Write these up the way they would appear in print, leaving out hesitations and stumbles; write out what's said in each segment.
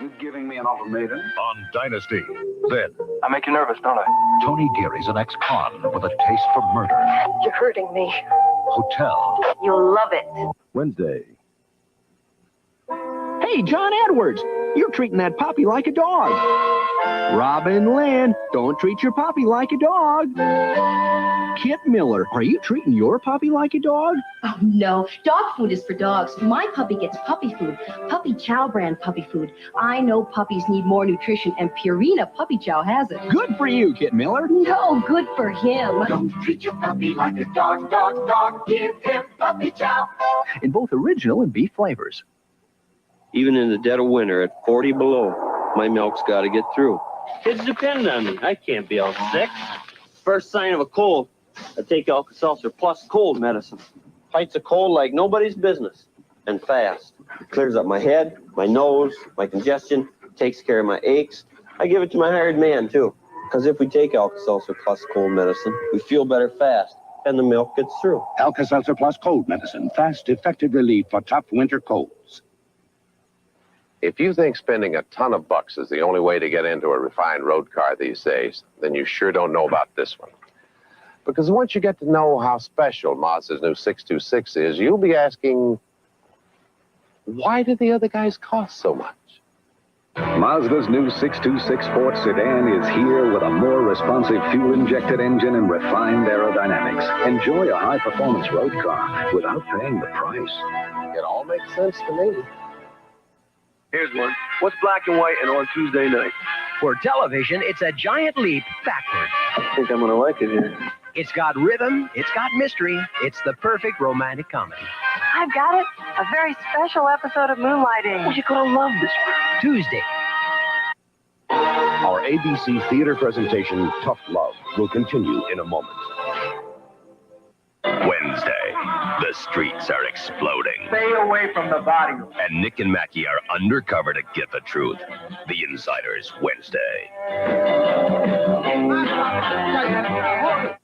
You giving me an ultimatum? On Dynasty. Then, I make you nervous, don't I? Tony Geary's an ex-con with a taste for murder. You're hurting me. Hotel. You'll love it. Wednesday. Hey, John Edwards, you're treating that puppy like a dog. Robin Lynn, don't treat your puppy like a dog. Kit Miller, are you treating your puppy like a dog? Oh, no. Dog food is for dogs. My puppy gets puppy food. Puppy Chow brand puppy food. I know puppies need more nutrition, and Purina Puppy Chow has it. Good for you, Kit Miller. No, good for him. Don't treat your puppy like a dog, dog, dog. Give him Puppy Chow. In both original and beef flavors. Even in the dead of winter at 40 below, my milk's got to get through. Kids depend on me. I can't be all sick. First sign of a cold, I take Alka-Seltzer plus cold medicine. Fights a cold like nobody's business, and fast. It clears up my head, my nose, my congestion, takes care of my aches. I give it to my hired man, too. Because if we take Alka-Seltzer plus cold medicine, we feel better fast, and the milk gets through. Alka-Seltzer plus cold medicine. Fast, effective relief for tough winter colds. If you think spending a ton of bucks is the only way to get into a refined road car these days, then you sure don't know about this one. Because once you get to know how special Mazda's new 626 is, you'll be asking, why do the other guys cost so much? Mazda's new 626 Sport sedan is here with a more responsive fuel-injected engine and refined aerodynamics. Enjoy a high-performance road car without paying the price. It all makes sense to me. Here's one. What's black and white and on Tuesday night? For television, it's a giant leap backward. I think I'm going to like it here. It's got rhythm, it's got mystery, it's the perfect romantic comedy. I've got it. A very special episode of Moonlighting. Oh, you're gonna love this one. Tuesday. Our ABC theater presentation, Tough Love, will continue in a moment. Wednesday, the streets are exploding. Stay away from the body. And Nick and Mackie are undercover to get the truth. The Insiders, Wednesday.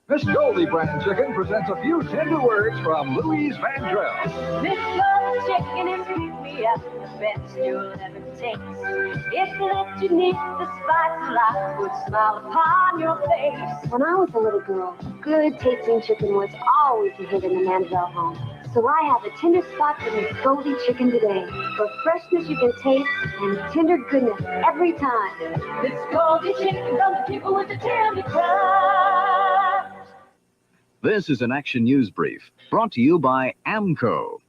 Miss Goldie Brand Chicken presents a few tender words from Louise Vandrell. This love chicken is really at the best you'll ever taste. If let you nip the spice of life would smile upon your face. When I was a little girl, good tasting chicken was always a hit in the Mandel home. So I have a tender spot for Miss Goldie Chicken today. For freshness you can taste and tender goodness every time. This Goldie Chicken from the people with the tender crust. This is an Action News Brief, brought to you by AMCO.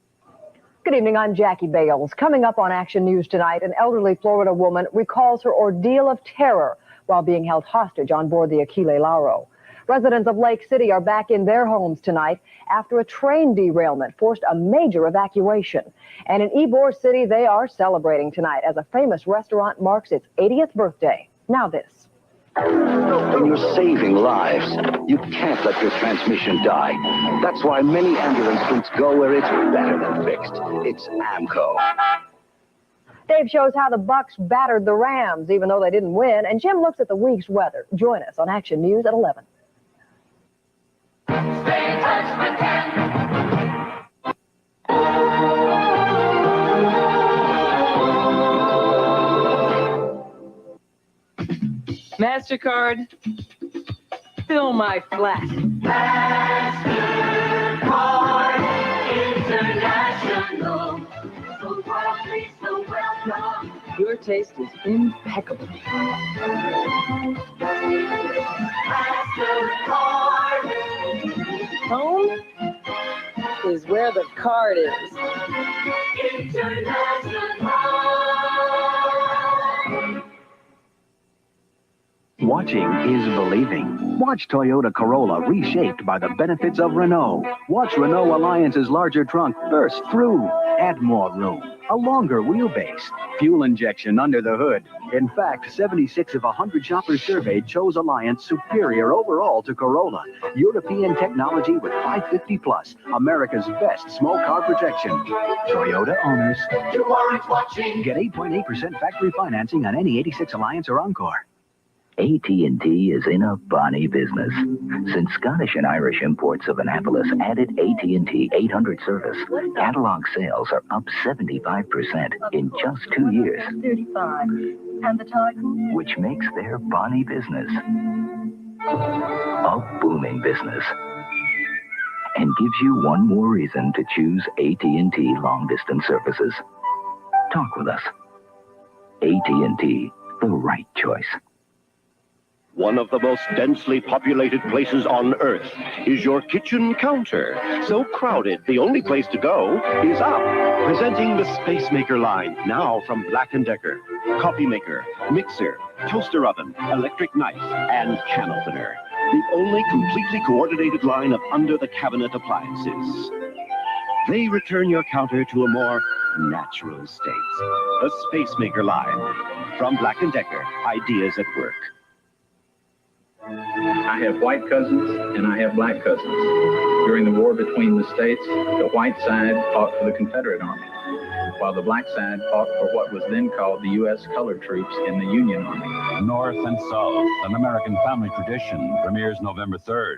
Good evening, I'm Jackie Bales. Coming up on Action News tonight, an elderly Florida woman recalls her ordeal of terror while being held hostage on board the Aquile Lauro. Residents of Lake City are back in their homes tonight after a train derailment forced a major evacuation. And in Ybor City, they are celebrating tonight as a famous restaurant marks its 80th birthday. Now this. When you're saving lives, you can't let your transmission die. That's why many ambulance fleets go where it's better than fixed. It's AMCO. Dave shows how the Bucks battered the Rams, even though they didn't win. And Jim looks at the week's weather. Join us on Action News at 11. Stay in touch with them. MasterCard, fill my flat. MasterCard International. So proudly, so welcome. Your taste is impeccable. MasterCard. Home is where the card is. International. Watching is believing. Watch Toyota Corolla reshaped by the benefits of Renault. Watch Renault Alliance's larger trunk burst through. Add more room. A longer wheelbase. Fuel injection under the hood. In fact, 76 of 100 shoppers surveyed chose Alliance superior overall to Corolla. European technology with 550 plus. America's best smoke car protection. Toyota owners. You aren't watching. Get 8.8% factory financing on any 86 Alliance or Encore. AT&T is in a bonny business. Since Scottish and Irish Imports of Annapolis added AT&T 800 service, catalog sales are up 75% in just 2 years. 35. And the time? Which makes their bonny business a booming business. And gives you one more reason to choose AT&T long-distance services. Talk with us. AT&T, the right choice. One of the most densely populated places on Earth is your kitchen counter. So crowded, the only place to go is up. Presenting the Space Maker line, now from Black & Decker. Coffee maker, mixer, toaster oven, electric knife, and can opener. The only completely coordinated line of under-the-cabinet appliances. They return your counter to a more natural state. A Space Maker line from Black & Decker. Ideas at work. I have white cousins and I have black cousins. During the war between the states, the white side fought for the Confederate Army, while the black side fought for what was then called the U.S. colored troops in the Union Army. North and South, an American family tradition, premieres November 3rd.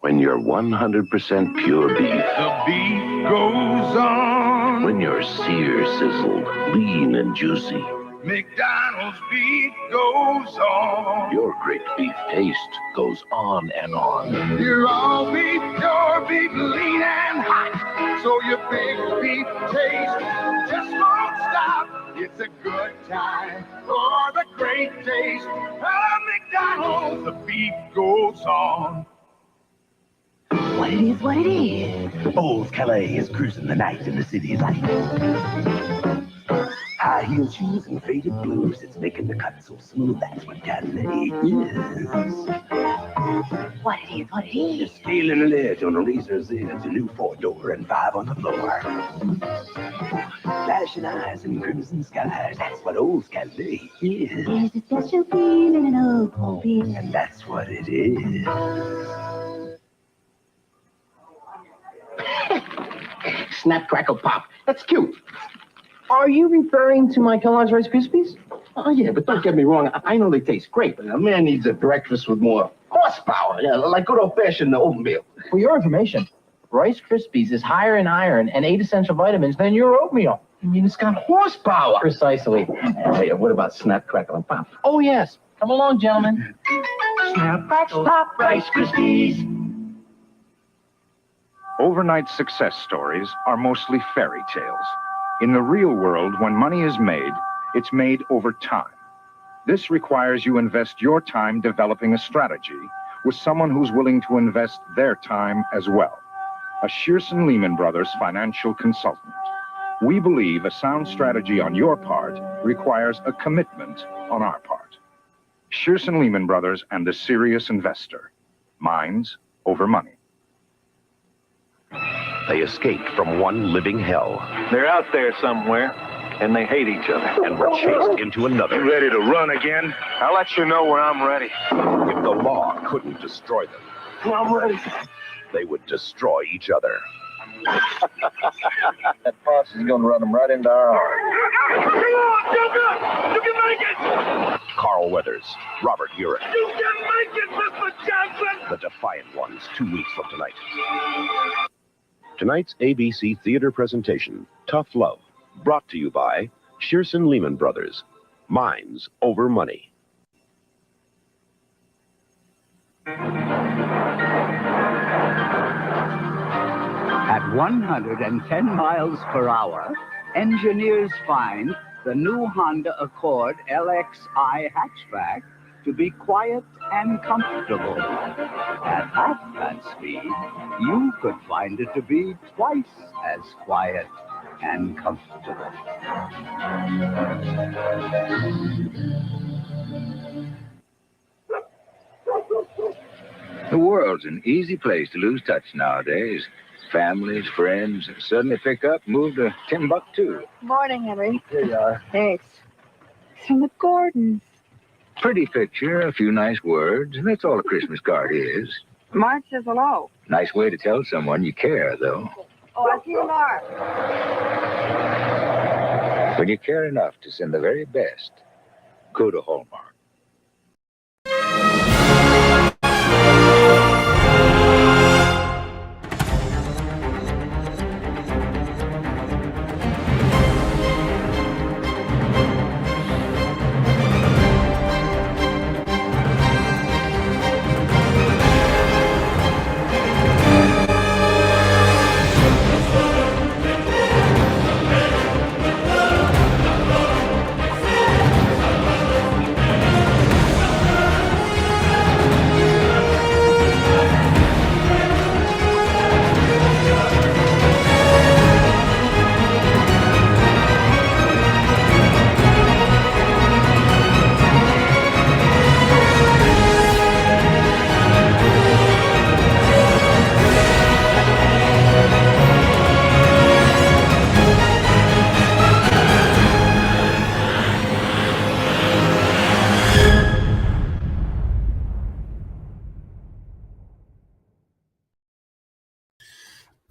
When you're 100% pure beef. The beef goes on. When you're sear sizzled, lean and juicy. McDonald's beef goes on. Your great beef taste goes on and on. You're all beef, pure beef, lean and hot. So your big beef taste just won't stop. It's a good time for the great taste of McDonald's. The beef goes on. What it is, what it is. Old Calais is cruising the night in the city lights. High heel shoes and faded blues, it's making the cut so smooth, that's what Calais is. What it is, what it is. Just feeling the ledge on a razor's edge, a new 4-door and 5 on the floor. Flashing eyes and crimson skies, that's what old Calais is. There's a special feeling in old Calais. And that's what it is. Snap, crackle, pop. That's cute. Are you referring to my Kellogg's Rice Krispies? Oh, yeah, but don't get me wrong. I know they taste great, but a man needs a breakfast with more horsepower, like good old-fashioned oatmeal. For your information, Rice Krispies is higher in iron and 8 essential vitamins than your oatmeal. I mean, it's got horsepower. Precisely. Hey, what about Snap, crackle, and pop? Oh, yes. Come along, gentlemen. Snap, crackle, pop, Rice Krispies. Overnight success stories are mostly fairy tales. In the real world, when money is made, it's made over time. This requires you invest your time developing a strategy with someone who's willing to invest their time as well. A Shearson Lehman Brothers financial consultant. We believe a sound strategy on your part requires a commitment on our part. Shearson Lehman Brothers and the serious investor. Minds over money. They escaped from one living hell. They're out there somewhere, and they hate each other. And were chased into another. You ready to run again? I'll let you know when I'm ready. If the law couldn't destroy them, I'm ready. they would destroy each other. That boss is going to run them right into our heart. Come on, Joker! You can make it! Carl Weathers, Robert Urich. You can make it, Mr. Johnson! The Defiant Ones, 2 weeks from tonight. Tonight's ABC Theater presentation, Tough Love, brought to you by Shearson Lehman Brothers. Minds over money. At 110 miles per hour, engineers find the new Honda Accord LXI hatchback to be quiet and comfortable. At half that speed, you could find it to be twice as quiet and comfortable. The world's an easy place to lose touch nowadays. Families, friends, suddenly pick up, move to Timbuktu. Morning, Henry. Here you are. Thanks. It's from the Gordons. Pretty picture, a few nice words, and that's all a Christmas card is. Mark says hello. Nice way to tell someone you care, though. Oh, I'll see you, Mark. When you care enough to send the very best, Go to Hallmark.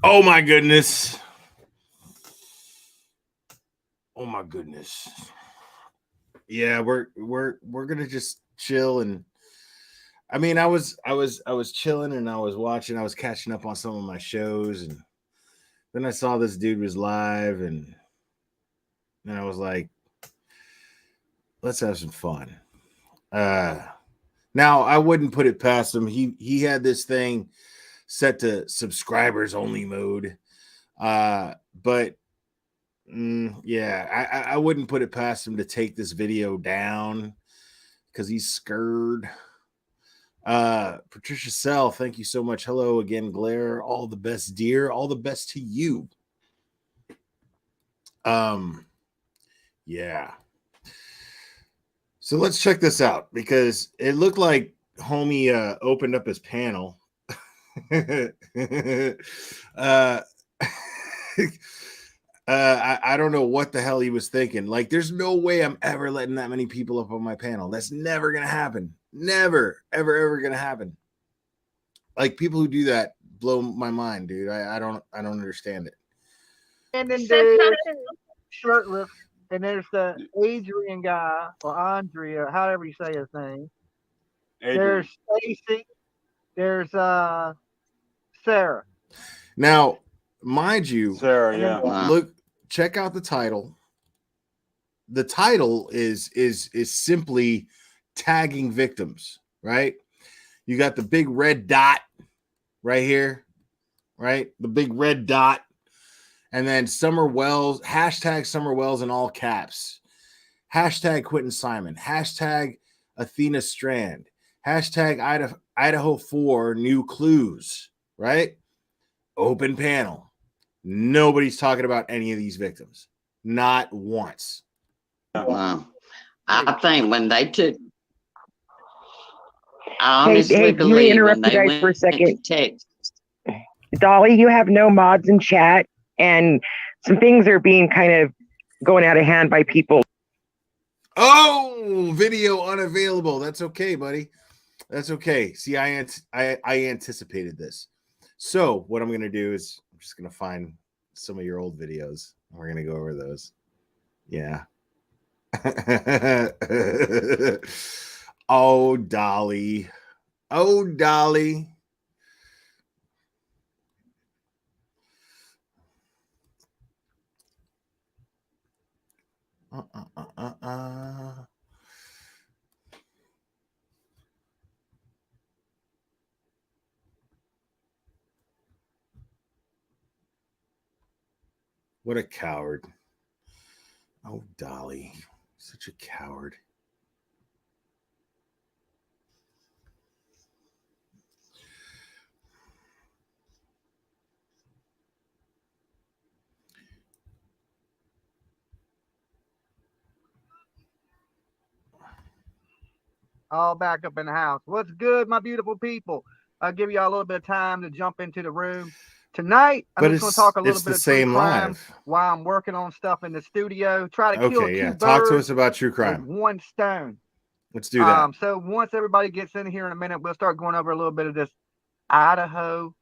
Oh my goodness. Oh my goodness. Yeah, we're gonna just chill. And I mean, I was chilling and I was watching, I was catching up on some of my shows, and then I saw this dude was live, and then I was like, let's have some fun. Now I wouldn't put it past him. He had this thing set to subscribers only mode. But yeah, I wouldn't put it past him to take this video down because he's scared. Patricia Sell, thank you so much. Hello again, Glare. All the best, dear. All the best to you. Yeah. So let's check this out because it looked like homie opened up his panel. I don't know what the hell he was thinking. Like, there's no way I'm ever letting that many people up on my panel. That's never gonna happen. Never, ever gonna happen. Like, people who do that blow my mind, dude. I don't understand it. And then there's shirtless, and there's the Adrian guy or Andre or however you say his name. Adrian. There's Stacy. There's Sarah. Now, mind you, Sarah, yeah. Look, check out the title. The title is simply tagging victims, right? You got the big red dot right here, right? The big red dot. And then Summer Wells, hashtag Summer Wells in all caps. Hashtag Quentin Simon. Hashtag Athena Strand. Hashtag Idaho 4 new clues, right? Open panel. Nobody's talking about any of these victims. Not once. Wow. I think when they took, I honestly believe let me interrupt when you they guys went for a second. to Texas. Dolly, you have no mods in chat, and some things are being kind of going out of hand by people. Oh, video unavailable. That's okay, buddy. That's okay. See, I anticipated this. So what I'm going to do is I'm just going to find some of your old videos. We're going to go over those. Yeah. Oh, Dolly. Oh, Dolly. What a coward. Oh, Dolly. Such a coward. All back up in the house. What's good, my beautiful people? I'll give y'all a little bit of time to jump into the room. Tonight, I'm just going to talk a little bit of true crime while I'm working on stuff in the studio. Try to kill two birds. Talk to us about true crime. With one stone. Let's do that. So once everybody gets in here in a minute, we'll start going over a little bit of this Idaho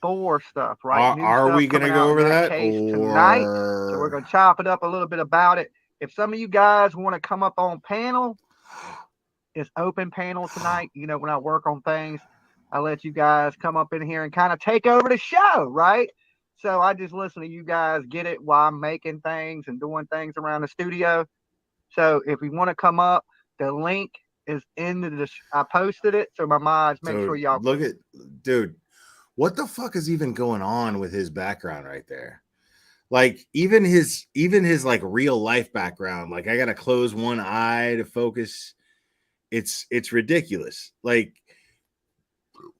4 stuff, right? Are we going to go over that tonight? So we're going to chop it up a little bit about it. If some of you guys want to come up on panel, It's open panel tonight. You know, when I work on things, I let you guys come up in here and kind of take over the show, right? So I just listen to you guys get it while I'm making things and doing things around the studio. So if you want to come up, the link is in the I posted it. So my mods, make sure y'all look at, dude, what the fuck is even going on with his background right there? Like even his like real life background. Like I gotta close one eye to focus. It's ridiculous. Like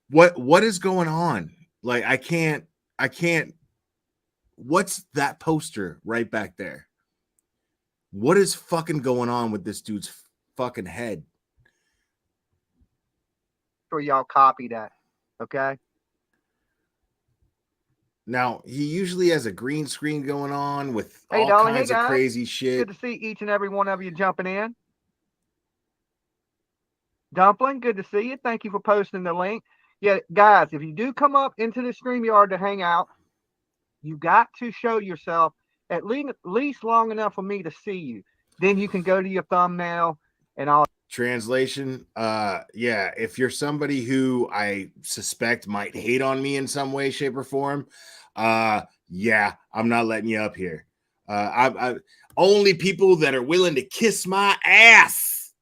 what is going on? Like I can't. What's that poster right back there? What is fucking going on with this dude's fucking head? Sure y'all copy that. Okay. Now he usually has a green screen going on with all Dolly, kinds of crazy shit. Good to see each and every one of you jumping in. Dumpling, good to see you. Thank you for posting the link. Yeah, guys, if you do come up into the StreamYard to hang out, you got to show yourself at least long enough for me to see you. Then you can go to your thumbnail and all. Translation, yeah, if you're somebody who I suspect might hate on me in some way, shape, or form, yeah, I'm not letting you up here. I only people that are willing to kiss my ass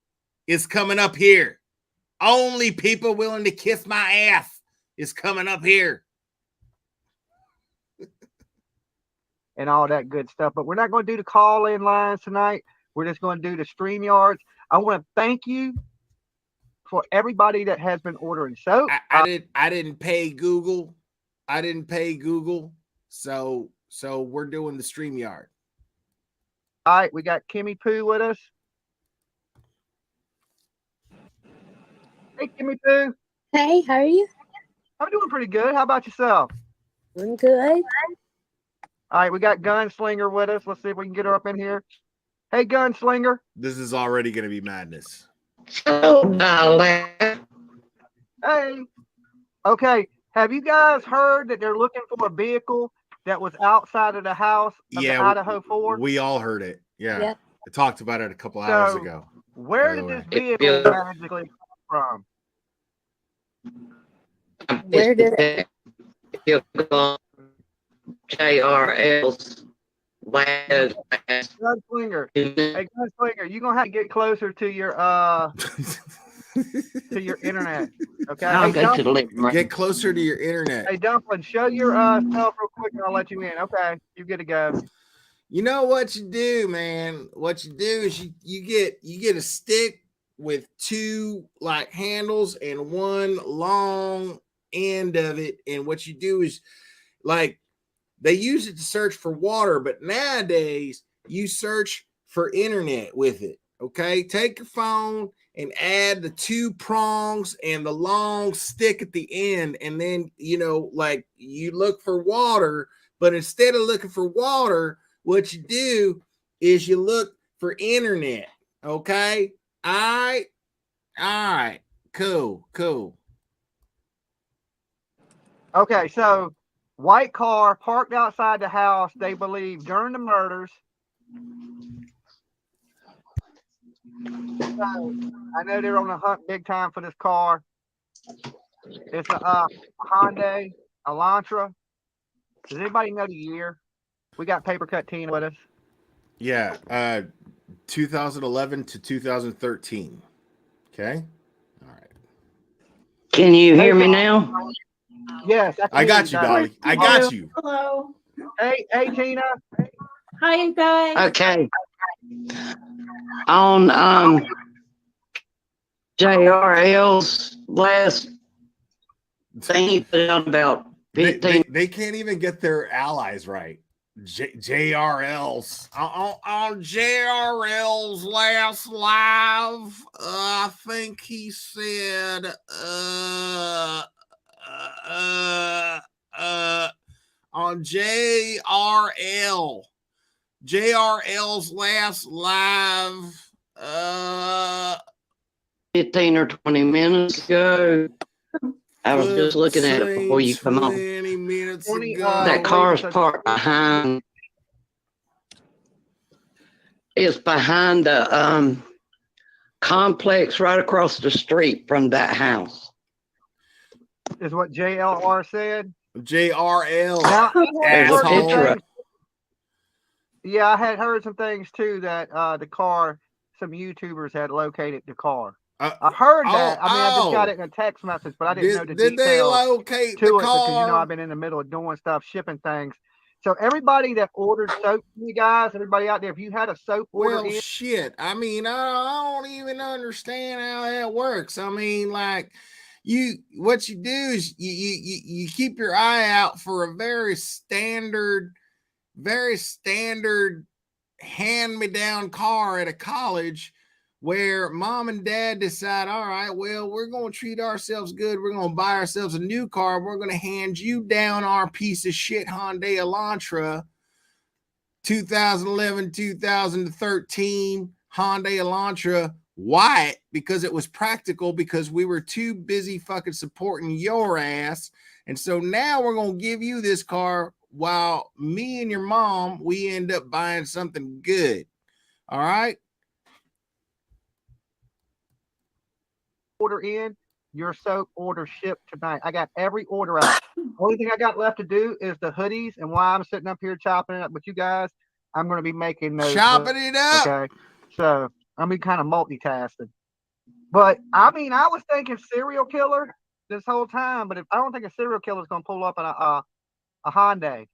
is coming up here. Only people willing to kiss my ass is coming up here. And all that good stuff. But we're not going to do the call-in lines tonight. We're just going to do the StreamYards. I want to thank you for everybody that has been ordering soap. I didn't pay Google. I didn't pay Google. So we're doing the StreamYard. All right, we got Kimmy Poo with us. Hey, Kimmy Poo. Hey, how are you? I'm doing pretty good. How about yourself? I'm good. All right, we got Gunslinger with us. Let's see if we can get her up in here. Hey, Gunslinger. This is already going to be madness. Hey. Okay. Have you guys heard that they're looking for a vehicle that was outside of the house of the Idaho 4? We all heard it. Yeah. Yep. I talked about it a couple hours ago. Where did this vehicle magically come from? Where did it? JRL's last. Gunslinger. Hey, Gunslinger, you're gonna have to get closer to your internet. Okay. I'll go to the living room. Get closer to your internet. Hey, Dumpling, show your self real quick and I'll let you in. Okay, you get to go. You know what you do, man? What you do is you get a stick with two like handles and one long end of it, and what you do is like they use it to search for water, but nowadays you search for internet with it. Okay, take your phone and add the two prongs and the long stick at the end, and then like you look for water, but instead of looking for water, what you do is you look for internet. Okay, all right, cool. Okay, so white car parked outside the house, they believe, during the murders. So, I know they're on the hunt big time for this car. It's a Hyundai Elantra. Does anybody know the year? We got Paper Cut Tina with us. Yeah, 2011 to 2013. Okay. All right. Can you hear me now? Yes, I got you, Dolly. I got you. Hello. Hey, Tina. Hi, you guys. Okay. On JRL's last thing, he put out about 15. They can't even get their allies right. JRL's on JRL's last live. I think he said on JRL's last live 15 or 20 minutes ago. I was just looking at it before you come on. 20 minutes ago. That car's parked behind. It's behind the complex right across the street from that house. Is what JLR said. JRL. Now, There's a picture. Yeah, I had heard some things too that the car, some YouTubers had located the car. I heard that. I mean, I just got it in a text message, but I didn't know the details. Did they locate to the it car? Because I've been in the middle of doing stuff, shipping things. So everybody that ordered soap, you guys, everybody out there, if you had a soap order in, shit. I mean, I don't even understand how that works. I mean, like, what you do is you keep your eye out for a very standard hand-me-down car at a college where mom and dad decide, all right, well, we're going to treat ourselves good. We're going to buy ourselves a new car. We're going to hand you down our piece of shit Hyundai Elantra 2011, 2013 Hyundai Elantra white because it was practical because we were too busy fucking supporting your ass. And so now we're going to give you this car while me and your mom, we end up buying something good. All right. Order in, your soap order shipped tonight. I got every order out. Only thing I got left to do is the hoodies, and while I'm sitting up here chopping it up with you guys, I'm going to be making those. Chopping it up. Okay. So I'm be kind of multitasking. But I mean, I was thinking serial killer this whole time, but I don't think a serial killer is going to pull up in a Hyundai.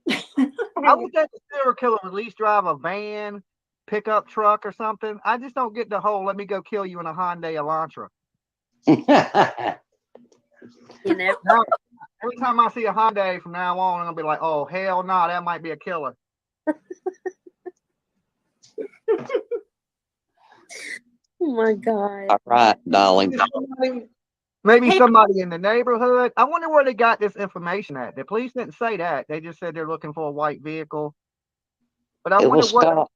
I would think a serial killer would at least drive a van, pickup truck or something. I just don't get the whole let me go kill you in a Hyundai Elantra. You know, every time I see a Hyundai from now on, I'm gonna be like, oh hell no, that might be a killer. Oh my God. All right, darling. Maybe somebody in the neighborhood. I wonder where they got this information at. The police didn't say that. They just said they're looking for a white vehicle. But I wonder what.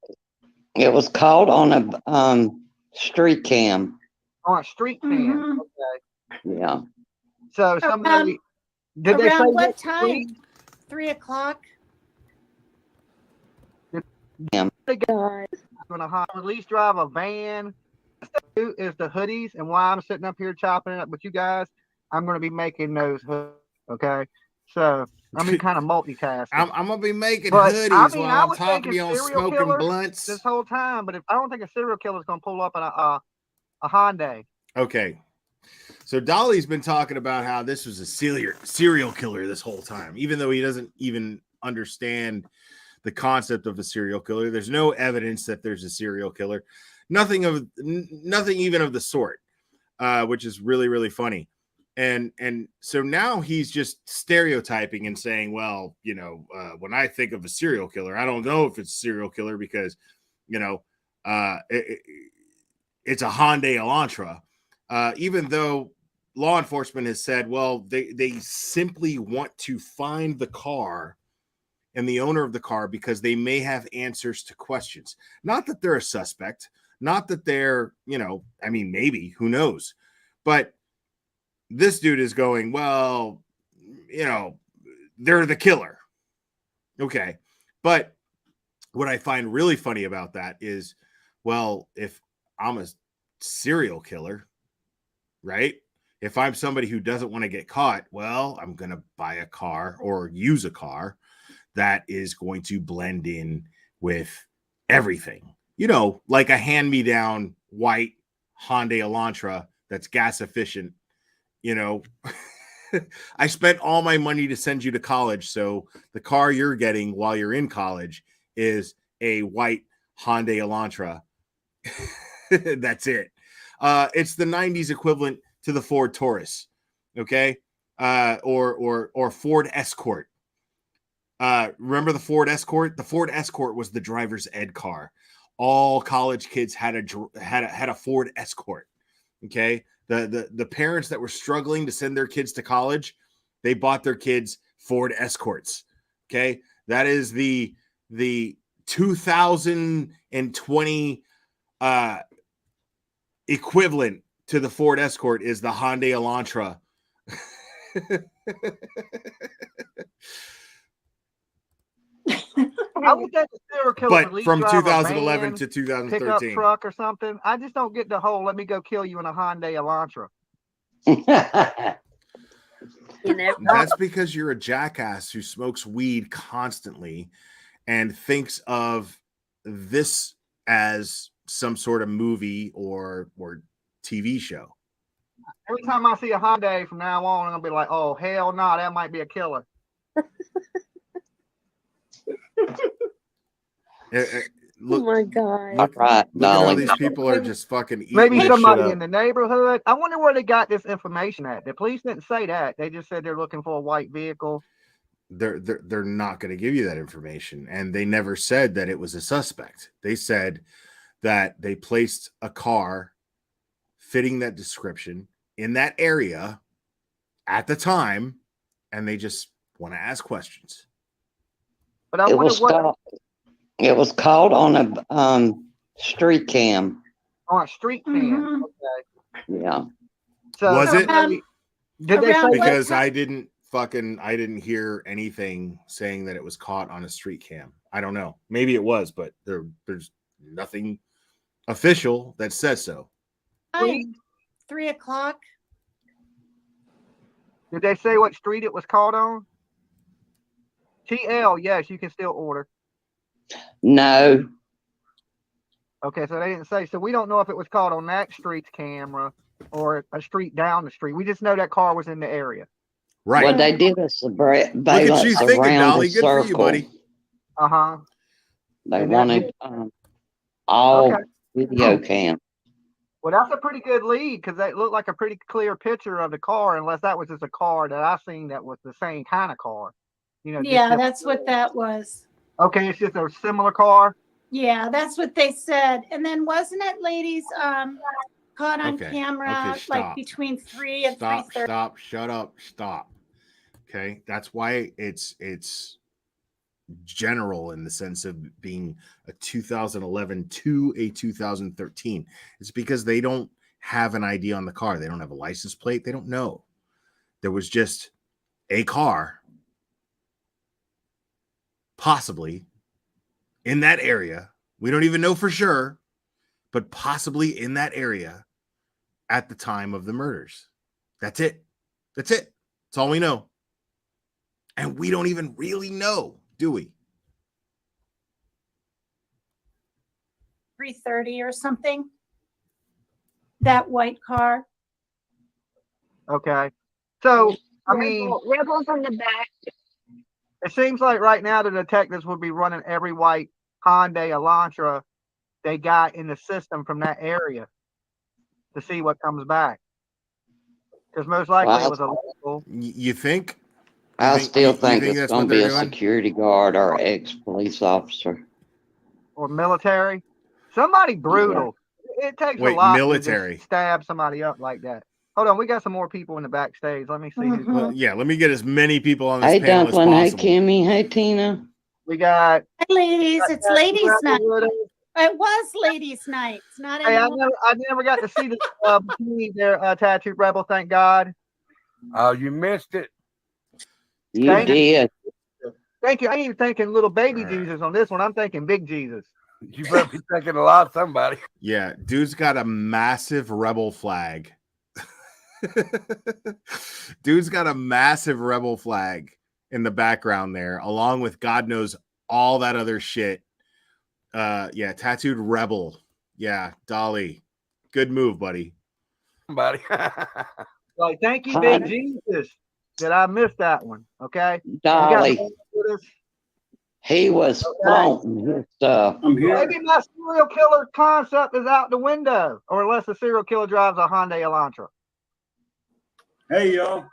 It was caught on a street cam. On a street cam. Okay. Yeah. So somebody did they say around what time? 3 o'clock. Yeah. Gonna at least drive a van. Is the hoodies, and while I'm sitting up here chopping it up with you guys, I'm going to be making those hoodies. Okay, so I'm be kind of multitasking. I'm gonna be making hoodies while I'm talking to you on smoking blunts this whole time. But I don't think a serial killer is going to pull up in a Hyundai. Okay, so Dolly's been talking about how this was a serial killer this whole time, even though he doesn't even understand the concept of a serial killer. There's no evidence that there's a serial killer. Nothing even of the sort, which is really, really funny. And so now he's just stereotyping and saying, well, you know, when I think of a serial killer, I don't know if it's a serial killer because, you know, it's a Hyundai Elantra, even though law enforcement has said, well, they simply want to find the car and the owner of the car because they may have answers to questions. Not that they're a suspect. Not that they're, you know, I mean, maybe, who knows? But this dude is going, well, you know, they're the killer. Okay. But what I find really funny about that is, well, if I'm a serial killer, right? If I'm somebody who doesn't want to get caught, well, I'm going to buy a car or use a car that is going to blend in with everything. You know, like a hand-me-down white Hyundai Elantra that's gas efficient. You know, I spent all my money to send you to college, so the car you're getting while you're in college is a white Hyundai Elantra. That's it. It's the 90s equivalent to the Ford Taurus, okay? Or Ford Escort. Remember the Ford Escort? The Ford Escort was the driver's ed car. All college kids had a Ford Escort. Okay, the parents that were struggling to send their kids to college, they bought their kids Ford Escorts. Okay, that is the 2020 equivalent to the Ford Escort is the Hyundai Elantra. I would think a serial killer would at But least from drive a 2011 van, to pickup 2013. truck or something. I just don't get the whole let me go kill you in a Hyundai Elantra. That's because you're a jackass who smokes weed constantly and thinks of this as some sort of movie or TV show. Every time I see a Hyundai from now on, I'm gonna be like, "Oh hell no, that might be a killer." Look, oh my god! Look, right, look at how Dolly. these people are just fucking eating Maybe this somebody shit in up. the neighborhood. I wonder where they got this information at. The police didn't say that. They just said they're looking for a white vehicle. They're not going to give you that information, and they never said that it was a suspect. They said that they placed a car fitting that description in that area at the time, and they just want to ask questions. But I It wonder was what caught. It was caught on a street cam. on a street cam. Okay. Yeah. So Was it? Did they say Because I didn't hear anything saying that it was caught on a street cam. I don't know. Maybe it was, but there's nothing official that says so. 3 o'clock. Did they say what street it was caught on? TL, yes, you can still order. No. Okay, so they didn't say. So we don't know if it was caught on that street's camera or a street down the street. We just know that car was in the area. Right. Well, they did a surveillance Look at you thinking, around Dolly. the Good for you, circle. buddy. Uh-huh. They And that wanted all Okay. video cam. Well, that's a pretty good lead because that looked like a pretty clear picture of the car, unless that was just a car that I seen that was the same kind of car. You know. Yeah, just that's what that was. Okay, it's just a similar car. Yeah, that's what they said. And then wasn't it, ladies, caught on camera Okay, like stop. between 3 and 3:30? Stop, shut up, stop. Okay, that's why it's general in the sense of being a 2011 to a 2013. It's because they don't have an ID on the car. They don't have a license plate. They don't know. There was just a car possibly in that area. We don't even know for sure, but possibly in that area at the time of the murders. That's it. That's it. That's all we know. And we don't even really know, do we? 3:30 or something. That white car. Okay. So, I mean, Rebels in the back. it seems like right now the detectives would be running every white Hyundai Elantra they got in the system from that area to see what comes back. Because most likely it was illegal. You think? I still think think it's that's going what to be they're a doing? security guard or ex-police officer. Or military. Somebody brutal. It takes Wait, a lot military. to just stab somebody up like that. Hold on, we got some more people in the backstage. Let me see. Well, yeah, let me get as many people on this Hey, panel Dumpling. Hey, as possible. Kimmy. Hey, Tina. We got. Hi, ladies. It's ladies' night. It It was ladies' night. It's not Hey, anymore. I never got to see the bikini there, Tattooed Rebel. Thank God. Oh, you missed it. You did. Thank you. I ain't even thinking little baby Jesus on this one. I'm thinking big Jesus. You better be thinking a lot of somebody. Yeah, dude's got a massive rebel flag. Dude's got a massive rebel flag in the background there, along with God knows all that other shit. Yeah, tattooed rebel. Yeah, Dolly. Good move, buddy. Somebody. Like, thank you, big Jesus, that I missed that one. Okay. Dolly. He was flaunting his stuff. Maybe my serial killer concept is out the window, or unless the serial killer drives a Hyundai Elantra. Hey, y'all.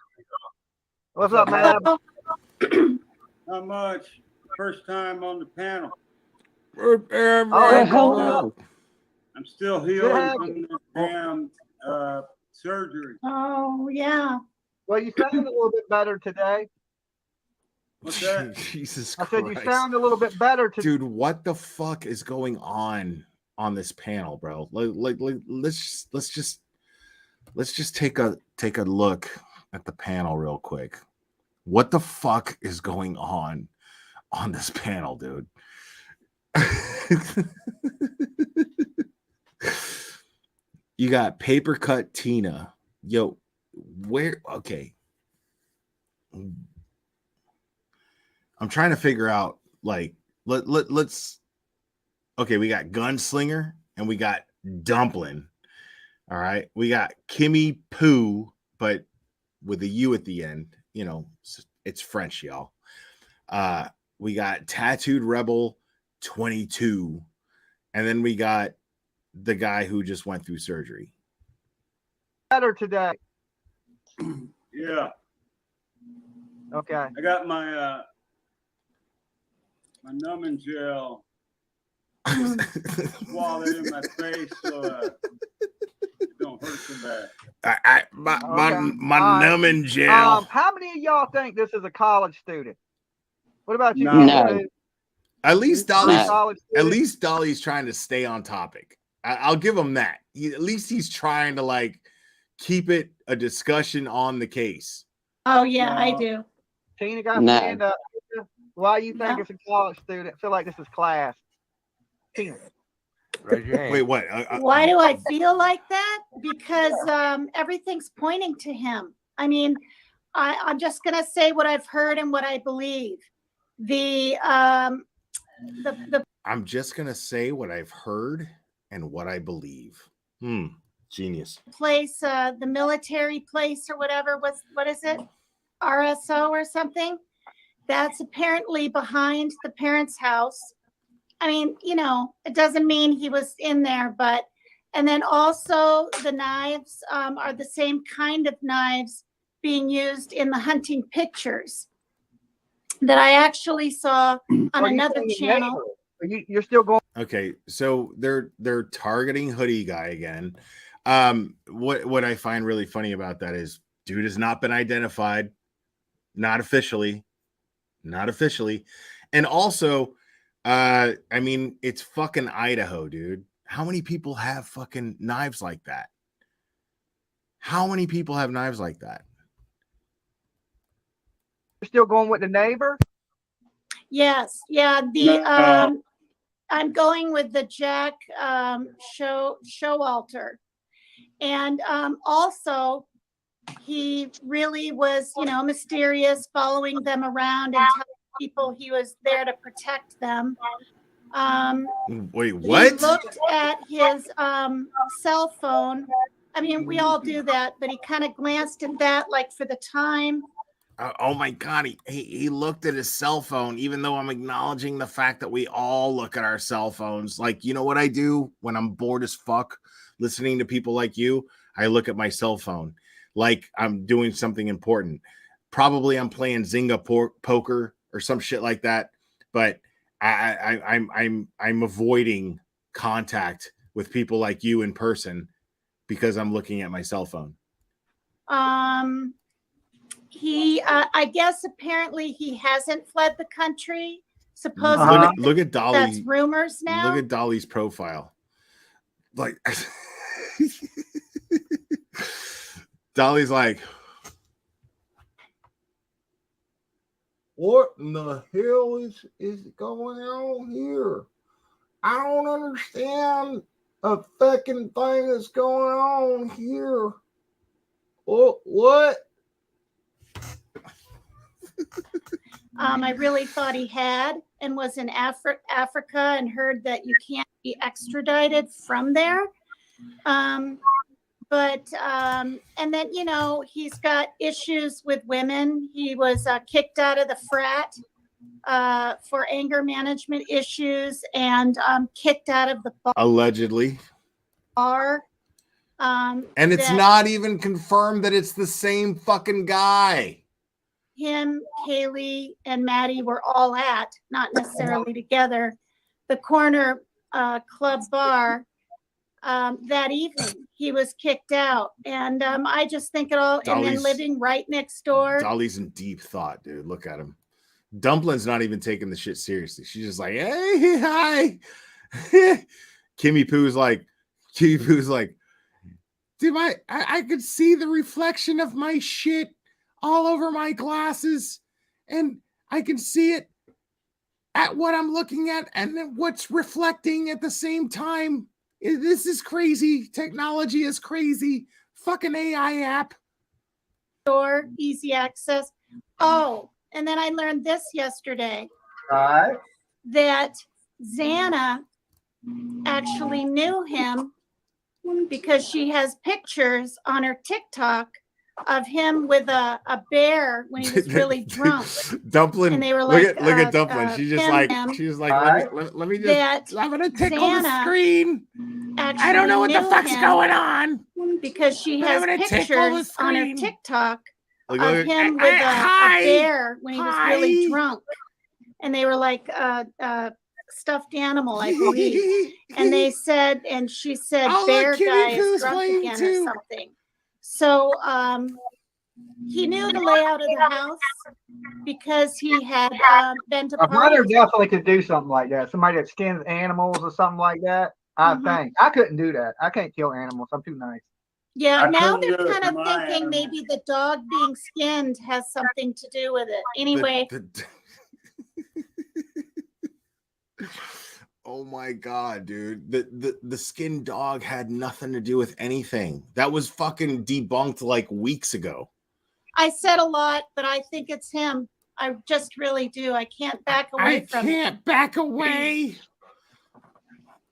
What's up, man? Not much. First time on the panel. Hello. I'm still healing from the damn surgery. Oh, yeah. Well, you sound a little bit better today. What's that? Jesus I Christ. said you sound a little bit better today. Dude, what the fuck is going on this panel, bro? Let's just take a look at the panel real quick. What the fuck is going on this panel, dude? You got Paper Cut Tina. Yo, where? Okay. I'm trying to figure out, like, let's. Okay, we got Gunslinger and we got Dumpling. All right. We got Kimmy Poo, but with a U at the end. You know, it's French, y'all. We got Tattooed Rebel 22. And then we got the guy who just went through surgery. Better today. Yeah. Okay. I got my my numbing gel swallowed in my face so it don't hurt so bad. My numbing gel. How many of y'all think this is a college student? What about you? No. At least Dolly's trying to stay on topic. I'll give him that. At least he's trying to like keep it a discussion on the case. Oh yeah, I do. Tina got stand up. Why you think it's a college student? Feel like this is class. Tina. Raise your hand. Wait, what? Why do I feel like that? Because everything's pointing to him. I mean, I'm just gonna say what I've heard and what I believe. I'm just gonna say what I've heard and what I believe. Genius. Place, the military place or whatever. What is it? RSO or something? That's apparently behind the parents' house. I mean, you know, it doesn't mean he was in there, but, and then also the knives are the same kind of knives being used in the hunting pictures that I actually saw on another channel. You're still going. Okay, so they're targeting Hoodie Guy again. What I find really funny about that is dude has not been identified, not officially. And also, I mean, it's fucking Idaho, dude. How many people have fucking knives like that? How many people have knives like that? You're still going with the neighbor? Yes. Yeah. I'm going with the Jack Showalter. And also, he really was, you know, mysterious, following them around and telling people he was there to protect them. Wait, what? He looked at his cell phone. I mean, we all do that, but he kind of glanced at that like for the time. Oh my God, he looked at his cell phone, even though I'm acknowledging the fact that we all look at our cell phones. Like, you know what I do when I'm bored as fuck listening to people like you? I look at my cell phone like I'm doing something important. Probably I'm playing Zynga poker or some shit like that. But I'm avoiding contact with people like you in person because I'm looking at my cell phone. He, I guess apparently he hasn't fled the country. Supposedly, look at Dolly. That's rumors now. Look at Dolly's profile. Like, Dolly's like, what in the hell is going on here? I don't understand a fucking thing that's going on here. What? I really thought he had and was in Africa and heard that you can't be extradited from there. And then, you know, he's got issues with women. He was kicked out of the frat for anger management issues and kicked out of the bar. Allegedly. And it's not even confirmed that it's the same fucking guy. Him, Kaylee, and Maddie were all at, not necessarily together, the corner club bar that evening. He was kicked out. And I just think it all, and then living right next door. Dolly's in deep thought, dude. Look at him. Dumpling's not even taking the shit seriously. She's just like, hey, hi. Kimmy Poo's like, dude, I could see the reflection of my shit all over my glasses, and I can see it at what I'm looking at and then what's reflecting at the same time. This is crazy. Technology is crazy. Fucking AI app. Door, easy access. Oh, and then I learned this yesterday. All right. That Xana actually knew him because she has pictures on her TikTok of him with a bear when he was really drunk. Dumpling. And they were look like, at Dumpling. She's just like, let me just, I'm gonna tickle the Xana screen. I don't know what the fuck's going on. Because she But I'm has gonna tickle the pictures on her screen. TikTok Look, of look, him hey, with a hi. bear when he was really Hi. drunk. And they were like stuffed animal, I believe. And they said, and she said, Oh, bear look, Kitty guy is Pooh's drunk playing again too. or something. So he knew the layout of the house because he had been to A hunter parties. definitely could do something like that. Somebody that skins animals or something like that. I think I couldn't do that. I can't kill animals. I'm too nice. Yeah, I now couldn't they're do it kind to of my thinking animal. maybe the dog being skinned has something to do with it. Anyway, Oh my god, dude. The skinned dog had nothing to do with anything. That was fucking debunked like weeks ago. I said a lot, but I think it's him. I just really do. I can't back away from it. I can't back away.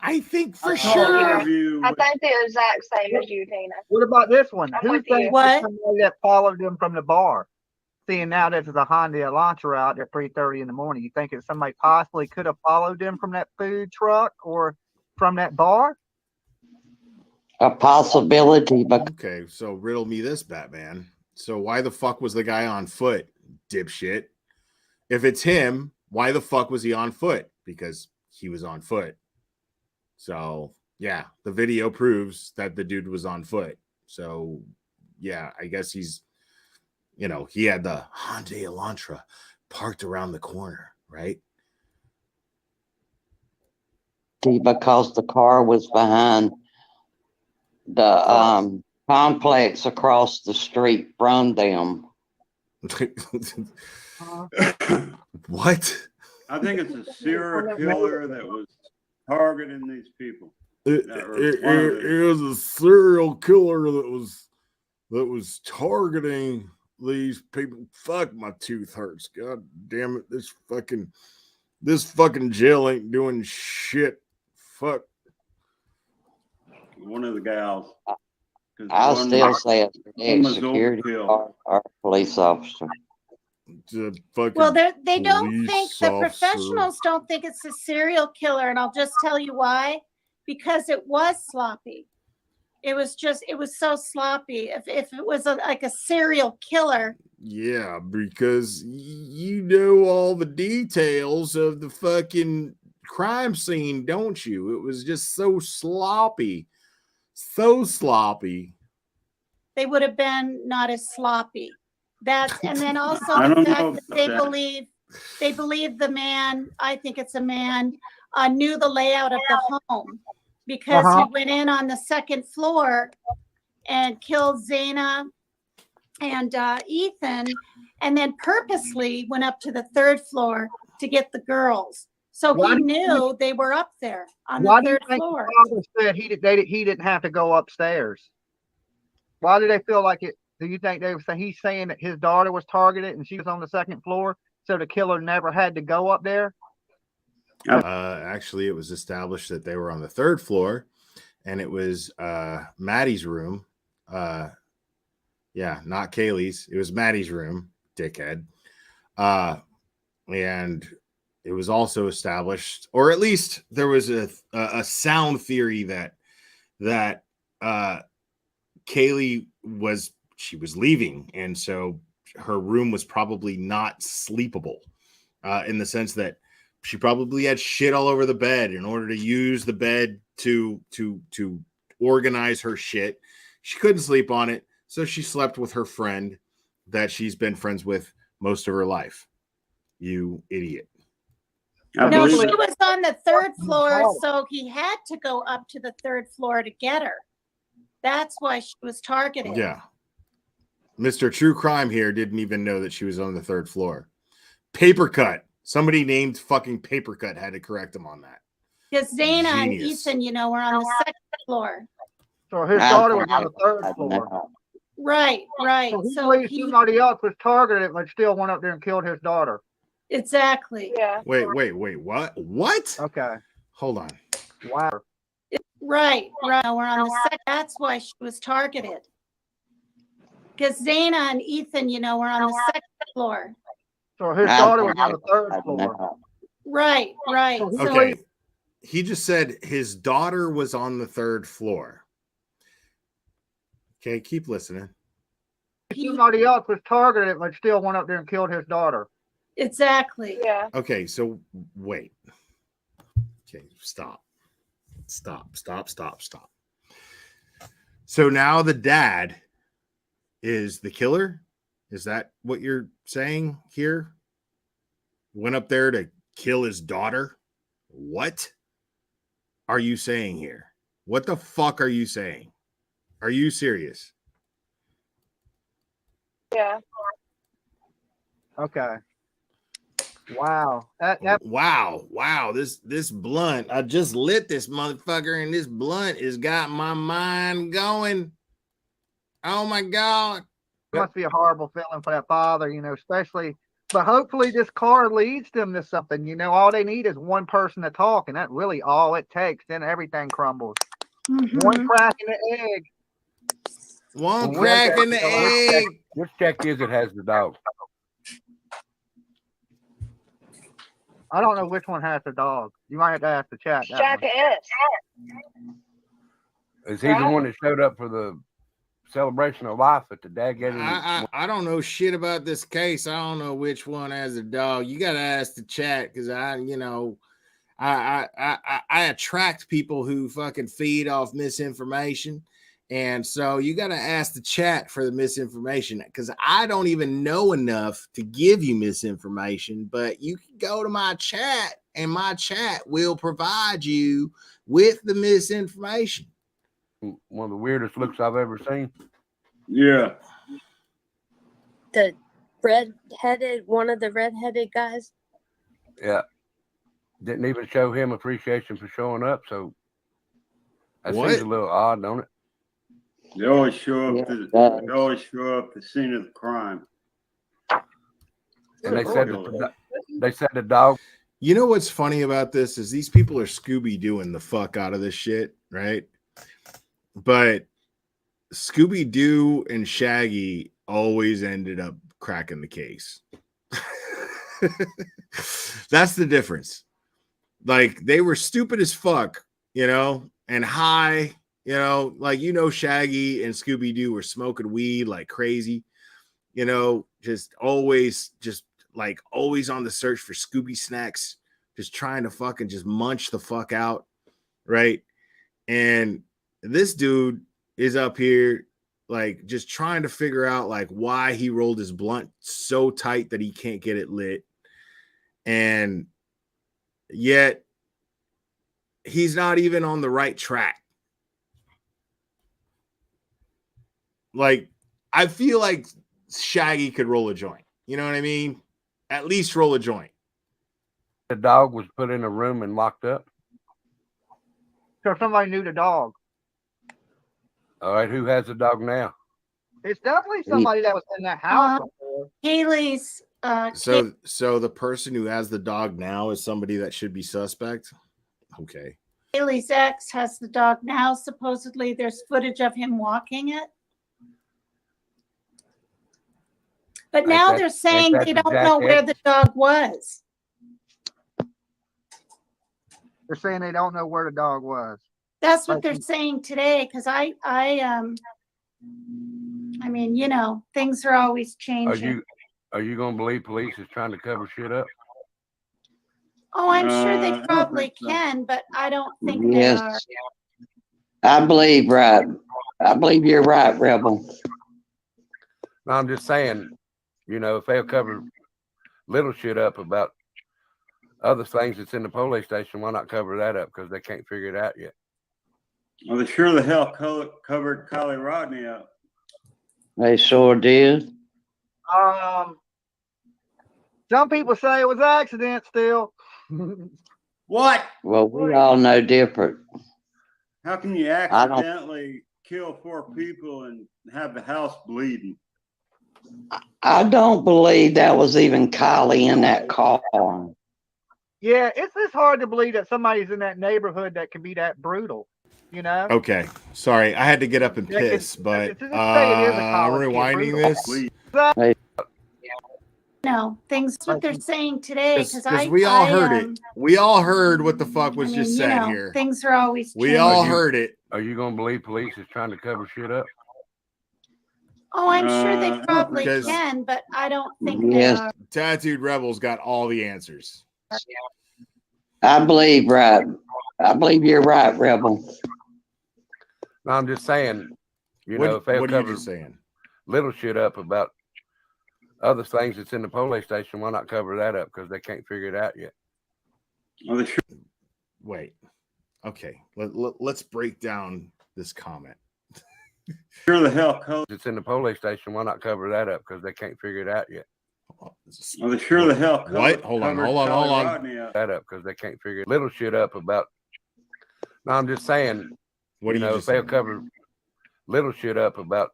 I think for I sure. think the exact same as you, Tina. What about this one? I'm Who with you. thinks What? somebody that followed them from the bar? Seeing now that there's a Honda Elantra out at 3:30 in the morning, you think that somebody possibly could have followed them from that food truck or from that bar? A possibility, but Okay, so riddle me this, Batman. So why the fuck was the guy on foot, dipshit? If it's him, why the fuck was he on foot? Because he was on foot. So yeah, the video proves that the dude was on foot. So yeah, I guess he's, he had the Honda Elantra parked around the corner, right? because the car was behind the complex across the street from them. What? I think it's a serial killer that was targeting these people. It was a serial killer that was targeting these people. Fuck, my tooth hurts. God damn it. This fucking jail ain't doing shit. Fuck. One of the gals. I'll still say it's a security guard or a police officer. Well, they don't think the professionals don't think it's a serial killer, and I'll just tell you why. Because it was sloppy. It was so sloppy. If it was like a serial killer. Yeah, because you know all the details of the fucking crime scene, don't you? It was just so sloppy. So sloppy. They would have been not as sloppy. And then also the fact that they believe the man, I think it's a man, knew the layout of the home because he went in on the second floor and killed Xana and Ethan, and then purposely went up to the third floor to get the girls. So he knew they were up there on the third floor. Why do you think the father said he didn't have to go upstairs? Why do they feel like it? Do you think they were saying he's saying that his daughter was targeted and she was on the second floor, so the killer never had to go up there? Actually, it was established that they were on the third floor, and it was Maddie's room. Yeah, not Kaylee's. It was Maddie's room, dickhead. And it was also established, or at least there was a sound theory that Kaylee was leaving, and so her room was probably not sleepable, in the sense that she probably had shit all over the bed in order to use the bed to organize her shit. She couldn't sleep on it, so she slept with her friend that she's been friends with most of her life. You idiot. No, she was on the third floor, so he had to go up to the third floor to get her. That's why she was targeted. Yeah. Mr. True Crime here didn't even know that she was on the third floor. Paper cut. Somebody named fucking Papercut had to correct him on that. Because Dana and Genius. Ethan, you know, were on the second floor. So his daughter was on the third floor. Right. So somebody else was targeted, but still went up there and killed his daughter. Exactly. Yeah. Wait, what? What? Okay. Hold on. Wow. Right. We're on the second. That's why she was targeted. Because Dana and Ethan, you know, were on the second floor. So his daughter was on the third floor. Right. Okay. He just said his daughter was on the third floor. Okay, keep listening. Somebody else was targeted, but still went up there and killed his daughter. Exactly. Yeah. Okay, so wait. Okay, stop. So now the dad is the killer? Is that what you're saying here? Went up there to kill his daughter? What are you saying here? What the fuck are you saying? Are you serious? Yeah. Okay. Wow. Wow. This blunt. I just lit this motherfucker, and this blunt has got my mind going. Oh my God. It must be a horrible feeling for that father, you know, especially. But hopefully this car leads them to something. You know, all they need is one person to talk, and that's really all it takes. Then everything crumbles. Mm-hmm. One crack in the egg. One crack in the egg. Which check is it has the dog? I don't know which one has the dog. You might have to ask the chat. Jack Is he the one that showed up for the celebration of life at the dad gave him? I don't know shit about this case. I don't know which one has a dog. You got to ask the chat, because I attract people who fucking feed off misinformation. And so you got to ask the chat for the misinformation, because I don't even know enough to give you misinformation, but you can go to my chat and my chat will provide you with the misinformation. One of the weirdest looks I've ever seen. Yeah. The one of the redheaded guys. Yeah. Didn't even show him appreciation for showing up. So that What? seems a little odd, don't it? They always show up to the scene of the crime. And they said the dog. You know what's funny about this is these people are Scooby doing the fuck out of this shit, right? But Scooby Doo and Shaggy always ended up cracking the case. That's the difference. Like, they were stupid as fuck, you know, and high, you know, like, you know, Shaggy and Scooby Doo were smoking weed like crazy, you know, just always on the search for Scooby snacks, just trying to fucking just munch the fuck out, right? And this dude is up here like just trying to figure out like why he rolled his blunt so tight that he can't get it lit, and yet he's not even on the right track. Like, I feel like Shaggy could roll a joint, you know what I mean? At least roll a joint. The dog was put in a room and locked up. So somebody knew the dog. All right, who has the dog now? It's definitely somebody that was in that house before. Haley's. So the person who has the dog now is somebody that should be suspect. Okay. Haley's ex has the dog now. Supposedly, there's footage of him walking it. But now they're saying they don't know where the dog was. They're saying they don't know where the dog was. That's what they're saying today. Because I mean, you know, things are always changing. Are you gonna believe police is trying to cover shit up? Oh, I'm sure they probably can, but I don't think they are. I believe you're right, Rebel. No, I'm just saying, you know, if they'll cover little shit up about other things that's in the police station, why not cover that up? Because they can't figure it out yet. Well, they sure the hell covered Kylie Rodney up. They sure did. Some people say it was accident still. What? Well, we all know different. How can you accidentally kill 4 people and have the house bleeding? I don't believe that was even Kylie in that car. Yeah, it's hard to believe that somebody's in that neighborhood that can be that brutal, you know? Okay, sorry, I had to get up and piss, but I'm rewinding this. No, things what they're saying today Because we all heard it. We all heard what the fuck was just said here. Things are always We changing. all heard it. Are you gonna believe police is trying to cover shit up? Oh, I'm sure they probably can, but I don't think they are. Tattooed Rebel's got all the answers. I believe right. I believe you're right, Rebel. No, I'm just saying, What if they'll are you cover just saying? little shit up about other things that's in the police station, why not cover that up? Because they can't figure it out yet. Wait. Okay. Let's break down this comment. Sure the hell it's in the police station. Why not cover that up? Because they can't figure it out yet. Well, sure the hell what? Hold on. That up because they can't figure little shit up about. No, I'm just saying. What do you if they'll cover little shit up about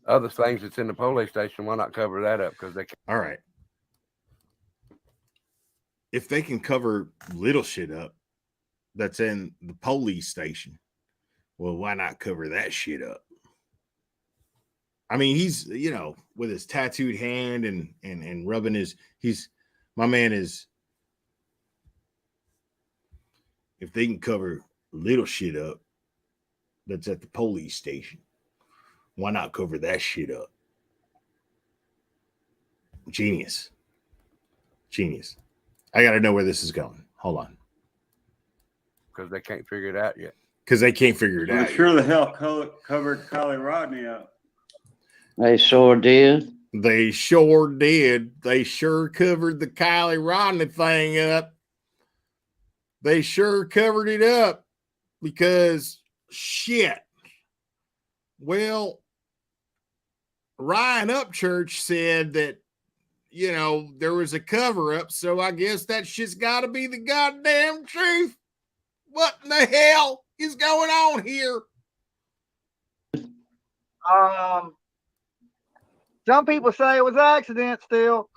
other things that's in the police station, why not cover that up? Because they can't. All right. If they can cover little shit up that's in the police station, well, why not cover that shit up? I mean, he's, with his tattooed hand and rubbing my man is, if they can cover little shit up that's at the police station, why not cover that shit up? Genius. I got to know where this is going. Hold on. Because they can't figure it out yet. Well, sure the hell covered Kylie Rodney up. They sure did. They sure did. They sure covered the Kylie Rodney thing up. They sure covered it up because shit. Well, Ryan Upchurch said that, there was a cover up. So I guess that shit's got to be the goddamn truth. What in the hell is going on here? Some people say it was accident still.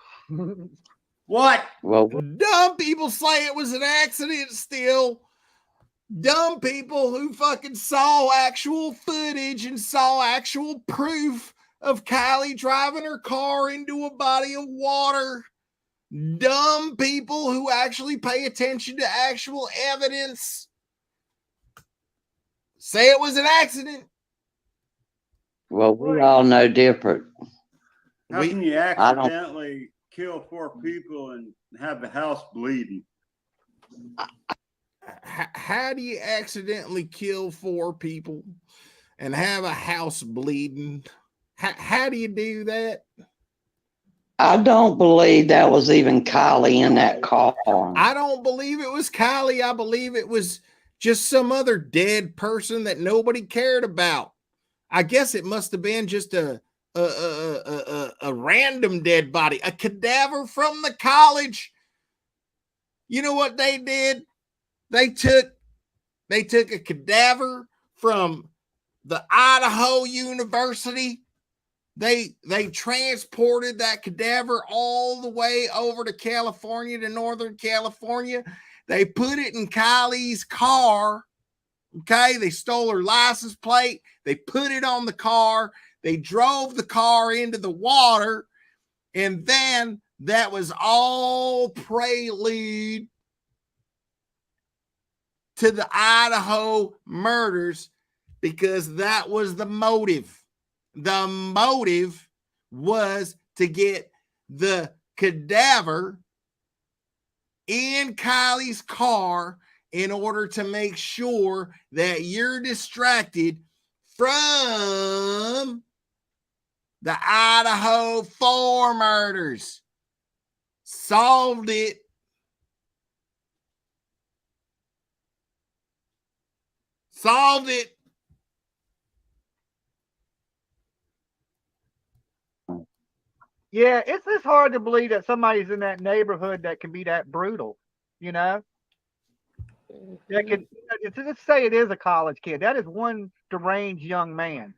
What? Well, dumb people say it was an accident still. Dumb people who fucking saw actual footage and saw actual proof of Kylie driving her car into a body of water. Dumb people who actually pay attention to actual evidence say it was an accident. Well, we all know different. How can you accidentally kill 4 people and have the house bleeding? How do you accidentally kill 4 people and have a house bleeding? How do you do that? I don't believe that was even Kylie in that car. I don't believe it was Kylie. I believe it was just some other dead person that nobody cared about. I guess it must have been just a random dead body, a cadaver from the college. You know what they did? They took a cadaver from the Idaho University. They transported that cadaver all the way over to California, to Northern California. They put it in Kylie's car. Okay, they stole her license plate. They put it on the car. They drove the car into the water. And then that was all prelude to the Idaho murders, because that was the motive. The motive was to get the cadaver in Kylie's car in order to make sure that you're distracted from the Idaho 4 murders. Solved it. Solved it. Yeah, it's hard to believe that somebody's in that neighborhood that can be that brutal, you know? That can, let's say it is a college kid. That is one deranged young man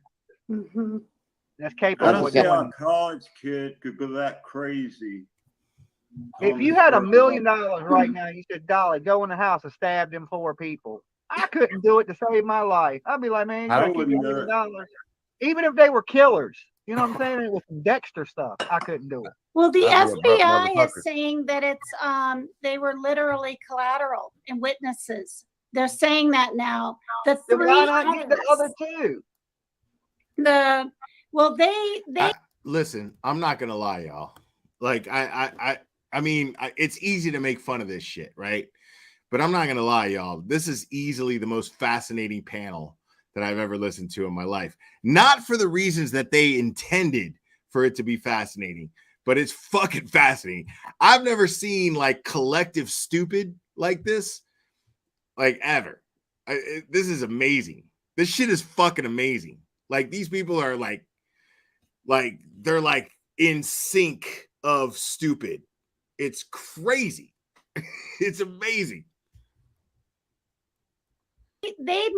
that's I capable don't of see how doing a it. college kid could go that crazy. If you had $1 million right now, you said, Dolly, go in the house and stab them 4 people. I couldn't do it to save my life. I'd be like, man, you gotta keep your $1 million. Even if they were killers, you know what I'm saying? It was some Dexter stuff. I couldn't do it. Well, the I'd be a buck FBI motherfucker. is saying that it's they were literally collateral and witnesses. They're saying that now. The Then 3 why not get the others, other 2? they Listen, I'm not gonna lie, y'all. Like I mean, it's easy to make fun of this shit, right? But I'm not gonna lie, y'all. This is easily the most fascinating panel that I've ever listened to in my life. Not for the reasons that they intended for it to be fascinating, but it's fucking fascinating. I've never seen like collective stupid like this, like ever. This is amazing. This shit is fucking amazing. Like these people are like they're like in sync of stupid. It's crazy. It's amazing. they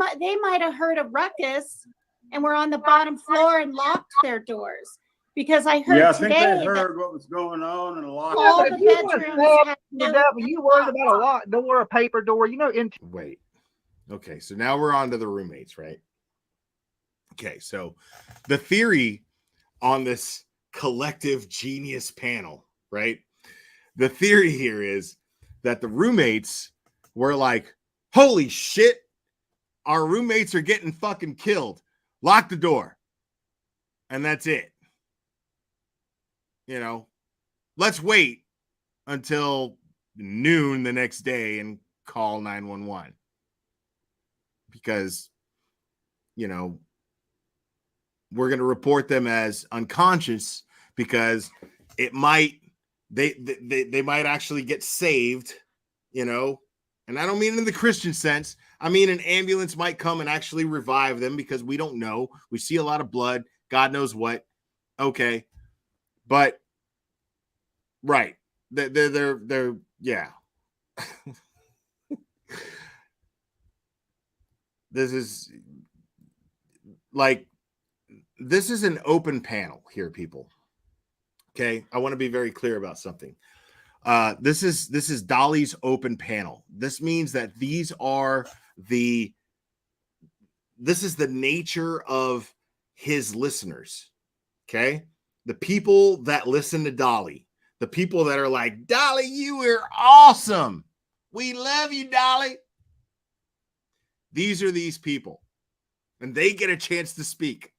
might have heard a ruckus and were on the bottom floor and locked their doors. Because I heard Yeah, I think today they heard that what was going on and a lot. all But the if you want to bedrooms stab had the no devil, you worried about a locked door, a paper door, you know. Wait. Okay, so now we're on to the roommates, right? Okay, so the theory on this collective genius panel, right? The theory here is that the roommates were like, holy shit, our roommates are getting fucking killed. Lock the door. And that's it. You know, let's wait until noon the next day and call 911. Because, you know, we're going to report them as unconscious because it might they might actually get saved, you know. And I don't mean in the Christian sense. I mean an ambulance might come and actually revive them because we don't know. We see a lot of blood, God knows what. Okay. But right. They're yeah. This is an open panel here, people. Okay, I want to be very clear about something. This is Dolly's open panel. This means that this is the nature of his listeners. Okay, the people that listen to Dolly, the people that are like, Dolly, you are awesome. We love you, Dolly. These are these people, and they get a chance to speak.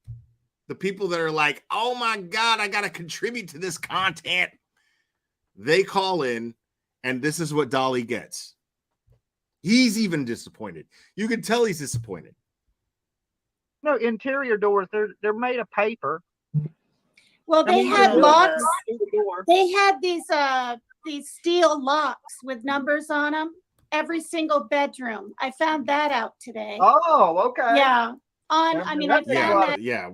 The people that are like, oh my God, I got to contribute to this content. They call in, and this is what Dolly gets. He's even disappointed. You can tell he's disappointed. No, interior doors, they're made of paper. Well, they had locks. They had these steel locks with numbers on them. Every single bedroom. I found that out today. Oh, okay. Yeah. I found that. Yeah.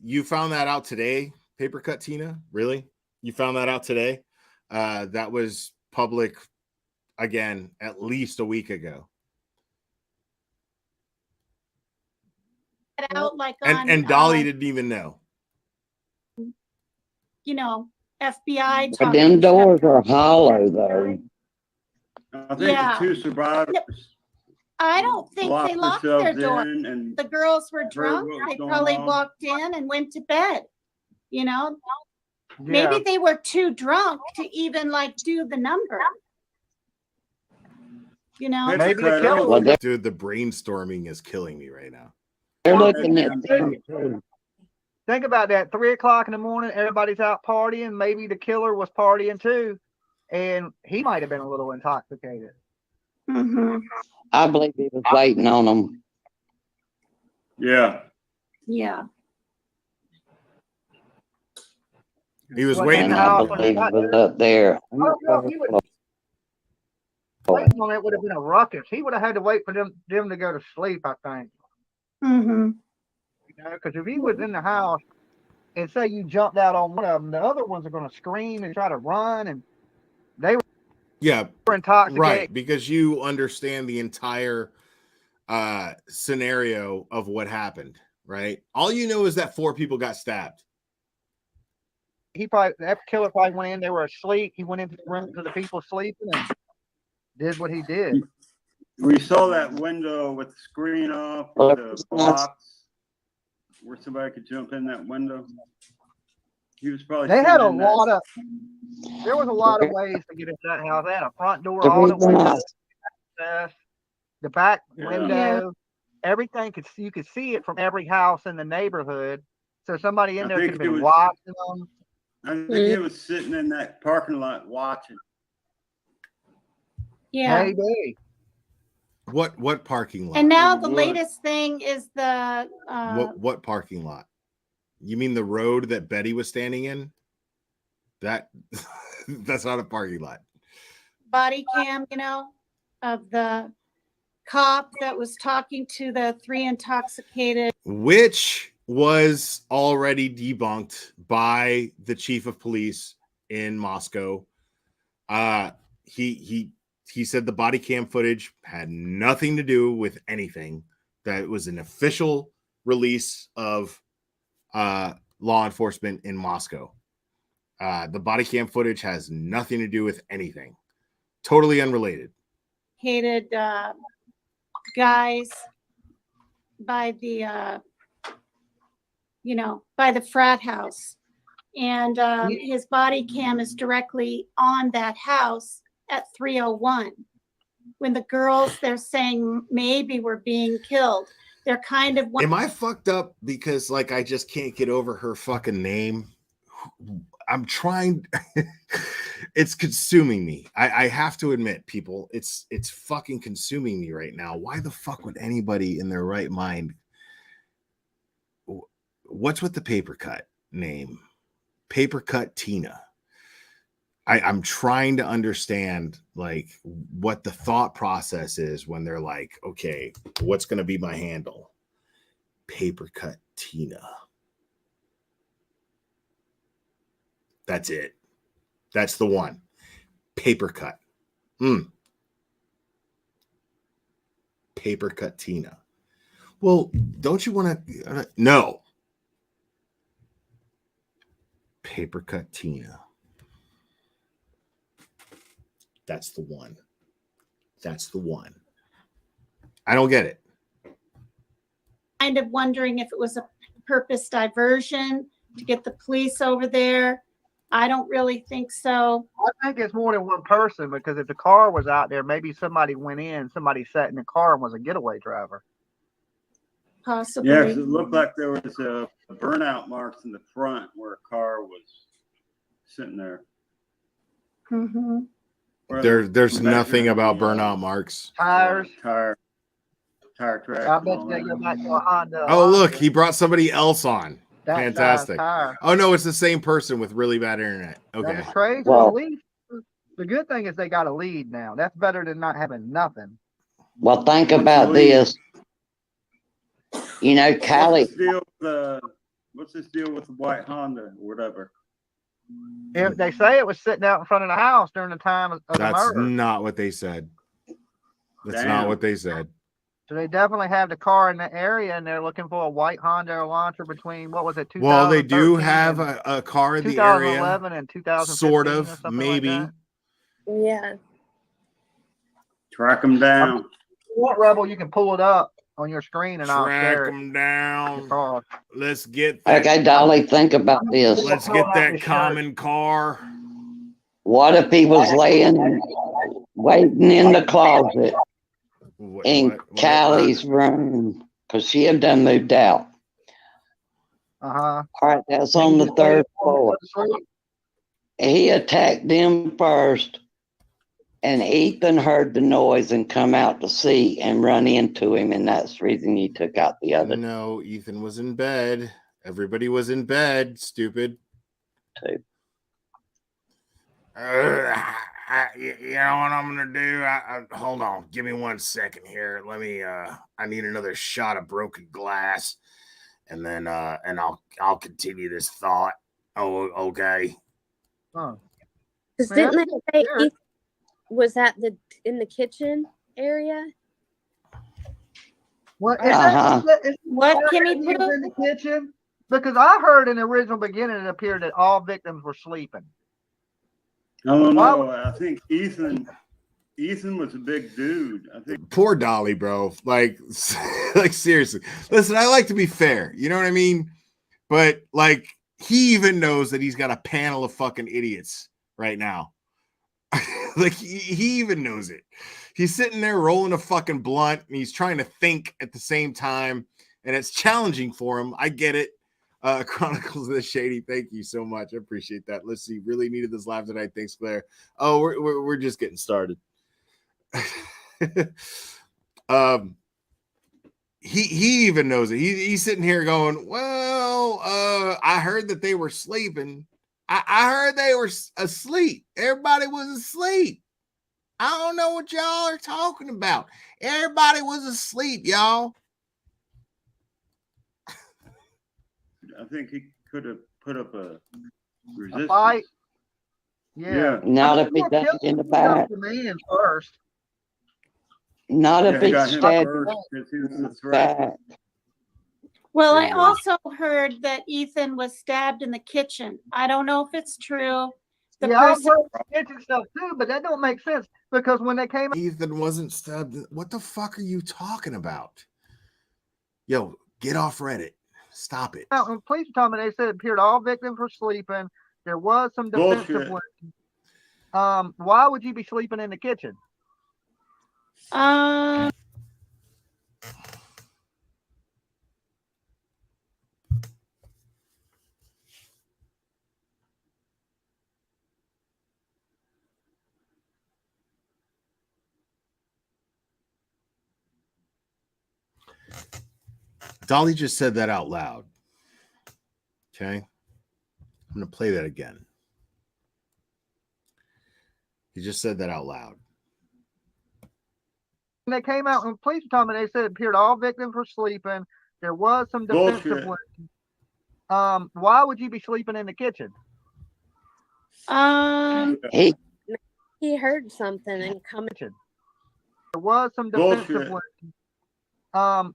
You found that out today, Paper Cut Tina? Really? You found that out today? That was public again at least a week ago. Out like and Dolly didn't even know. You know, FBI. But them doors are hollow, though. I think the 2 survivors. I don't think they locked their door. And the girls were drunk. They probably walked in and went to bed. You know, maybe they were too drunk to even like do the number. You know, maybe the killer. Dude, the brainstorming is killing me right now. They're looking at them. Think about that. 3 o'clock in the morning, everybody's out partying. Maybe the killer was partying too, and he might have been a little intoxicated. Mm-hmm. I believe he was waiting on them. Yeah. Yeah. He was waiting. I believe he was up there. Waiting on it would have been a ruckus. He would have had to wait for them to go to sleep, I think. Mm-hmm. You know, because if he was in the house, and say you jumped out on one of them, the other ones are going to scream and try to run, and they were intoxicated. Right, because you understand the entire scenario of what happened, right? All you know is that 4 people got stabbed. That killer probably went in, they were asleep. He went into the room to the people sleeping and did what he did. We saw that window with the screen off, with the box, where somebody could jump in that window. He was probably. There was a lot of ways to get into that house. They had a front door, all the windows, the back window, everything you could see it from every house in the neighborhood. So somebody in there could have been watching them. I think he was sitting in that parking lot watching. Yeah. Maybe. What parking lot? And now the latest thing is the what parking lot? You mean the road that Betty was standing in? That's not a parking lot. Body cam, of the cop that was talking to the 3 intoxicated, which was already debunked by the chief of police in Moscow. He said the body cam footage had nothing to do with anything. That it was an official release of law enforcement in Moscow. The body cam footage has nothing to do with anything. Totally unrelated. hated guys by the by the frat house, and his body cam is directly on that house at 3:01 when the girls they're saying maybe were being killed. They're kind of. Am I fucked up because I just can't get over her fucking name? I'm trying. It's consuming me. I have to admit, people, it's fucking consuming me right now. Why the fuck would anybody in their right mind? What's with the paper cut name? Paper cut Tina. I'm trying to understand what the thought process is when they're like, okay, what's going to be my handle? Paper cut Tina. That's it. That's the one. Paper cut. Paper cut Tina. Well, don't you want to? No. Paper cut Tina. That's the one. That's the one. I don't get it. Kind of wondering if it was a purpose diversion to get the police over there. I don't really think so. I think it's more than one person, because if the car was out there, maybe somebody went in, somebody sat in the car and was a getaway driver. Possibly. Yeah, it looked like there was a burnout marks in the front where a car was sitting there. Mm-hmm. There's nothing about burnout marks. Tires. Tire tracks. I bet you they go back to a Honda. Oh, look, he brought somebody else on. That Fantastic. tire. Oh, no, it's the same person with really bad internet. Okay. That's crazy. Well, at least the good thing is they got a lead now. That's better than not having nothing. Well, think about this. Callie. What's this deal with the white Honda or whatever? They say it was sitting out in front of the house during the time of the That's murder. not what they said. That's Damn. not what they said. So they definitely have the car in the area, and they're looking for a white Honda Elantra between, what was it, 2013? Well, they do have a car in the area. 2011 and 2015. Sort of, maybe. Like Yeah. Track them down. If you want, Rebel, you can pull it up on your screen and I'll share Track it. them down. Let's get that. Okay, Dolly, think about this. Let's get that common car. What if he was waiting in the closet in Callie's room? Because she had done moved out. Uh-huh. All right, that's on the 3rd floor. He attacked them first, and Ethan heard the noise and come out to see and run into him, and that's the reason he took out the other. No, Ethan was in bed. Everybody was in bed, stupid. Two. You know what I'm gonna do? Hold on, give me 1 second here. Let me. I need another shot of broken glass. and then and I'll continue this thought. Oh, okay. Huh. Because Man, didn't that's they say weird. Ethan was at in the kitchen area? Well, is Uh-huh. is What, that Kimmy aliens Poo? in the kitchen? Because I heard in the original beginning it appeared that all victims were sleeping. I don't Why know. I think Ethan was a big dude. I think Poor Dolly, bro. Like, like seriously. Listen, I like to be fair. You know what I mean? But like, he even knows that he's got a panel of fucking idiots right now. Like, he even knows it. He's sitting there rolling a fucking blunt and he's trying to think at the same time, and it's challenging for him. I get it. Chronicles of the Shady, thank you so much. I appreciate that. Let's see. Really needed this live tonight. Thanks, Claire. Oh, we're just getting started. He even knows it. He's sitting here going, well, I heard that they were sleeping. I heard they were asleep. Everybody was asleep. I don't know what y'all are talking about. Everybody was asleep, y'all. I think he could have put up a a resistance. fight? Yeah. Not I if mean, he does it in the he got back. the man first. Not if he he got him stabbed first because he was the threat. back. Well, I also heard that Ethan was stabbed in the kitchen. I don't know if it's true. The Yeah, I've person, heard kitchen stuff too, but that don't make sense because when they came Ethan wasn't stabbed. What the fuck are you talking about? Yo, get off Reddit. Stop it. out, when police told me, they said it appeared all victims were sleeping. There was some defensive Bullshit. weapons. Why would you be sleeping in the kitchen? Dolly just said that out loud. Okay. I'm going to play that again. He just said that out loud. When they came out, when police told me, they said it appeared all victims were sleeping. There was some defensive Bullshit. weapons. Why would you be sleeping in the kitchen? He heard something and coming. There was some defensive Bullshit. weapons.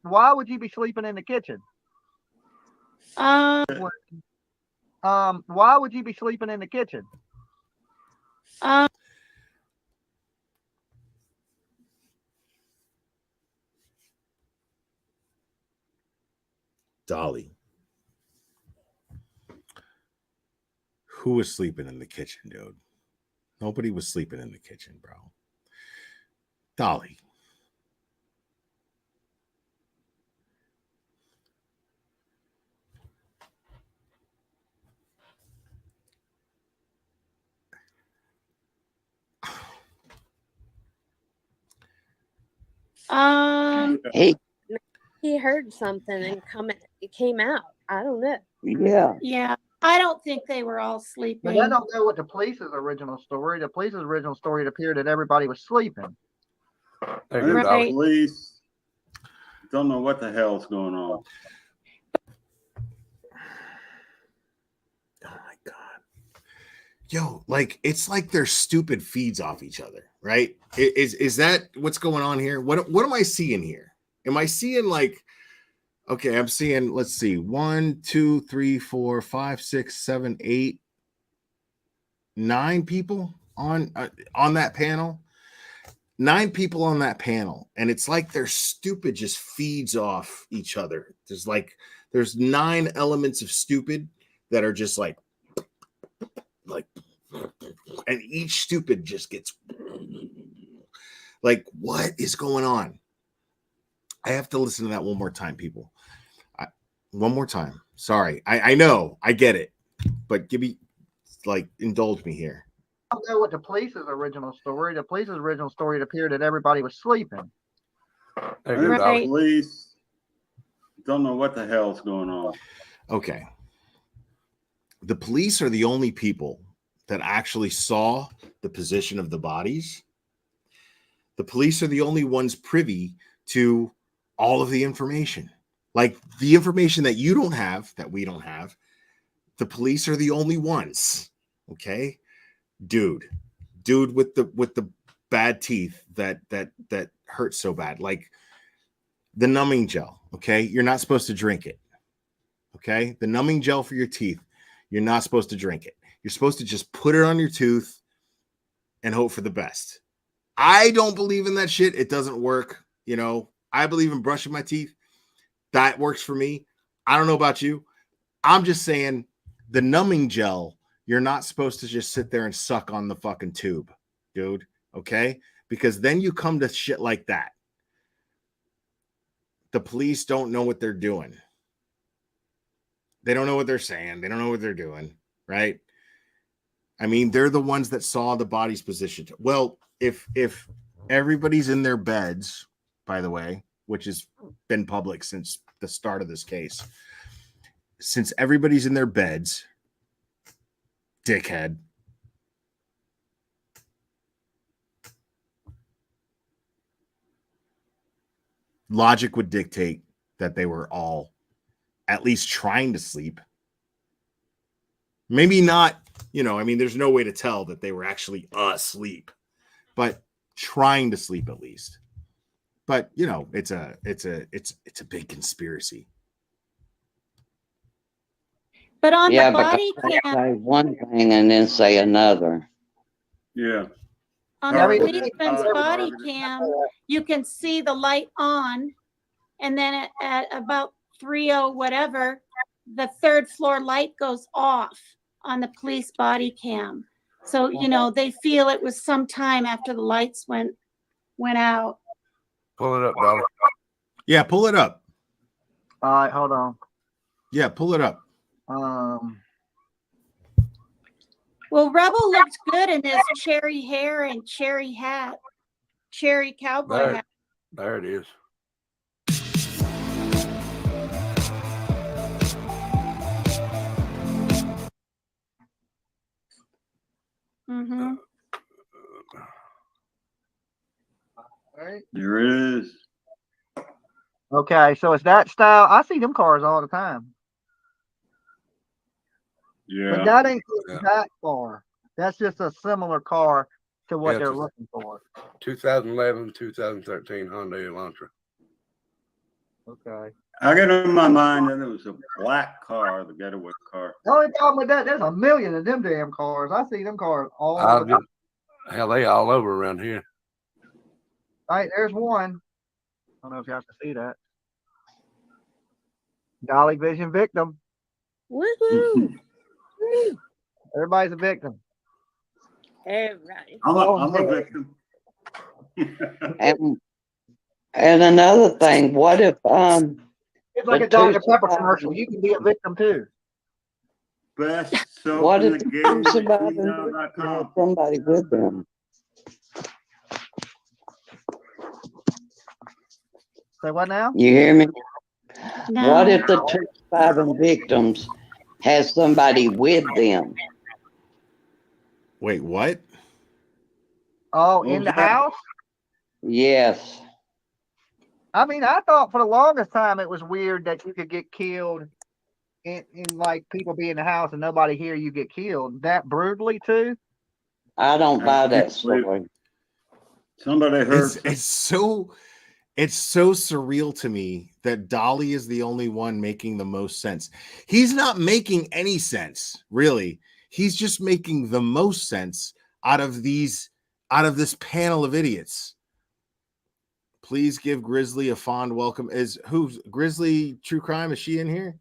Why would you be sleeping in the kitchen? Why would you be sleeping in the kitchen? Dolly. Who was sleeping in the kitchen, dude? Nobody was sleeping in the kitchen, bro. Dolly. He heard something and it came out. I don't know. Yeah. Yeah. I don't think they were all sleeping. But I don't know what the police's original story. The police's original story, it appeared that everybody was sleeping. I think the Right. police don't know what the hell's going on. Oh my God. Yo, like, it's like their stupid feeds off each other, right? Is that what's going on here? What am I seeing here? Am I seeing like, okay, I'm seeing, let's see, 1, 2, 3, 4, 5, 6, 7, 8, 9 people on that panel. 9 people on that panel, and it's like their stupid just feeds off each other. There's 9 elements of stupid that are just like, and each stupid just gets like, what is going on? I have to listen to that one more time, people. One more time. Sorry. I know. I get it. But give me, like, indulge me here. I don't know what the police's original story. The police's original story, it appeared that everybody was sleeping. I think the police don't know what the hell's going on. Okay. The police are the only people that actually saw the position of the bodies. The police are the only ones privy to all of the information. Like the information that you don't have, that we don't have, the police are the only ones. Okay, dude with the bad teeth that hurt so bad, like the numbing gel. Okay, you're not supposed to drink it. Okay, the numbing gel for your teeth, you're not supposed to drink it. You're supposed to just put it on your tooth and hope for the best. I don't believe in that shit. It doesn't work. You know, I believe in brushing my teeth. That works for me. I don't know about you. I'm just saying the numbing gel, you're not supposed to just sit there and suck on the fucking tube, dude. Okay? Because then you come to shit like that. The police don't know what they're doing. They don't know what they're saying. They don't know what they're doing, right? I mean, they're the ones that saw the body's position. Well, if everybody's in their beds, by the way, which has been public since the start of this case, since everybody's in their beds, dickhead, logic would dictate that they were all at least trying to sleep. Maybe not, you know, I mean, there's no way to tell that they were actually asleep, but trying to sleep at least. But, you know, it's a big conspiracy. But on Yeah, the body because cam, they say one thing and then say another. Yeah. on Sorry, the we didn't policeman's talk body about it. cam, you can see the light on, and then at about 3:00 whatever, the third floor light goes off on the police body cam. So, you know, they feel it was some time after the lights went out. Pull it up, Dolly. Yeah, pull it up. All right, hold on. Yeah, pull it up. Well, Rebel looked good in his cherry hair and cherry hat, cherry cowboy hat. There it is. Mm-hmm. Right. There it is. Okay, so it's that style. I see them cars all the time. Yeah. But that ain't the exact car. That's just a similar car to what they're looking for. 2011, 2013 Hyundai Elantra. Okay. I got in my mind that it was a black car, the getaway car. The only problem with that, there's a million of them damn cars. I see them cars all the time. Hell, they all over around here. All right, there's one. I don't know if you have to see that. Dollyvision victim. Woohoo! Everybody's a victim. Everybody. I'm a victim. And another thing, what if It's like a Dr. Pepper commercial. You can be a victim too. Best soap what in if the the game two is surviving gmail.com. had somebody with them? Say what now? You hear me? No. What if the two surviving victims has somebody with them? Wait, what? Oh, in the house? Yes. I mean, I thought for the longest time it was weird that you could get killed in like people be in the house and nobody hear you get killed that brutally too. I don't buy that story. Somebody heard. It's so surreal to me that Dolly is the only one making the most sense. He's not making any sense, really. He's just making the most sense out of this panel of idiots. Please give Grizzly a fond welcome. Who's Grizzly True Crime? Is she in here?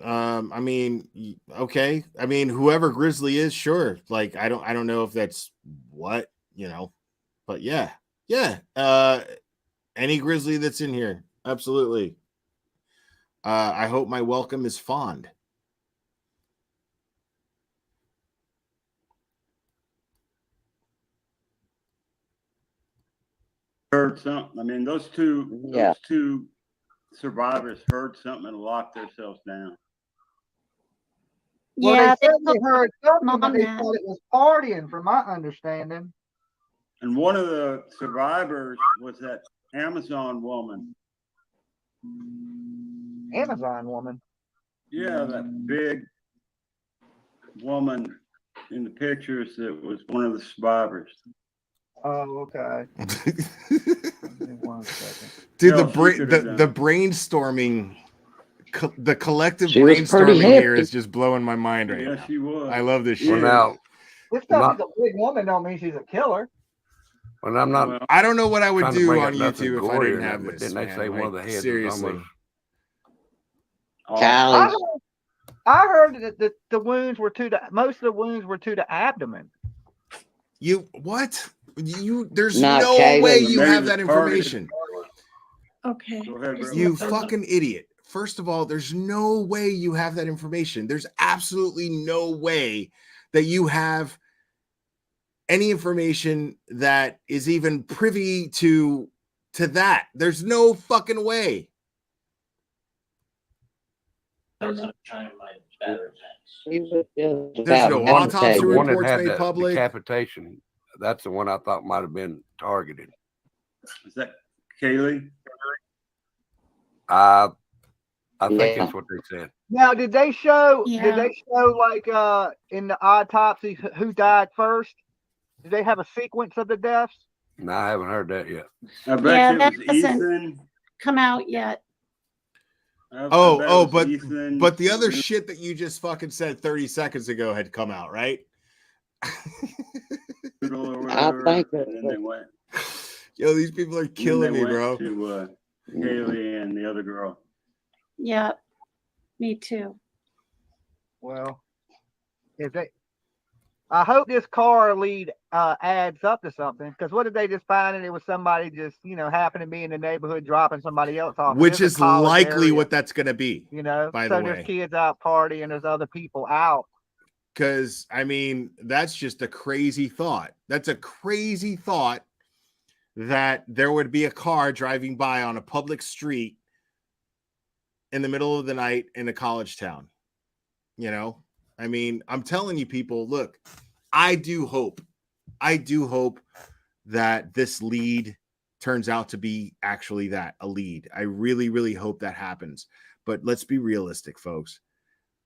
I mean, okay. I mean, whoever Grizzly is, sure. Like, I don't know if that's what, you know, but yeah. Any Grizzly that's in here, absolutely. I hope my welcome is fond. Heard something. I mean, those two survivors heard something and locked themselves down. Well, Yeah, they said they heard something, but they that. thought it was partying, from my understanding. And one of the survivors was that Amazon woman. Amazon woman. Yeah, that big woman in the pictures that was one of the survivors. Oh, okay. One second. Dude, the brainstorming, the collective She was pretty brainstorming here hefty. is just blowing my mind right now. Yeah, she was. I love this shit. Well, now, This stuff is a big woman don't mean she's a killer. when I'm not, I don't know what I would trying to do bring on up nothing YouTube if I gory didn't or have nothing, but this. didn't they Man. say one of Like, the heads seriously. was Callie. I heard that the wounds were to the most of the wounds were to the abdomen. You what? There's Not no Caleb. way you Maybe have the that information. Okay. Go ahead, bro. You fucking idiot. First of all, there's no way you have that information. There's absolutely no way that you have any information that is even privy to that. There's no fucking way. There's There's no autopsy the one that reports had made the public. decapitation. That's the one I thought might have been targeted. Is that Kaylee? I think Yeah. that's what they said. Now, did they show? Yeah. Did they show like in the autopsy who died first? Did they have a sequence of the deaths? No, I haven't heard that yet. I bet Yeah, it that was doesn't Ethan. come out yet. I bet Oh, it was Ethan. but the other shit that you just fucking said 30 seconds ago had come out, right? I think And then they went. Yo, these people are killing me, bro. To Kaylee and the other girl. Yeah. Me too. Well, if they, I hope this car lead adds up to something. Because what did they just find? And it was somebody just happened to be in the neighborhood dropping somebody else off. Which It's is a college likely area, what that's gonna be. By so the there's way. kids out partying, there's other people out. Because I mean, that's just a crazy thought. That's a crazy thought that there would be a car driving by on a public street in the middle of the night in a college town. I mean, I'm telling you, people, look, I do hope that this lead turns out to be actually that, a lead. I really, really hope that happens. But let's be realistic, folks.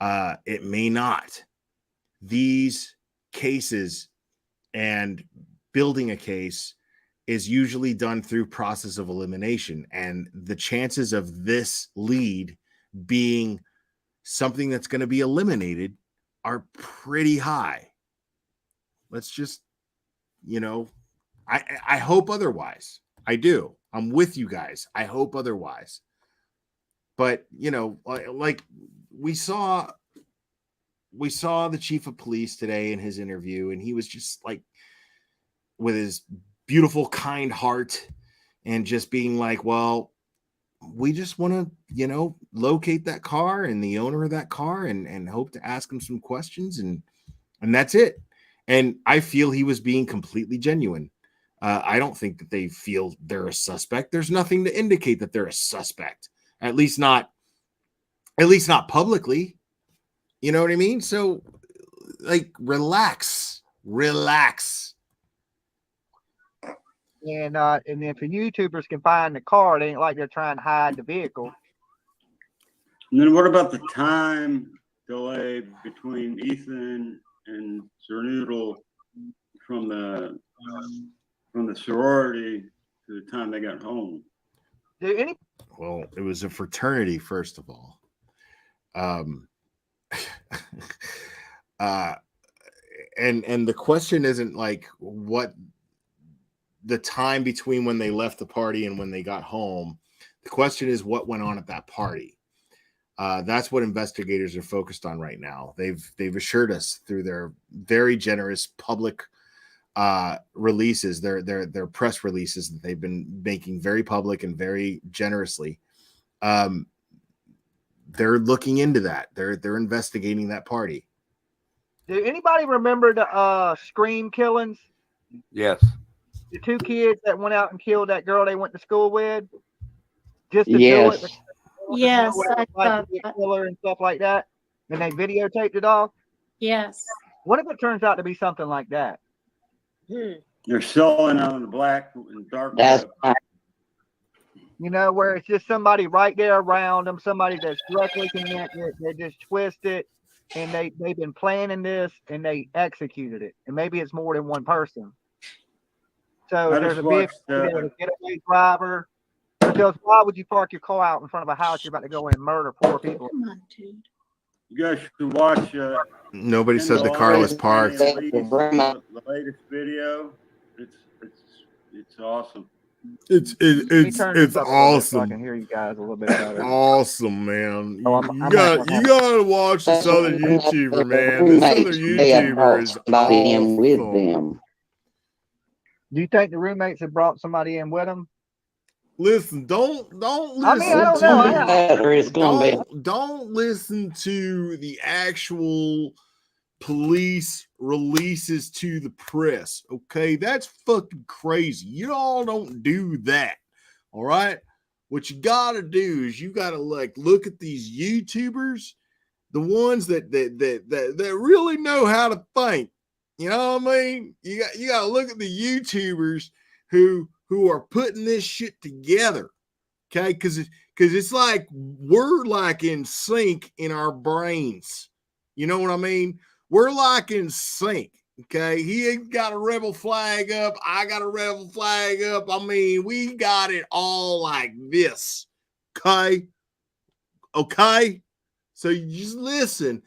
It may not. These cases and building a case is usually done through process of elimination. And the chances of this lead being something that's going to be eliminated are pretty high. Let's just, I hope otherwise. I do. I'm with you guys. I hope otherwise. But, like we saw the chief of police today in his interview, and he was just like, with his beautiful, kind heart, and just being like, well, we just want to, locate that car and the owner of that car and hope to ask him some questions. And that's it. And I feel he was being completely genuine. I don't think that they feel they're a suspect. There's nothing to indicate that they're a suspect, at least not publicly. You know what I mean? So, like, relax. And if the YouTubers can find the car, it ain't like they're trying to hide the vehicle. And then what about the time delay between Ethan and Sir Noodle from the sorority to the time they got home? Well, it was a fraternity, first of all. And the question isn't like what the time between when they left the party and when they got home. The question is what went on at that party. That's what investigators are focused on right now. They've assured us through their very generous public releases, their press releases that they've been making very public and very generously. They're looking into that. They're investigating that party. Do anybody remember the Scream killings? Yes. The two kids that went out and killed that girl they went to school with, just to do it. Yes, I Like to kill her and stuff like that, and they videotaped it all. Yes. What if it turns out to be something like that? They're selling on the black and dark That's web. You know, where it's just somebody right there around them, somebody that's directly connected. They just twist it, and they've been planning this, and they executed it. And maybe it's more than one person. So if there's a vehicle, there's a getaway driver. Because why would you park your car out in front of a house you're about to go in and murder 4 people? Come on, dude. You guys should watch. Nobody said the car was parked. The latest video. It's awesome. It's awesome. So I can hear you guys a little bit better. Awesome, man. I'm you gotta watch this other YouTuber, man. This other YouTuber is awesome. With them. Do you think the roommates have brought somebody in with them? Listen, don't listen. I mean, I don't know. Don't listen to the actual police releases to the press. Okay, that's fucking crazy. You all don't do that. All right. What you gotta do is you gotta look at these YouTubers, the ones that really know how to think. You know what I mean? You gotta look at the YouTubers who are putting this shit together. Okay, because it's like we're like in sync in our brains. You know what I mean? We're like in sync. Okay, he ain't got a rebel flag up. I got a rebel flag up. I mean, we got it all like this. Okay. So you just listen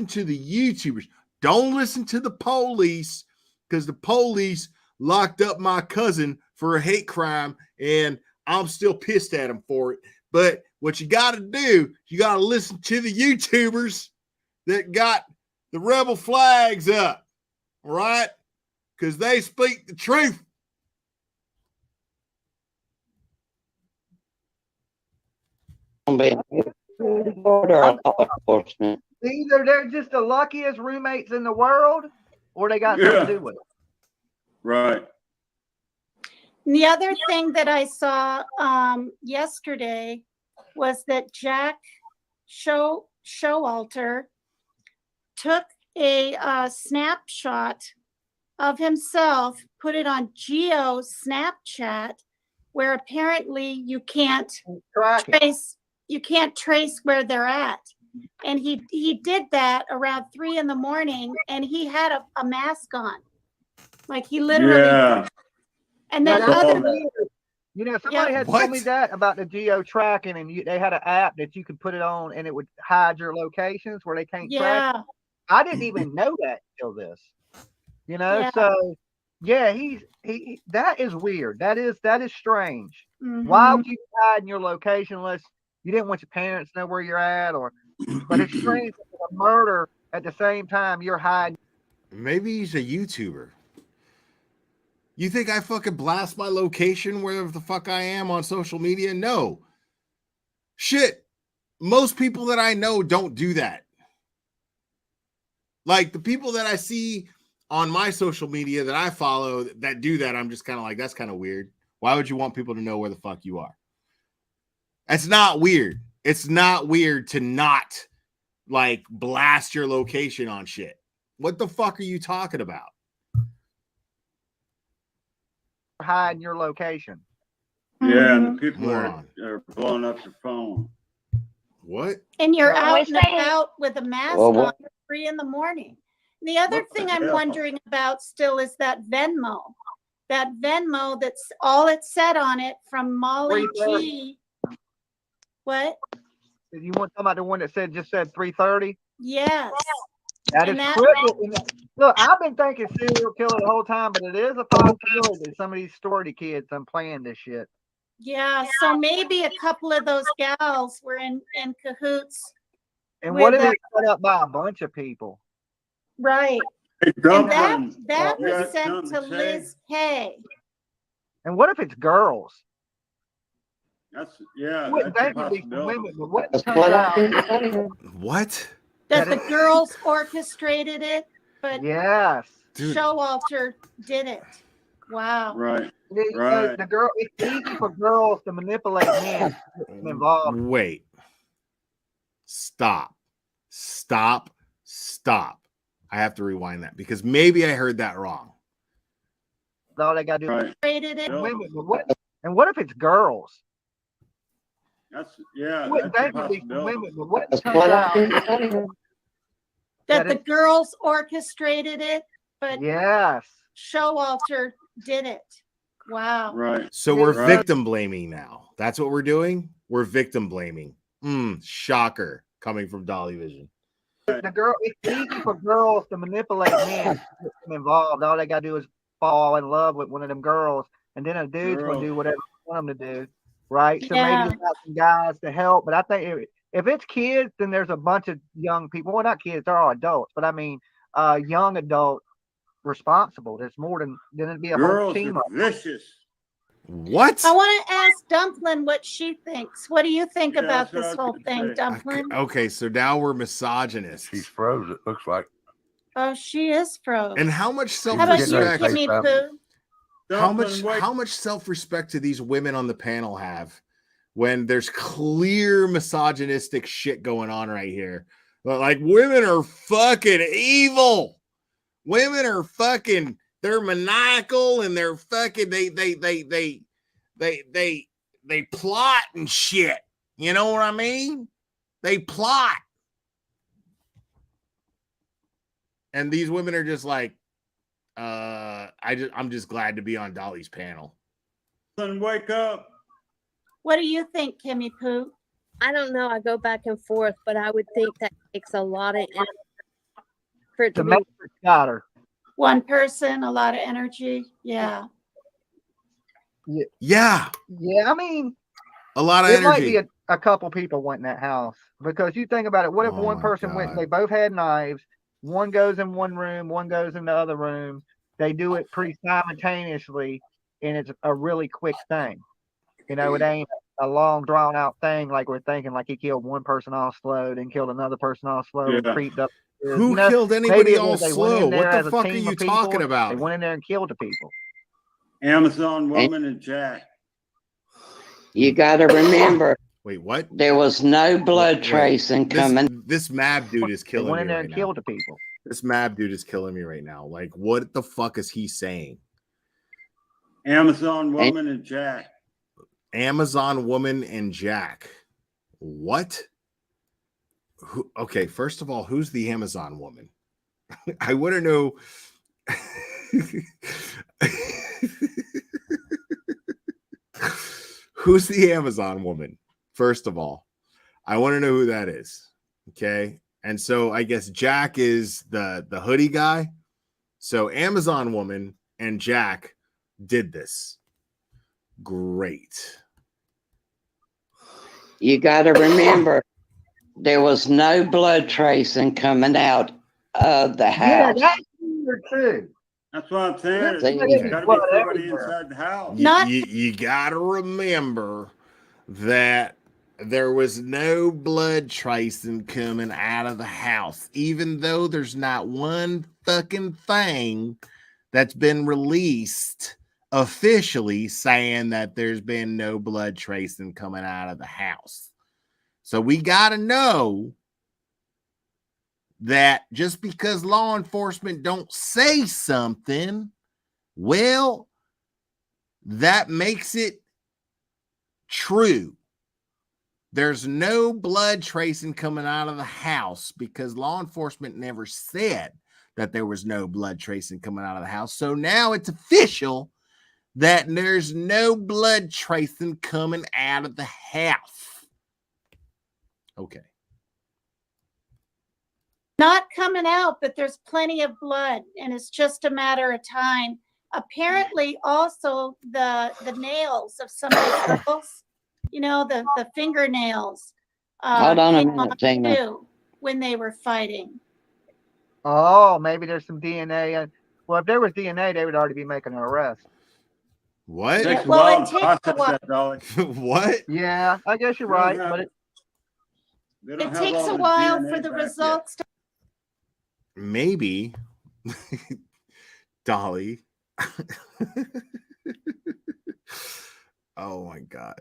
to the YouTubers. Don't listen to the police, because the police locked up my cousin for a hate crime, and I'm still pissed at him for it. But what you got to do, you got to listen to the YouTubers that got the rebel flags up, all right? Because they speak the truth. Either they're just the luckiest roommates in the world, or they got something to do with it. Right. The other thing that I saw yesterday was that Jack Showalter took a snapshot of himself, put it on Geo Snapchat, where apparently you can't trace where they're at. And he did that around 3 a.m, and he had a mask on. Like he literally and then somebody had told me that about the geo tracking, and they had an app that you could put it on and it would hide your locations where they can't track. I didn't even know that till this. So he that is weird. That is strange. Mm-hmm. Why would you hide your location unless you didn't want your parents to know where you're at, but it's strange that a murder at the same time you're hiding. Maybe he's a YouTuber. You think I fucking blast my location wherever the fuck I am on social media? No. Shit. Most people that I know don't do that. Like the people that I see on my social media that I follow that do that, I'm just kind of like, that's kind of weird. Why would you want people to know where the fuck you are? That's not weird. It's not weird to not like blast your location on shit. What the fuck are you talking about? Hiding your location. Yeah, and the people are blowing up your phone. What? And you're out and about with a mask on at 3 a.m. The other thing I'm wondering about still is that Venmo. That Venmo, that's all it said on it from Molly G. What? You want to talk about the one that just said 3:30? Yes. That is critical. Look, I've been thinking serial killer the whole time, but it is a possibility that some of these story kids are playing this shit. Yeah, so maybe a couple of those gals were in cahoots. And what if it's set up by a bunch of people? Right. And that was sent to Liz K. And what if it's girls? That's a possibility. What? That the girls orchestrated it, but yes, Showalter did it. Wow. Right. The girl, it's easy for girls to manipulate men involved. Wait. Stop. I have to rewind that because maybe I heard that wrong. All they got to do is Right. Rated it. women. And what if it's girls? That's Wouldn't that's a they would be some possibility. women, but what That's turns what out? That the it- girls orchestrated it, but Yes. Showalter did it. Wow. Right. So we're Right. victim blaming now. That's what we're doing. We're victim blaming. Shocker coming from Dollyvision. The girl, it's easy for girls to manipulate men to get them involved. All they gotta do is fall in love with one of them girls, and then a dude's gonna do whatever you want them to do, right? So Yeah. maybe they got some guys to help. But I think if it's kids, then there's a bunch of young people. Well, not kids; they're all adults. But I mean, young adult responsible. There's more than it'd be a whole Girls team are of them. vicious. What? I want to ask Dumplin what she thinks. What do you think Yeah, about that's what I this was whole gonna thing, say. Dumplin? Okay, so now we're misogynists. She's froze, it looks like. Oh, she is froze. And how much How about you, self-respect? Kimmy Poo? How much self-respect do these women on the panel have when there's clear misogynistic shit going on right here? Like, women are fucking evil. Women are fucking, they're maniacal, and they're fucking they plot and shit. You know what I mean? They plot. And these women are just like, I'm just glad to be on Dolly's panel. Then wake up. What do you think, Kimmy Poo? I don't know. I go back and forth, but I would think that takes a lot of energy for it to The be. Matrix got her. One person, a lot of energy. Yeah. Yeah. Yeah, I mean, a lot of it might energy. be a couple people went in that house because you think about it. What if Oh one my person went? God. They both had knives. One goes in one room, one goes in the other room. They do it pretty simultaneously, and it's a really quick thing. You know, it ain't a long drawn out thing like we're thinking. Like he killed one person all slow, then killed another person all slow, and Yeah. creeped up. Who You know, killed maybe anybody it all was they went slow? in there What the as a fuck are team you of people, talking They about? went in there and killed the people. Amazon woman and Jack. You got to remember, Wait, what? there was no blood Wait, tracing coming. This Mab dude is They killing went me in there right and now. killed the people. This Mab dude is killing me right now. Like, what the fuck is he saying? Amazon woman and Jack. Amazon woman and Jack. What? Okay, first of all, who's the Amazon woman? I want to know. Who's the Amazon woman? First of all, I want to know who that is. Okay. And so I guess Jack is the hoodie guy. So Amazon woman and Jack did this. Great. You got to remember, there was no blood tracing coming out of the Yeah, house. that's weird too. That's what I'm saying. See, There's got to be somebody inside the house. You got to remember that there was no blood tracing coming out of the house, even though there's not one fucking thing that's been released officially saying that there's been no blood tracing coming out of the house. So we got to know that just because law enforcement don't say something, well, that makes it true. There's no blood tracing coming out of the house because law enforcement never said that there was no blood tracing coming out of the house. So now it's official that there's no blood tracing coming out of the house. Okay. Not coming out, but there's plenty of blood, and it's just a matter of time. Apparently, also the nails of some of the girls, you know, the fingernails. Hold on a came minute, off Tina. too when they were fighting. Oh, maybe there's some DNA. Well, if there was DNA, they would already be making an arrest. What? Yeah, well, it takes a while. What? Yeah, I guess you're right, but It takes a while for the results to. Maybe Dolly. Oh my God.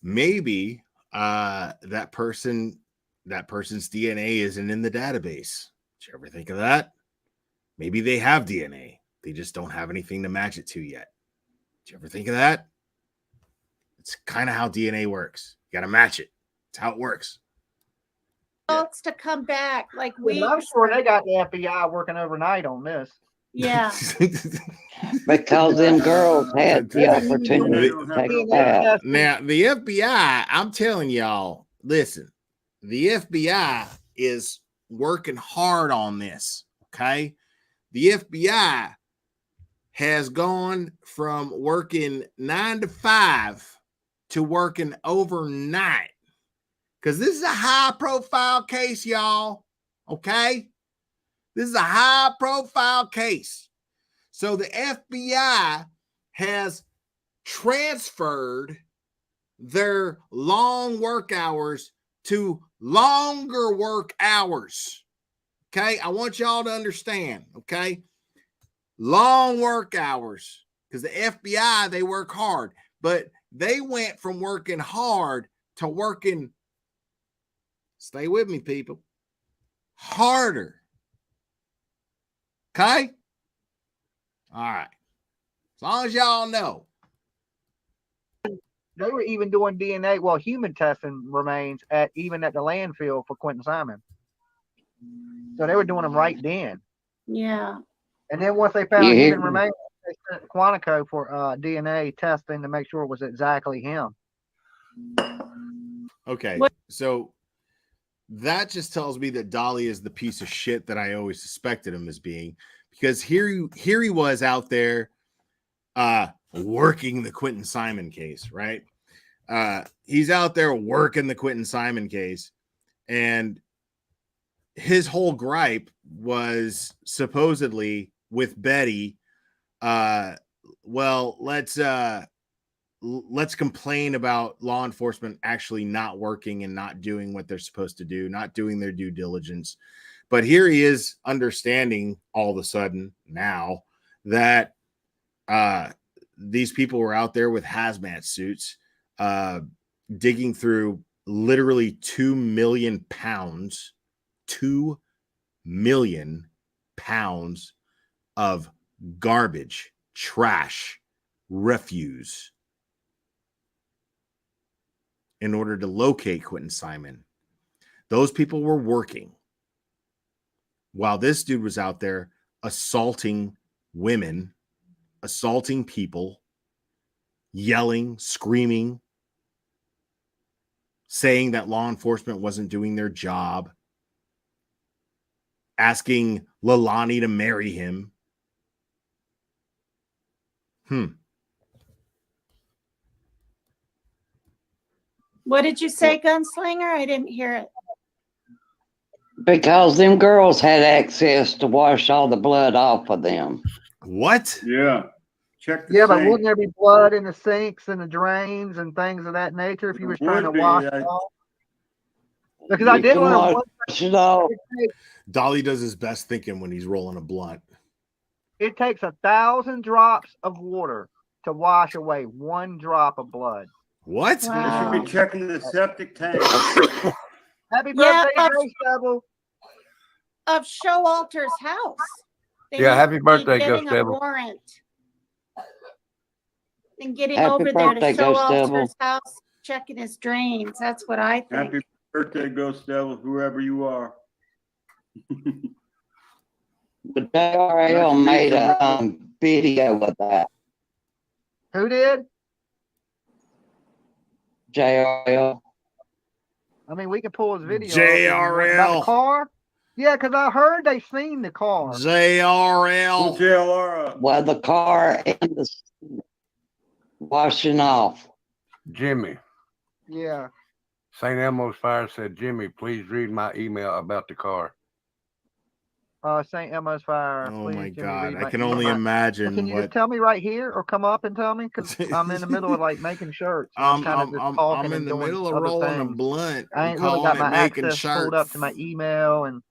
Maybe that person's DNA isn't in the database. Did you ever think of that? Maybe they have DNA. They just don't have anything to match it to yet. Did you ever think of that? It's kind of how DNA works. You got to match it. It's how it works. Results to come back like Well, weeks. I'm sure they got the FBI working overnight on this. Yeah. Because them girls had the opportunity to take that. Now, the FBI, I'm telling y'all, listen, the FBI is working hard on this, okay? The FBI has gone from working 9 to 5 to working overnight because this is a high-profile case, y'all, okay? This is a high-profile case. So the FBI has transferred their long work hours to longer work hours. Okay, I want y'all to understand, okay? Long work hours, because the FBI, they work hard, but they went from working hard to working, stay with me, people, harder. Okay? All right. As long as y'all know. They were even doing DNA, well, human testing remains even at the landfill for Quentin Simon. So they were doing them right then. Yeah. And then once they found human remains, they sent Quantico for DNA testing to make sure it was exactly him. Okay. So that just tells me that Dolly is the piece of shit that I always suspected him as being, because here he was out there working the Quentin Simon case, right? He's out there working the Quentin Simon case, and his whole gripe was supposedly with Betty. Well, let's complain about law enforcement actually not working and not doing what they're supposed to do, not doing their due diligence. But here he is understanding all of a sudden now that these people were out there with hazmat suits, digging through literally 2 million pounds, 2 million pounds of garbage, trash, refuse in order to locate Quentin Simon. Those people were working while this dude was out there assaulting women, assaulting people, yelling, screaming, saying that law enforcement wasn't doing their job, asking Leilani to marry him. What did you say, Gunslinger? I didn't hear it. Because them girls had access to wash all the blood off of them. What? Yeah. Check the Yeah, but sink. wouldn't there be blood in the sinks and the drains and things of that nature if you was trying to wash it off? Because I did want to. Dolly does his best thinking when he's rolling a blunt. It takes 1,000 drops of water to wash away 1 drop of blood. What? Wow. They should be checking the septic tank. Happy birthday, Ghost Devil. Of Showalter's house. They Yeah, need happy to be birthday, getting Ghost a Devil. warrant and getting Happy over there to birthday, Ghost Showalter's Devil. house, checking his drains. That's what I think. Happy birthday, Ghost Devil, whoever you are. But JRL made a video with that. Who did? JRL. I mean, we can pull his video. JRL. About the car? Yeah, because I heard they seen the car. JRL. JLR. Well, the car and the washing off. Jimmy. Yeah. St. Elmo's Fire said, Jimmy, please read my email about the car. St. Elmo's Fire. Oh please, my Jimmy, God. read I my can email. only imagine Can you what just tell me right here or come up and tell me? Because I'm in the middle of like making shirts. I'm in in the middle of rolling a blunt. I I'm ain't really calling got it my making access pulled up shirts. to my email and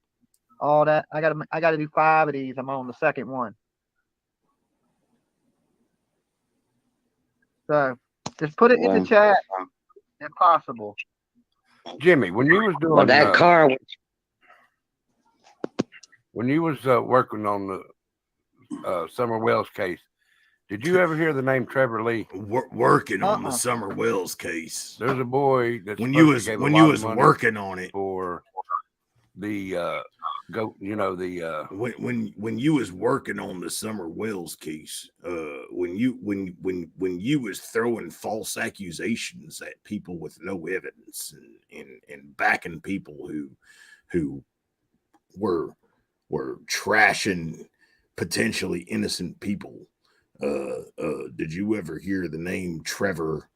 all that. I gotta do 5 of these. I'm on the second one. So just put it in the chat if possible. Jimmy, when you was doing Well, that car was when you was working on the Summer Wells case. Did you ever hear the name Trevor Lee? Working on the Summer Wells case. There's a boy that's when you was working on it for the when you was working on the Summer Wells case, when you was throwing false accusations at people with no evidence and backing people who were trashing potentially innocent people. Did you ever hear the name Trevor?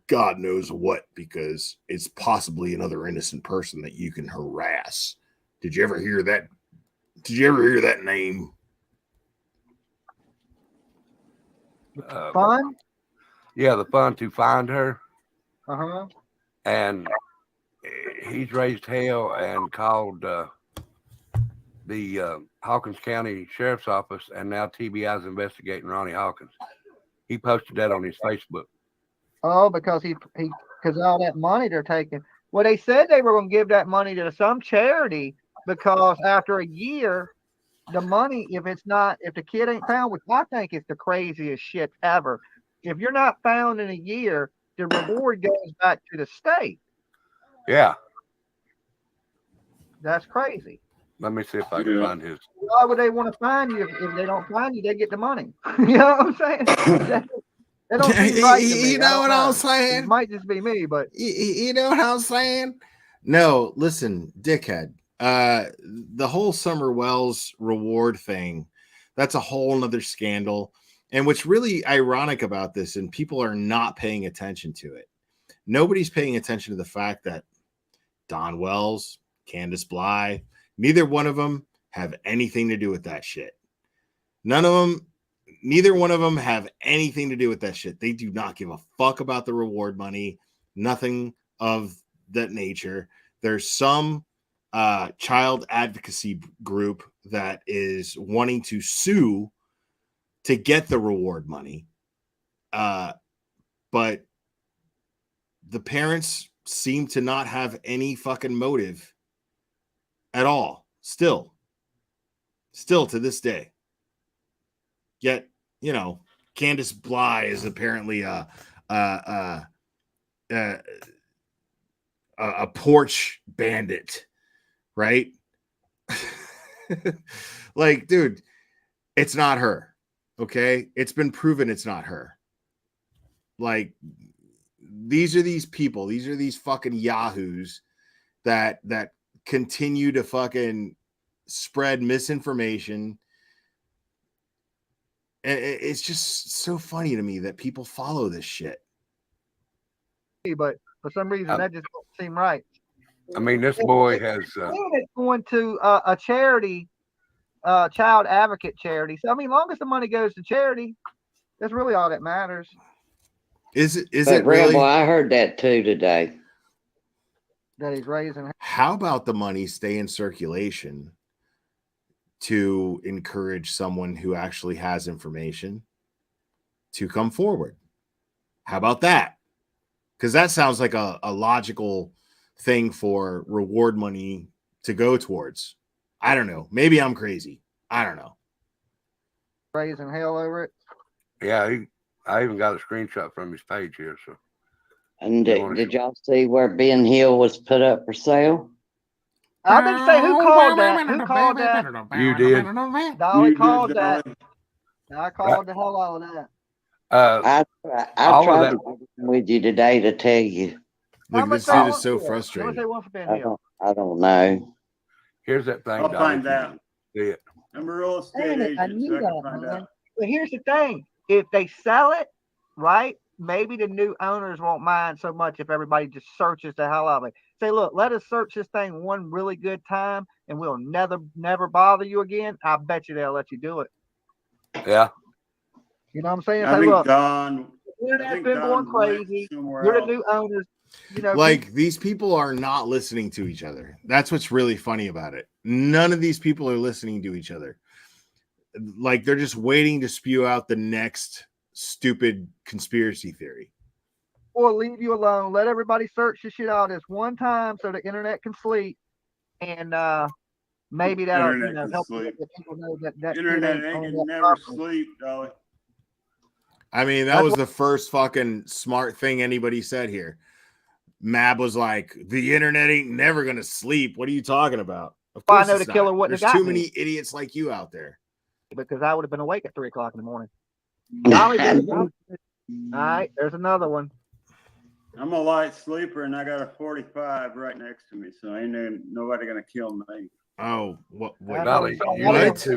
God knows what, because it's possibly another innocent person that you can harass. Did you ever hear that? Did you ever hear that name? Fun? Yeah, the fun to find her. Uh-huh. And he's raised hell and called the Hawkins County Sheriff's Office, and now TBI is investigating Ronnie Hawkins. He posted that on his Facebook. Oh, because because all that money they're taking. Well, they said they were going to give that money to some charity, because after a year, the money, if the kid ain't found, which I think is the craziest shit ever. If you're not found in a year, the reward goes back to the state. Yeah. That's crazy. Let me see if I can find his. Why would they want to find you if they don't find you? They get the money. You know what I'm saying? They don't seem right to me. You know what I'm saying? It might just be me, but you know what I'm saying? No, listen, dickhead. The whole Summer Wells reward thing, that's a whole nother scandal. And what's really ironic about this, and people are not paying attention to it, nobody's paying attention to the fact that Don Wells, Candace Bly, neither one of them have anything to do with that shit. Neither one of them have anything to do with that shit. They do not give a fuck about the reward money, nothing of that nature. There's some child advocacy group that is wanting to sue to get the reward money. But the parents seem to not have any fucking motive at all. Still to this day. Yet, Candace Bly is apparently a porch bandit, right? Like, dude, it's not her. Okay, it's been proven it's not her. Like, these are these people. These are these fucking yahoos that continue to fucking spread misinformation. And it's just so funny to me that people follow this shit. But for some reason, that just don't seem right. I mean, this boy has it's going to a charity, child advocate charity. So I mean, long as the money goes to charity, that's really all that matters. Is it Rambo, really? I heard that too today. That he's raising. How about the money stay in circulation to encourage someone who actually has information to come forward? How about that? Because that sounds like a logical thing for reward money to go towards. I don't know. Maybe I'm crazy. I don't know. Raising hell over it. Yeah, I even got a screenshot from his page here. So, and did y'all see where Ben Hill was put up for sale? I didn't say who called that. Who called that? You did. Dolly called that. I called the hell out of that. I tried to get with you today to tell you. Look, this dude is so frustrated. I don't know. Here's that thing. I'll find out. See it. I'm a real estate agent, so I can find out. But here's the thing: if they sell it, right, maybe the new owners won't mind so much if everybody just searches the hell out of it. Say, look, let us search this thing one really good time, and we'll never bother you again. I bet you they'll let you do it. Yeah. You know what I'm saying? I Say, think look, Don. Internet's been going crazy. You're the new owners. Like, these people are not listening to each other. That's what's really funny about it. None of these people are listening to each other. Like, they're just waiting to spew out the next stupid conspiracy theory. Or leave you alone. Let everybody search the shit out this one time so the internet can sleep. And maybe that'll Internet can help sleep. people know that Internet kid ain't ain't can never sleep, Dolly. I mean, that was the first fucking smart thing anybody said here. Mab was like, the internet ain't never going to sleep. What are you talking about? Of course, I know the killer wouldn't have There's got too me. many idiots like you out there. Because I would have been awake at 3 o'clock in the morning. All right, there's another one. I'm a light sleeper, and I got a 45 right next to me, so ain't nobody gonna kill me. Oh, what? Dolly, you what? need to.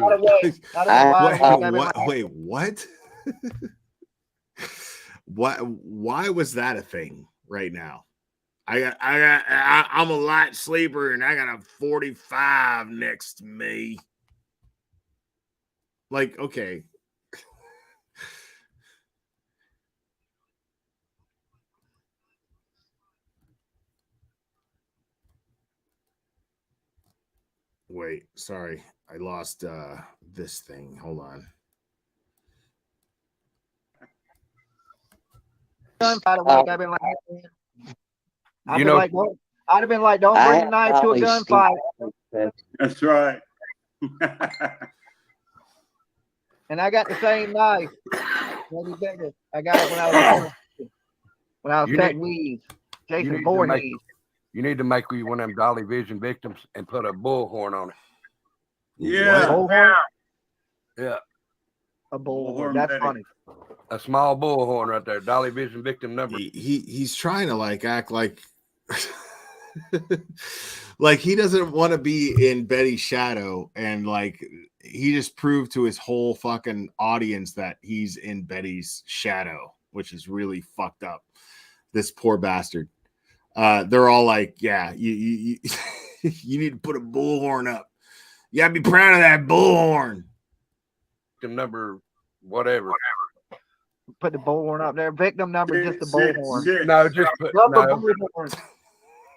Wait, what? Why was that a thing right now? I'm a light sleeper and I got a 45 next to me. Like, okay. Wait, sorry. I lost this thing. Hold on. Gunfight awake. I've been like, I'd have been like, don't bring a knife to a gunfight. That's right. And I got the same knife. I got it when I was cutting weeds. Jason Voorhees. You need to make one of them Dollyvision victims and put a bullhorn on it. Yeah. Bullhorn? Yeah. A bullhorn. That's funny. A small bullhorn right there. Dollyvision victim number. He's trying to like act like like he doesn't want to be in Betty's shadow, and like he just proved to his whole fucking audience that he's in Betty's shadow, which is really fucked up. This poor bastard. They're all like, yeah, you you need to put a bullhorn up. You gotta be proud of that bullhorn. Victim number, whatever. Put the bullhorn up there. Victim number, just the bullhorn. No, just put bullhorn.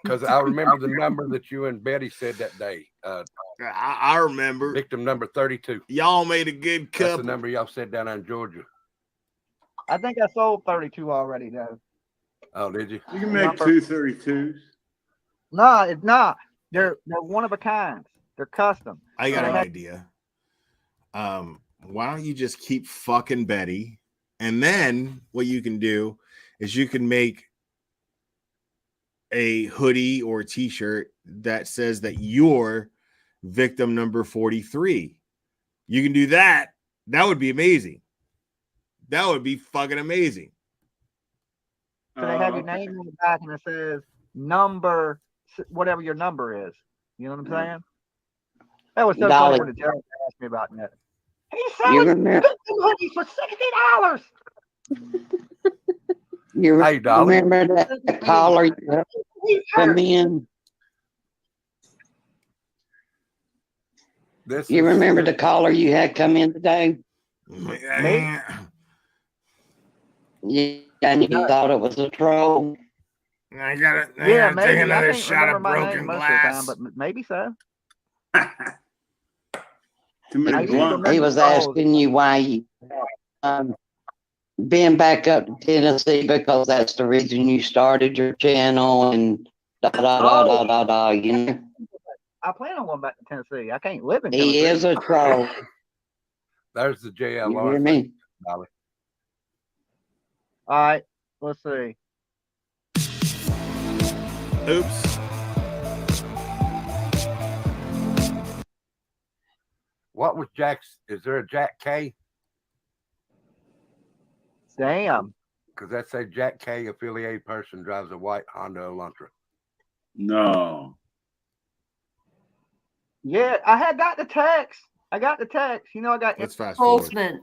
Because I remember the number that you and Betty said that day. I remember. Victim number 32. Y'all made a good couple. That's the number y'all said down in Georgia. I think I sold 32 already, though. Oh, did you? You can make 2 32s. No, it's not. They're one of a kind. They're custom. I got an idea. Why don't you just keep fucking Betty? And then what you can do is you can make a hoodie or a t-shirt that says that you're victim number 43. You can do that. That would be amazing. That would be fucking amazing. So they have your name on the back and it says number, whatever your number is. You know what I'm saying? That was so funny when the gentleman asked me about that. He's selling victim hoodies for $60. You remember that caller come in? You remember the caller you had come in today? Me? Yeah, and you thought it was a troll. I gotta Maybe. take another I can't shot of remember my broken name most glass. of the time, but maybe so. He was asking you why you been back up to Tennessee because that's the reason you started your channel and you know. I plan on going back to Tennessee. I can't live in Tennessee. He is a troll. There's the JLR. You hear me? Dolly. All right, let's see. Oops. What was Jack's? Is there a Jack K? Damn. Because that said Jack K affiliated person drives a white Honda Elantra. No. Yeah, I had got the text. I got the text. You know, I got. Let's fast forward. Postman.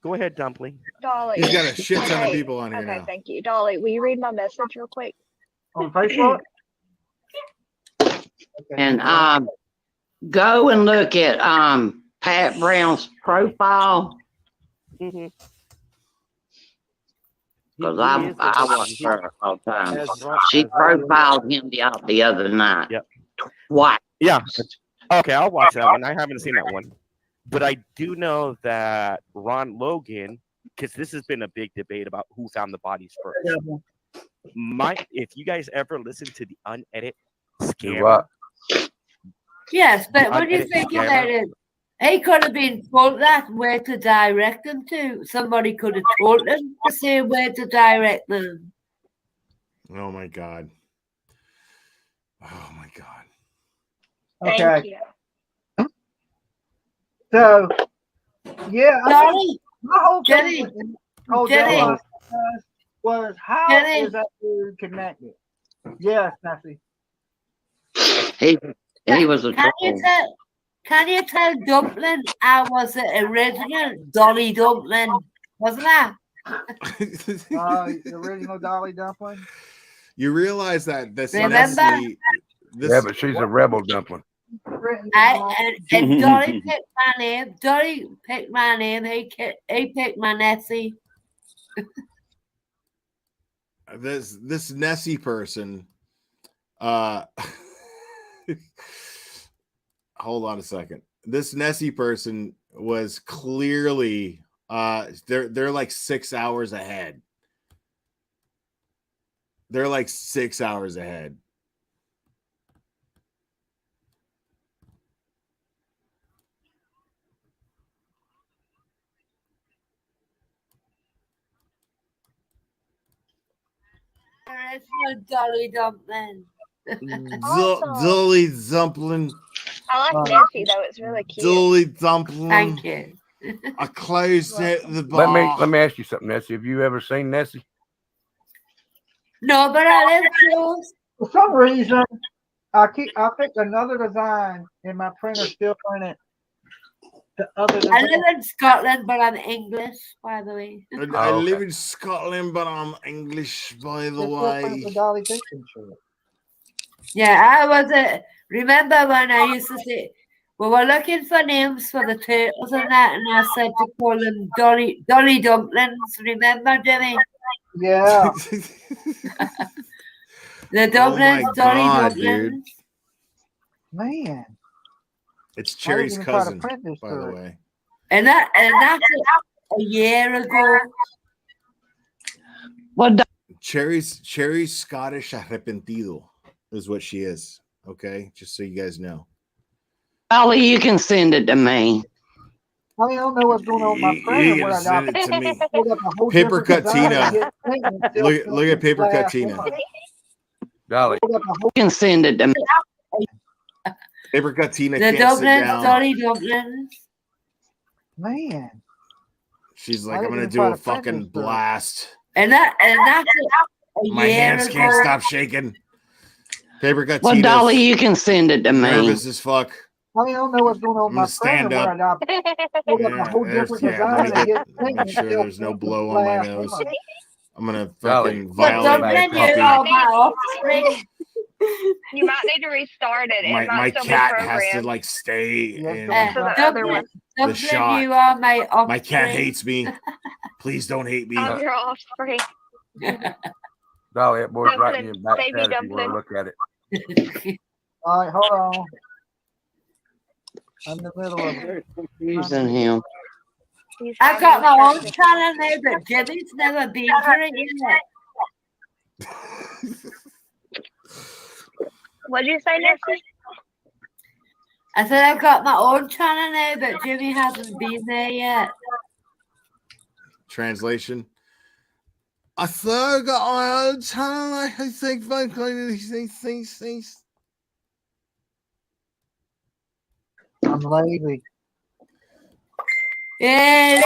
Go ahead, Dumpling. Dolly. He's got a shit ton of Okay, people on here okay, now. thank you. Dolly, will you read my message real quick? On Facebook? And go and look at Pat Brown's profile. Mm-hmm. Because I watch her all the time. She profiled him the other night. Yep. Twice. Yeah. Okay, I'll watch that one. I haven't seen that one. But I do know that Ron Logan, because this has been a big debate about who found the bodies first. If you guys ever listen to the unedited scammer, Yes, but I'd when you edit think together. about it, he could have been told that where to direct them to. Somebody could have told him to say where to direct them. Oh my God. Oh my God. Okay. Thank you. So, yeah, I Dolly, think my whole Jenny, thing with the whole Jenny. Dolly was how Jenny. is that dude connected? Yes, Nancy. He was a Can you tell Dumpling I was the original Dolly Dumpling? Wasn't I? The original Dolly Dumpling. You realize that this Remember? Nestle, Yeah, but she's a rebel dumpling. And Dolly picked my name. Dolly picked my name. He picked my Nessie. this Nessie person, hold on a second. This Nessie person was clearly they're like 6 hours ahead. They're like 6 hours ahead. Original Dolly Dumpling. Dolly Dumpling. I like Nancy though; it's really cute. Dolly Dumpling. Thank you. I closed at the bar. Let me ask you something, Nessie. Have you ever seen Nessie? No, but I live close. For some reason, I picked another design and my printer still printed the other design. I live in Scotland, but I'm English, by the way. I live in Scotland, but I'm English, by the way. The Dolly Dixon shirt. Yeah, I was remember when I used to say we were looking for names for the turtles and that, and I said to call them Dolly Dumplings. Remember, Jimmy? Yeah. The dumplings, Oh my Dolly God, Dumplings. dude. Man. It's Cherry's even try to cousin, print this by the shirt. way. And that's a year ago. What? Cherry's Scottish arrepentido is what she is. Okay, just so you guys know. Dolly, you can send it to me. I don't know what's going on with my printer. You Where I send got it to me. I got the whole Paper different cut design Tina. and get printed and still Look at paper cut glass Tina. on. Dolly. I got the whole- You can send it to me. Paper cut Tina The can't sit dumplings, down. Dolly Dumplings. Man. She's I like, I'm didn't gonna even do try a to print fucking this shirt. blast. And that's a My year hands can't ago. stop shaking. Paper cut Well, Tina's Dolly, you can send it to me. nervous as fuck. I don't know what's going on with I'm my gonna stand printer. Where up. I got I got the whole different design let me and get make printed and sure still there's no print with blow on my glass nose. on. I'm gonna Dolly. fucking But violate my Dumpling, you puppy. are my offspring. You might need to restart it. My It might still cat be has to programmed. like stay in So the other one. the Dumpling, shot. you are my offspring. My cat hates me. Please don't hate me. I'm your offspring. Dolly, that boy's right in your Dumpling, back baby chat if you want to dumpling. look at it. All right, hold on. I'm in the middle of it. Using him. I got my own channel now, but Jimmy's never been for it yet. What'd you say, Nancy? I said I've got my own channel now, but Jimmy hasn't been there yet. Translation. I thought I got my own channel. I think things. I'm lazy. Yeah,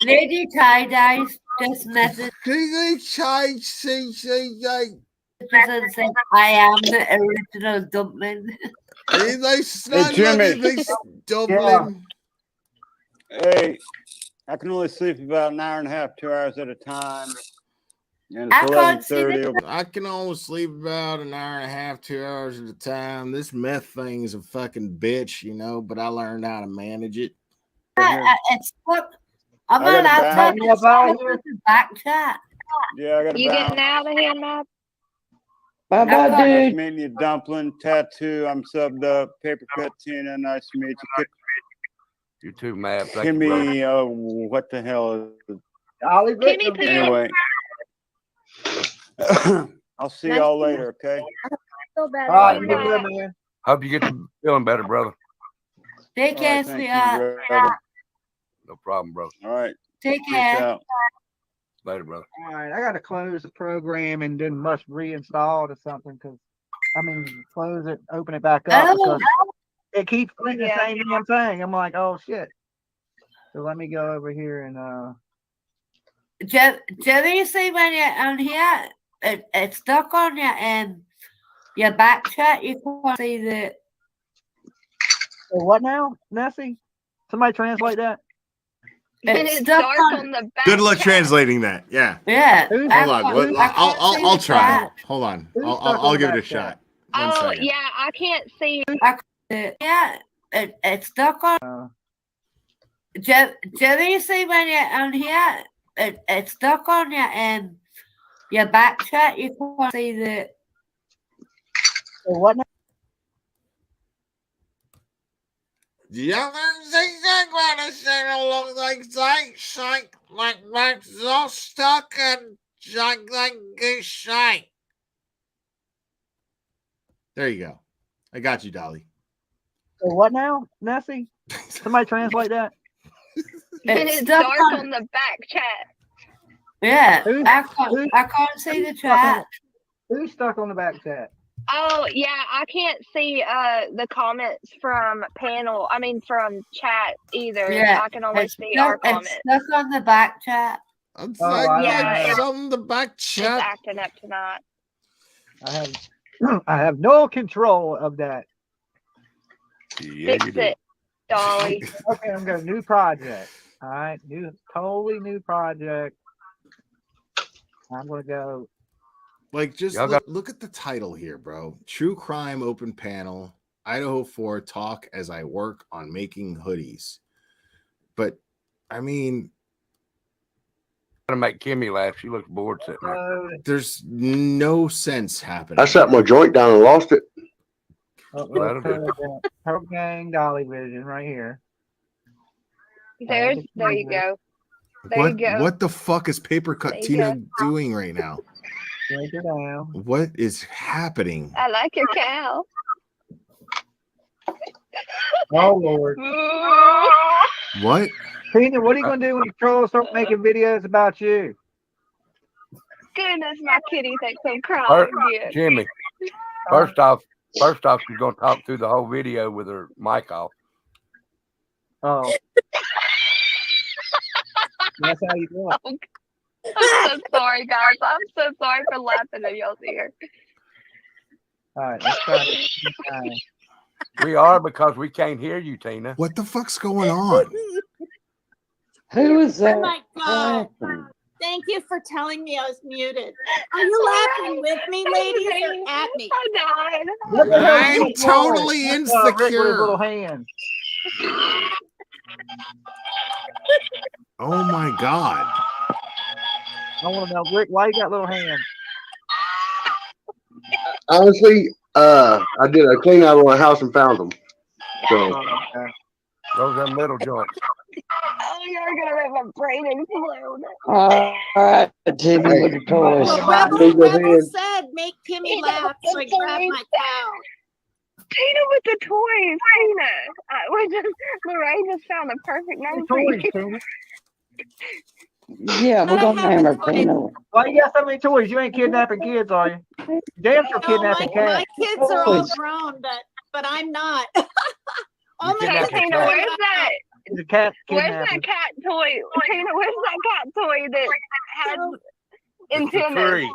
Lady Tie-Dye just messaged and said, I am the original dumpling. Hey, Jimmy. Dumpling. Hey, I can only sleep about an hour and a half, 2 hours at a time. And I it's can't see 11:30. I can only sleep about an hour and a half, 2 hours at a time. This meth thing is a fucking bitch, you know, but I learned how to manage it. It's what I'm I got on a laptop. bag. It's what with the back chat. Yeah, I got a You bounce. getting out of here, Matt? Bye-bye, Nice dude. meeting you, Dumpling. Tattoo, I'm subbed up. Paper cut Tina, nice to meet you. You too, Matt. Thank Give you, brother. me, what the hell is it? Dolly Give me Dixon. two. Anyway. I'll see y'all later, okay? So bad. All right, Good good, night. man. Hope you get to feeling better, brother. Take All care, right, thank you, sweetheart. brother. No problem, bro. All right. Take Peace care. out. Later, brother. All right, I got to close the program and then must reinstall it or something because, close it, open it back up because it keeps printing the same damn thing. I'm like, oh shit. So let me go over here and Jerry, you see when you're on here, it's stuck on your back chat. You can't see the. So what now, Nessie? Somebody translate that. It's stuck dark on the back. Good luck translating that. Yeah. Yeah. Hold on. I'll try. Hold on. I'll give it a shot. One Oh second. yeah, I can't see. Yeah, it's stuck on. Jerry, you see when you're on here, it's stuck on your back chat. You can't see the. So what now? Yeah, zigzag when I along like shake like all stuck and shake like a shake. There you go. I got you, Dolly. So what now, Nessie? Somebody translate that. It's dark on the back chat. Yeah, I can't see the chat. Who's stuck on the back chat? Oh yeah, I can't see the comments from from chat either. Yeah, I can only it's see our stuck, comments. it's stuck on the back chat. It's on the back chat. It's acting up tonight. I have no control of that. Yeah, Fix it, Dolly. Okay, I'm going to new project. All right, totally new project. I'm going to go. Like, just look at the title here, bro. True Crime Open Panel, Idaho 4, talk as I work on making hoodies. But, I mean, Trying to make Kimmy laugh. She looks bored sitting there. There's no sense happening. I set my joint down and lost it. That'll do. Pro Gang Dollyvision right here. There you go. There you go. What the fuck is Paper Cut There you Tina go. doing right now? Break it down. What is happening? I like your cow. Oh Lord. What? Tina, what are you going to do when the trolls start making videos about you? Goodness, my kitty thinks I'm crying again. Jimmy, first off, she's gonna talk through the whole video with her mic off. Oh. That's how you do it. I'm so sorry, guys. I'm so sorry for laughing at y'all's ear. All right, let's try this. We are because we can't hear you, Tina. What the fuck's going on? Who is that? Oh my God. Thank you for telling me I was muted. Are you laughing with me, ladies, or at me? I died. I'm totally Rick with his insecure. little hand. Oh my God. I want to know, Rick, why you got little hands? Honestly, I did a clean out of my house and found them. So Those are little joints. Oh, you're gonna make my brain explode. All right, Timmy with the toys. Well, Rebel said, make Kimmy laugh, so I grabbed my cow. Tina with the toys, Tina. Lorraine just found the perfect name for you. Yeah, we're gonna name her Tina. Why you got so many toys? You ain't kidnapping kids, are you? Damn sure kidnapping My cats. kids are all grown, but I'm not. Oh my God, Tina, where's that? The cat Where's kidnapping. that cat toy? Tina, where's that cat toy that has antennas?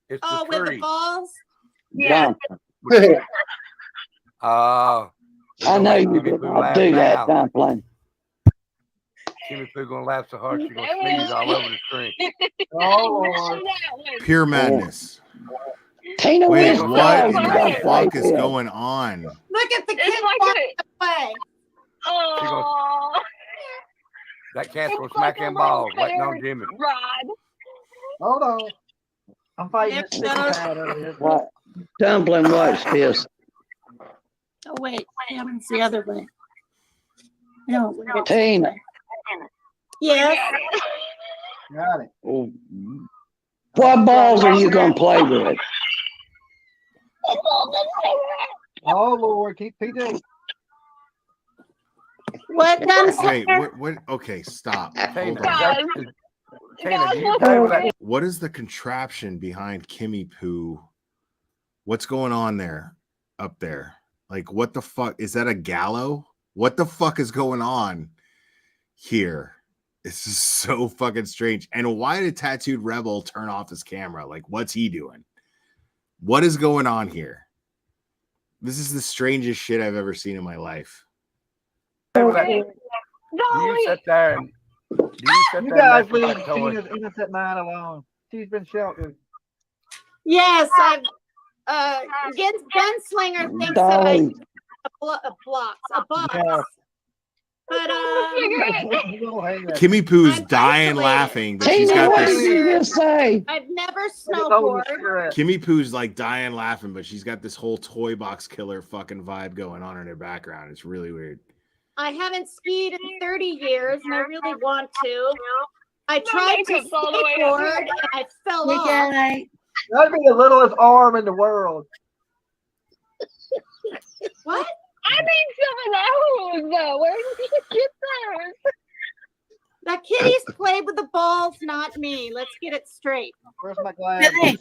It's Oh, with the balls? Yeah. I know you did not do that, Dumpling. Kimmy Pooh gonna laugh so hard she's gonna sneeze all over the screen. Oh, Pure madness. Tina, Wait, what what in the fuck is going on? Look at the kid It's away. Oh, That cat's gonna smack them balls, waiting on Jimmy. Rod. hold on. I'm fighting this sticky pad over here. What? Dumpling, watch this. Oh, wait. It's the other way. No. Tina. Yes. Got it. What balls are you gonna play with? Oh Lord, keep PD. What Wait, what? Okay, stop. Hold on. Guys, Tina, do you what's play with up? that? What is the contraption behind Kimmy Poo? What's going on there? Up there? Like, what the fuck? Is that a gallow? What the fuck is going on here? This is so fucking strange. And why did Tattooed Rebel turn off his camera? Like, what's he doing? What is going on here? This is the strangest shit I've ever seen in my life. Do you sit there and You guys leave Tina's innocent mind alone. She's been sheltered. Yes, I've Gunslinger thinks that I a box. Yeah. But Kimmy Poo's dying laughing, but she's got this. I've never snowboarded. Kimmy Poo's like dying laughing, but she's got this whole toy box killer fucking vibe going on in her background. It's really weird. I haven't skied in 30 years, and I really want to. I tried to skateboard, and I fell off. That'd be the littlest arm in the world. What? I need some of those, though. Where did you get those? The kitties play with the balls, not me. Let's get it straight. Where's my glasses?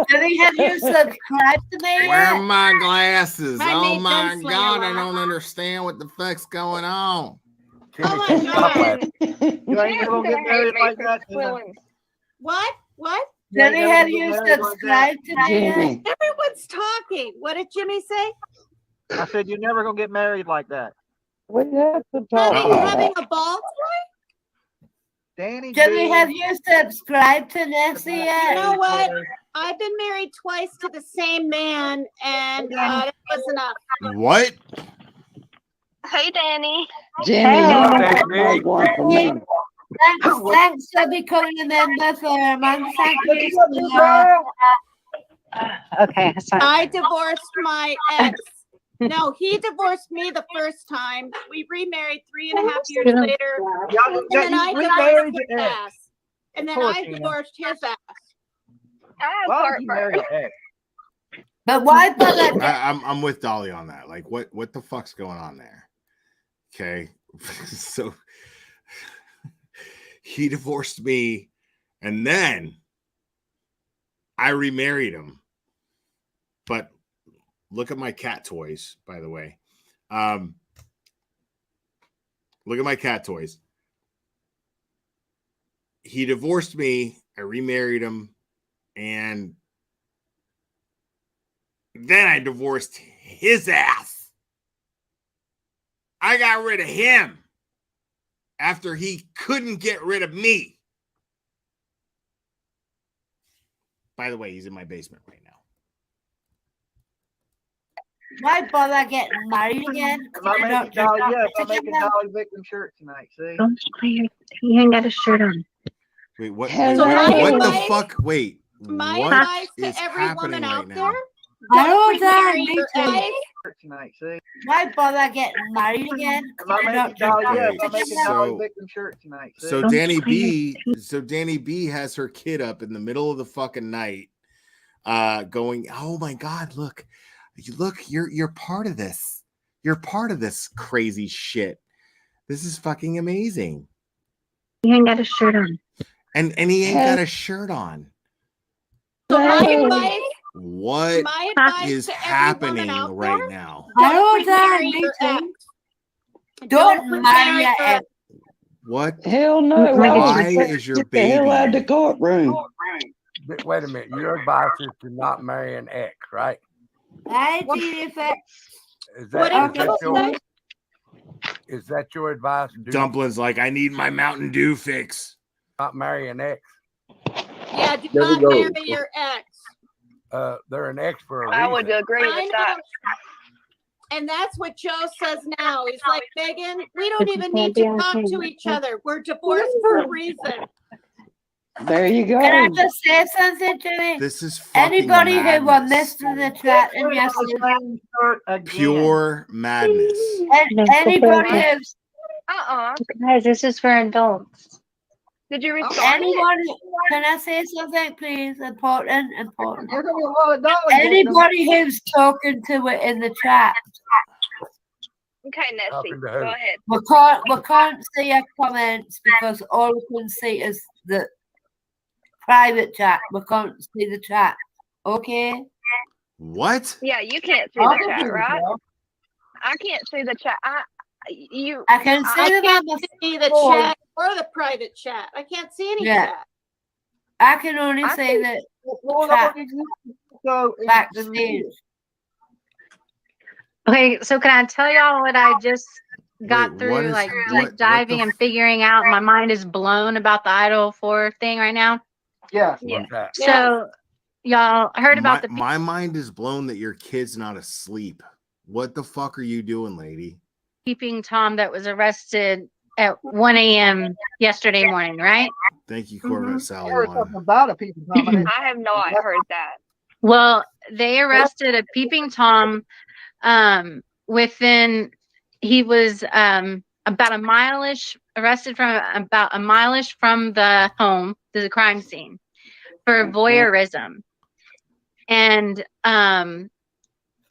Jenny, have you subscribed to me? Where are my glasses? I Oh made my Gunslinger god, I laugh. don't understand what the fuck's going on. Oh my god. You ain't gonna get married like that. What? What? Jenny, have you subscribed to me? Everyone's talking. What did Jimmy say? I said you're never gonna get married like that. We have to talk. Having a ball Danny, Jenny, have you subscribed to Nancy yet? You know what? I've been married twice to the same man, and that was enough. What? Hey, Danny. Jenny, one for me. Thanks for becoming a member for a month. Thank you. Okay, sorry. I divorced my ex. No, he divorced me the first time. We remarried 3.5 years later. And then I divorced his ass. And then I divorced his ass. Why would you marry an ex? But why? I'm with Dolly on that. Like, what the fuck's going on there? Okay, so he divorced me, and then I remarried him. But look at my cat toys, by the way. Look at my cat toys. He divorced me. I remarried him. And then I divorced his ass. I got rid of him after he couldn't get rid of me. By the way, he's in my basement right now. Why bother getting married again? I'm making Dolly victim shirt tonight. See? Don't play. He ain't got a shirt on. Wait, what? Hello. What the fuck? Wait, My what advice to is every happening woman out right there: now? don't remarry your ex. Tonight, see? Why bother getting married again? I'm making Dolly so- victim shirt tonight. See? So Danny B has her kid up in the middle of the fucking night, going, "Oh my god, look, you're part of this. You're part of this crazy shit. This is fucking amazing." He ain't got a shirt on. And he ain't got a shirt on. So my advice, What my advice is to every happening woman out right there, now? don't remarry your ex. Don't marry your ex. What? Hell no. Why is your Get the hell out of baby? the courtroom. Wait a minute. Your advice is to not marry an ex, right? Is that your advice? Dumplings like, I need my Mountain Dew fix. Not marry an ex. Yeah, do There we not go. marry your ex. They're an ex for a I reason. would agree I with that. know. And that's what Joe says now. He's like, Megan, we don't even need to talk to each other. We're divorced for a reason. There you go. Can I just say something to me? This is fucking Anybody who will madness. miss to the chat and yes, Pure madness. anybody who's Uh-uh. Guys, this is for adults. Did you restart Anyone? it? Can I say something, please? Important. There's gonna be a lot of Dolly Anybody who's talking to it in the chat. Okay, Nessie, go ahead. We can't see your comments because all we can see is the private chat. We can't see the chat. Okay? What? Yeah, you can't see the chat, right? I can't see the chat. I can see I them can't on the see the phone. chat or the private chat. I can't see any Yeah. chat. I can only say that backstage. Okay, so can I tell y'all what I just got Wait, through, what is- like what- deep diving and figuring out? My mind is blown about the Idol 4 thing right now. Yeah. So y'all heard about the my mind is blown that your kid's not asleep. What the fuck are you doing, lady? peeping Tom that was arrested at 1 a.m. yesterday morning, right? Thank you, Corvette Sally. I heard One. something about a people. I have not heard that. Well, they arrested a peeping Tom within, he was about a mile-ish, arrested from about a mile-ish from the home, the crime scene, for voyeurism. And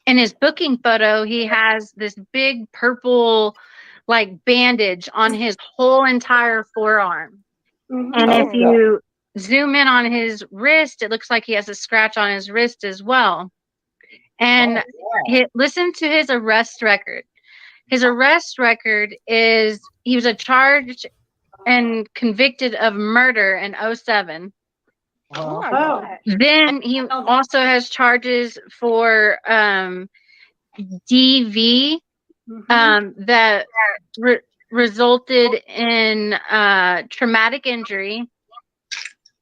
in his booking photo, he has this big purple like bandage on his whole entire forearm. And if you zoom in on his wrist, it looks like he has a scratch on his wrist as well. And listen to his arrest record. His arrest record is he was charged and convicted of murder in 2007. Oh my God. Then he also has charges for DV that resulted in traumatic injury.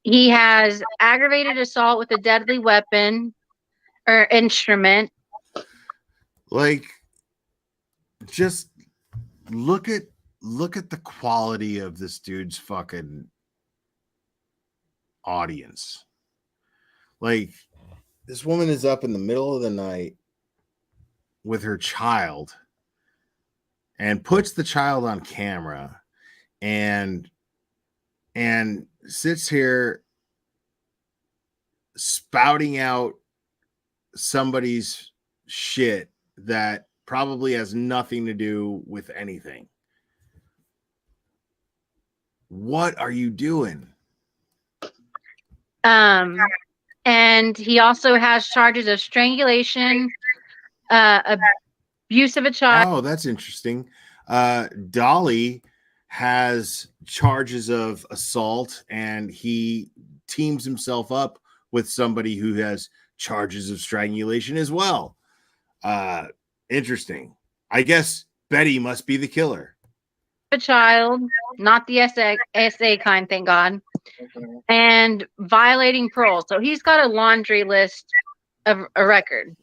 He has aggravated assault with a deadly weapon or instrument. Like, just look at the quality of this dude's fucking audience. Like, this woman is up in the middle of the night with her child and puts the child on camera and sits here spouting out somebody's shit that probably has nothing to do with anything. What are you doing? And he also has charges of strangulation, abuse of a child. Oh, that's interesting. Dolly has charges of assault, and he teams himself up with somebody who has charges of strangulation as well. Interesting. I guess Betty must be the killer. A child, not the SA kind, thank God, and violating parole. So he's got a laundry list of a record.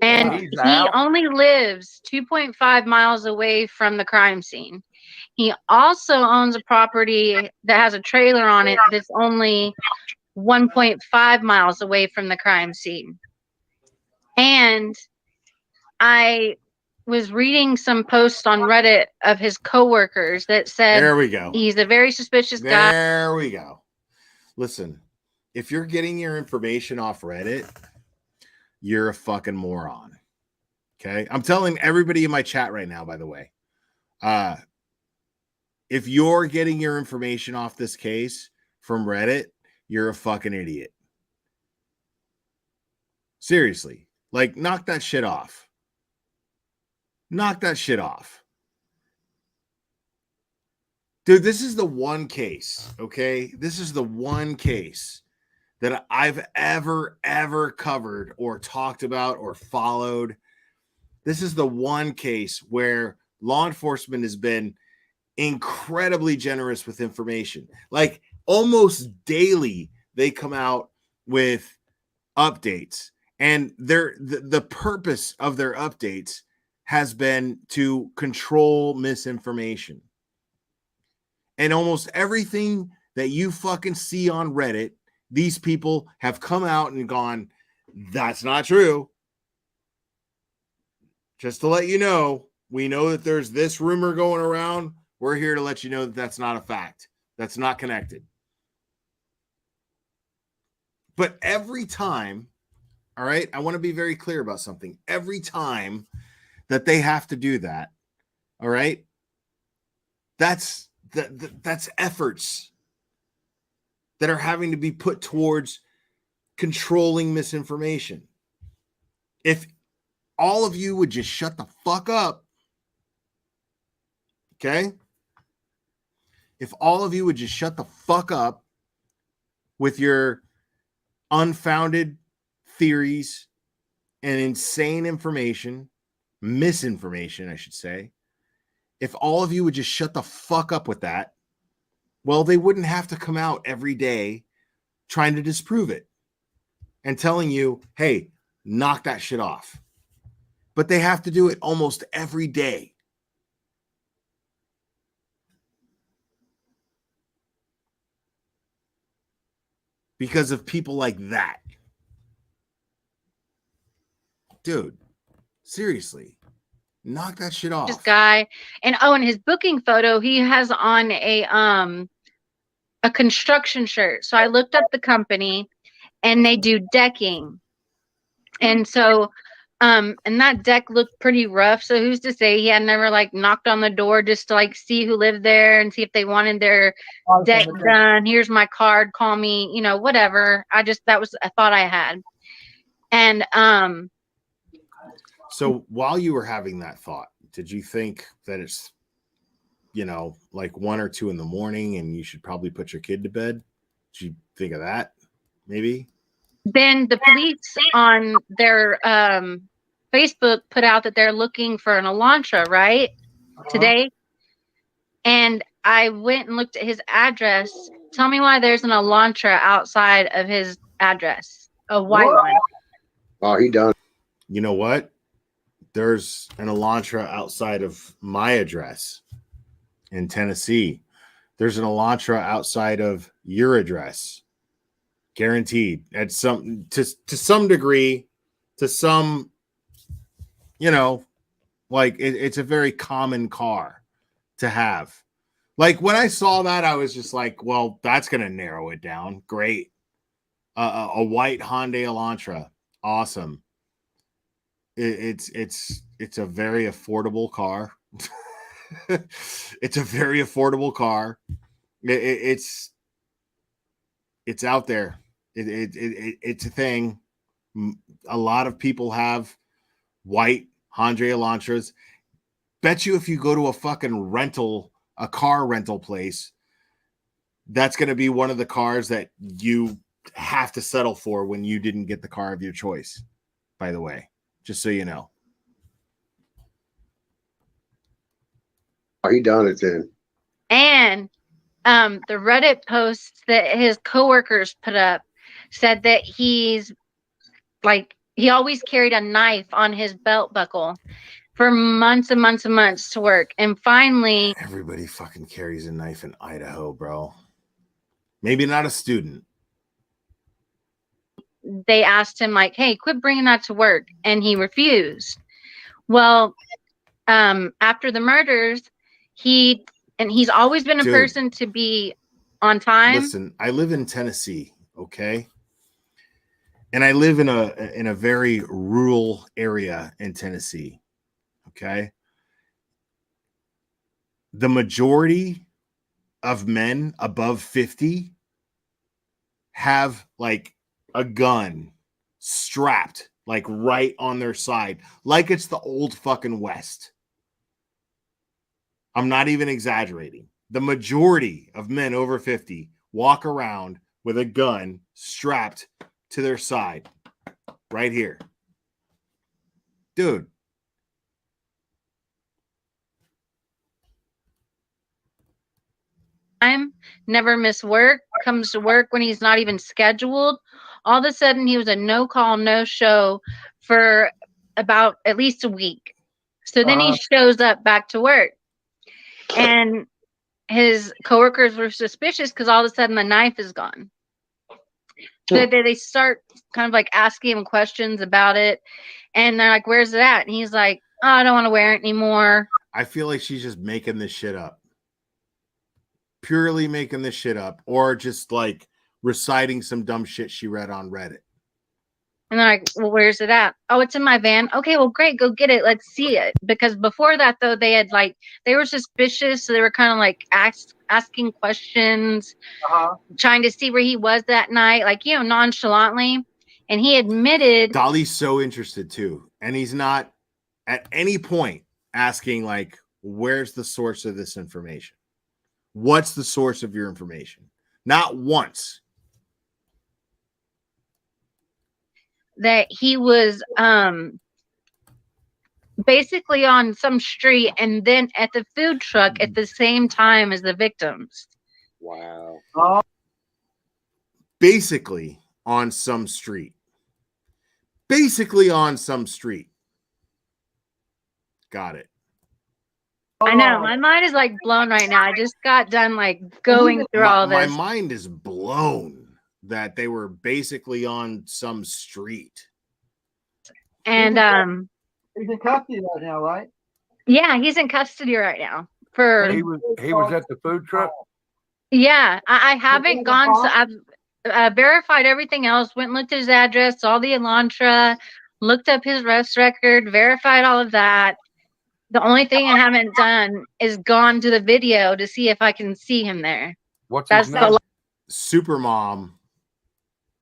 And he only lives 2.5 miles away from the crime scene. He also owns a property that has a trailer on it that's only 1.5 miles away from the crime scene. And I was reading some posts on Reddit of his coworkers that said, there we go. He's a very suspicious guy. There we go. Listen, if you're getting your information off Reddit, you're a fucking moron. Okay? I'm telling everybody in my chat right now, by the way. If you're getting your information off this case from Reddit, you're a fucking idiot. Seriously. Like, knock that shit off. Knock that shit off. Dude, this is the one case, okay? This is the one case that I've ever covered or talked about or followed. This is the one case where law enforcement has been incredibly generous with information. Like, almost daily, they come out with updates. And the purpose of their updates has been to control misinformation. And almost everything that you fucking see on Reddit, these people have come out and gone, that's not true. Just to let you know, we know that there's this rumor going around. We're here to let you know that that's not a fact. that's not connected. But every time, all right, I want to be very clear about something. Every time that they have to do that, all right, that's efforts that are having to be put towards controlling misinformation. If all of you would just shut the fuck up, okay? If all of you would just shut the fuck up with your unfounded theories and insane information, misinformation, I should say, if all of you would just shut the fuck up with that, well, they wouldn't have to come out every day trying to disprove it and telling you, hey, knock that shit off. But they have to do it almost every day. Because of people like that. Dude, seriously, knock that shit off. This guy, and in his booking photo, he has on a construction shirt. So I looked up the company, and they do decking. And so, and that deck looked pretty rough. So who's to say he had never like knocked on the door just to like see who lived there and see if they wanted their deck done. Here's my card. Call me. You know, whatever. That was a thought I had. And so while you were having that thought, did you think that it's, you know, like 1 or 2 in the morning and you should probably put your kid to bed? Did you think of that? Maybe. Then the police on their Facebook put out that they're looking for an Elantra, right? Today. And I went and looked at his address. Tell me why there's an Elantra outside of his address. A white one. Oh, he done. You know what? There's an Elantra outside of my address in Tennessee. There's an Elantra outside of your address. Guaranteed. At some to some degree, to some, you know, like it's a very common car to have. Like when I saw that, I was just like, well, that's gonna narrow it down. Great. A white Hyundai Elantra. Awesome. It's a very affordable car. It's a very affordable car. It's out there. It's a thing. A lot of people have white Hyundai Elantras. Bet you if you go to a fucking car rental place, that's going to be one of the cars that you have to settle for when you didn't get the car of your choice, by the way, just so you know. Oh, he done it then. And the Reddit posts that his coworkers put up said that he's like, he always carried a knife on his belt buckle for months and months and months to work. And finally, everybody fucking carries a knife in Idaho, bro. Maybe not a student. They asked him like, hey, quit bringing that to work. And he refused. Well, after the murders, he's always been a person to be on time. Listen, I live in Tennessee, okay? And I live in a very rural area in Tennessee, okay? The majority of men above 50 have like a gun strapped like right on their side, like it's the old fucking West. I'm not even exaggerating. The majority of men over 50 walk around with a gun strapped to their side right here. Dude. Never miss work, comes to work when he's not even scheduled. All of a sudden, he was a no call, no show for about at least a week. So then he shows up back to work. And his coworkers were suspicious because all of a sudden the knife is gone. So they start kind of like asking him questions about it. And they're like, where's it at? And he's like, oh, I don't want to wear it anymore. I feel like she's just making this shit up. purely making this shit up or just like reciting some dumb shit she read on Reddit. And they're like, well, where's it at? Oh, it's in my van. Okay, well, great. Go get it. Let's see it. Because before that, though, they were suspicious. So they were kind of like asking questions, trying to see where he was that night, like, nonchalantly. And he admitted. Dolly's so interested too. And he's not at any point asking, like, where's the source of this information? What's the source of your information? Not once. That he was basically on some street and then at the food truck at the same time as the victims. Wow. Basically on some street. Basically on some street. Got it. I know. My mind is like blown right now. I just got done like going through all this. My mind is blown that they were basically on some street. And he's in custody right now, right? Yeah, he's in custody right now. He was at the food truck. Yeah, I haven't gone. So I've verified everything else. Went and looked at his address, saw the Elantra, looked up his arrest record, verified all of that. The only thing I haven't done is gone to the video to see if I can see him there. That's his name?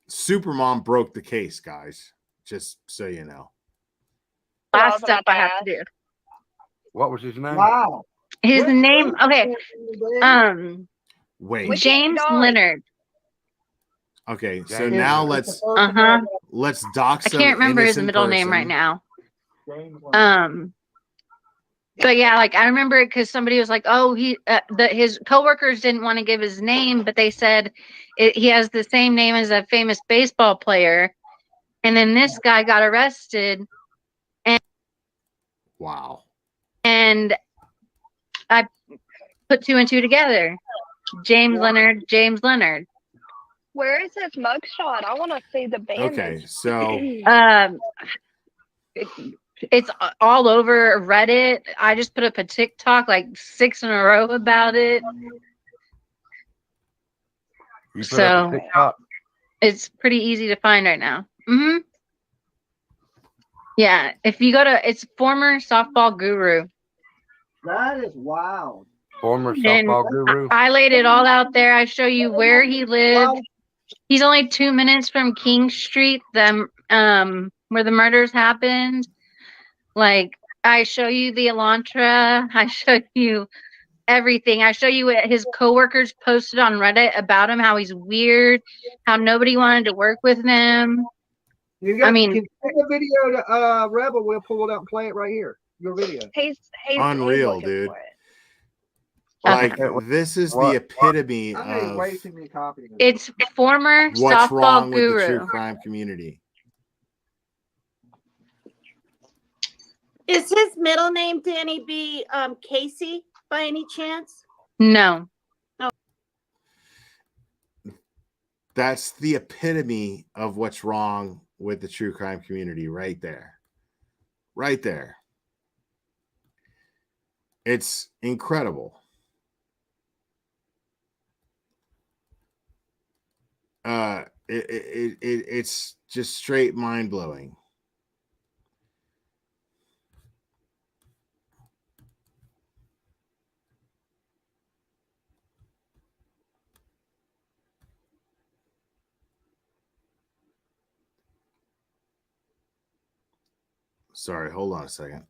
Supermom broke the case, guys. Just so you know. Last step I have to do. What was his name? Wow. His name, okay. Wait. James Leonard. Okay, so now let's dox I some can't remember his innocent middle name person. right now. But yeah, like I remember it because somebody was like, "Oh, his coworkers didn't want to give his name, but they said he has the same name as a famous baseball player." And then this guy got arrested, and wow. And I put two and two together. James Leonard. Where is his mugshot? I want to see the bandage. Okay, so it's all over Reddit. I just put up a TikTok like 6 in a row about it. So it's pretty easy to find right now. Yeah, if you go to, it's former softball guru. That is wild. Former softball guru. I laid it all out there. I show you where he lived. He's only 2 minutes from King Street, where the murders happened. Like, I show you the Elantra. I show you everything. I show you what his coworkers posted on Reddit about him, how he's weird, how nobody wanted to work with him. Can you take a video to Rebel? We'll pull it out and play it right here. Your video. He's unreal, dude. Like, this is the epitome of it's former what's softball wrong guru. with the true crime community. Is his middle name Danny B. Casey by any chance? No. That's the epitome of what's wrong with the true crime community right there. Right there. It's incredible. It's just straight mind-blowing. Sorry, hold on a second.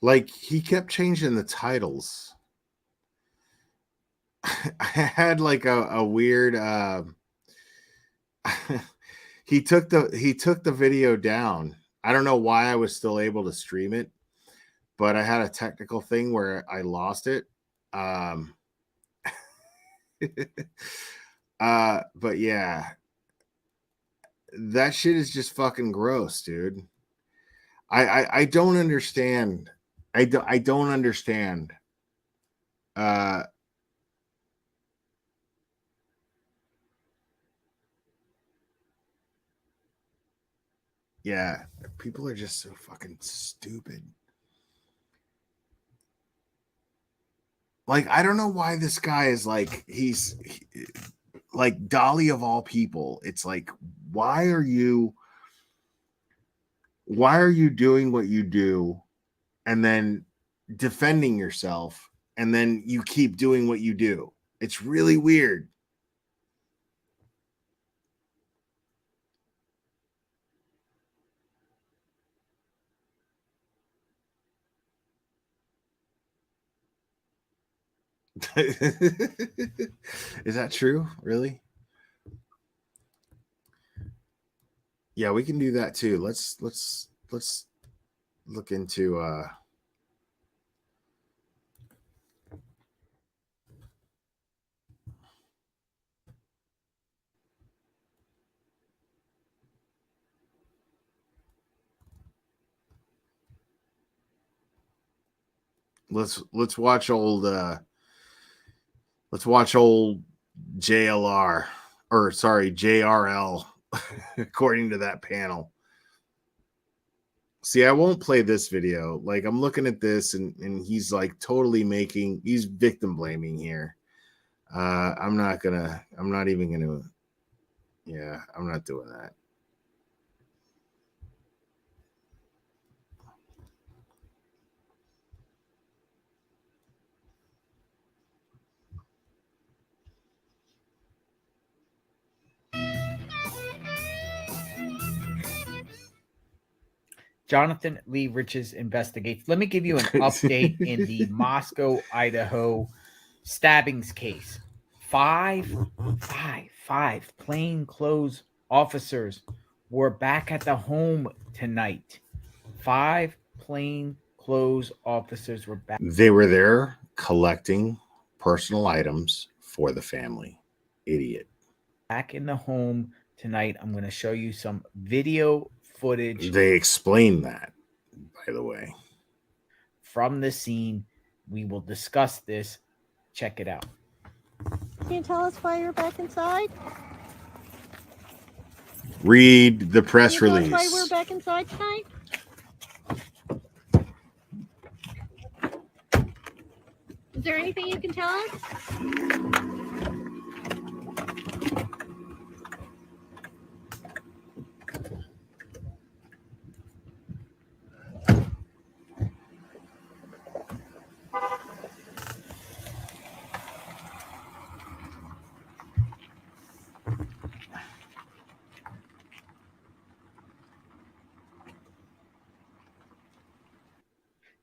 Like, he kept changing the titles. I had like a weird he took the video down. I don't know why I was still able to stream it, but I had a technical thing where I lost it. But yeah, that shit is just fucking gross, dude. I don't understand. I don't understand. Yeah, people are just so fucking stupid. Like, I don't know why this guy is like, like Dolly of all people. It's like, why are you doing what you do and then defending yourself and then you keep doing what you do? It's really weird. Is that true? Really? Yeah, we can do that too. Let's look into let's watch old JLR, or sorry, JRL, according to that panel. See, I won't play this video. Like, I'm looking at this and he's like totally he's victim blaming here. I'm not even gonna, yeah, I'm not doing that. Jonathan Lee Riches investigates. Let me give you an update in the Moscow, Idaho stabbings case. Five plainclothes officers were back at the home tonight. 5 plainclothes officers were back. They were there collecting personal items for the family. Idiot. Back in the home tonight. I'm going to show you some video footage. They explain that, by the way. From the scene. We will discuss this. Check it out. Can you tell us why you're back inside? Read the press release. Can you tell us why we're back inside tonight? Is there anything you can tell us?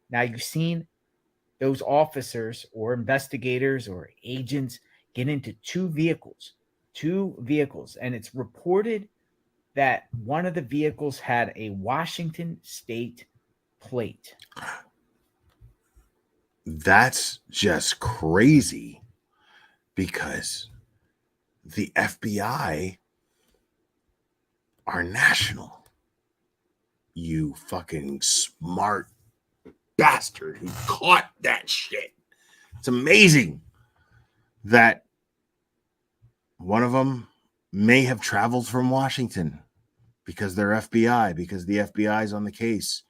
Now, you've seen those officers or investigators or agents get into two vehicles, and it's reported that one of the vehicles had a Washington state plate. That's just crazy, because the FBI are national. You fucking smart bastard who caught that shit. It's amazing that one of them may have traveled from Washington because they're FBI, because the FBI is on the case.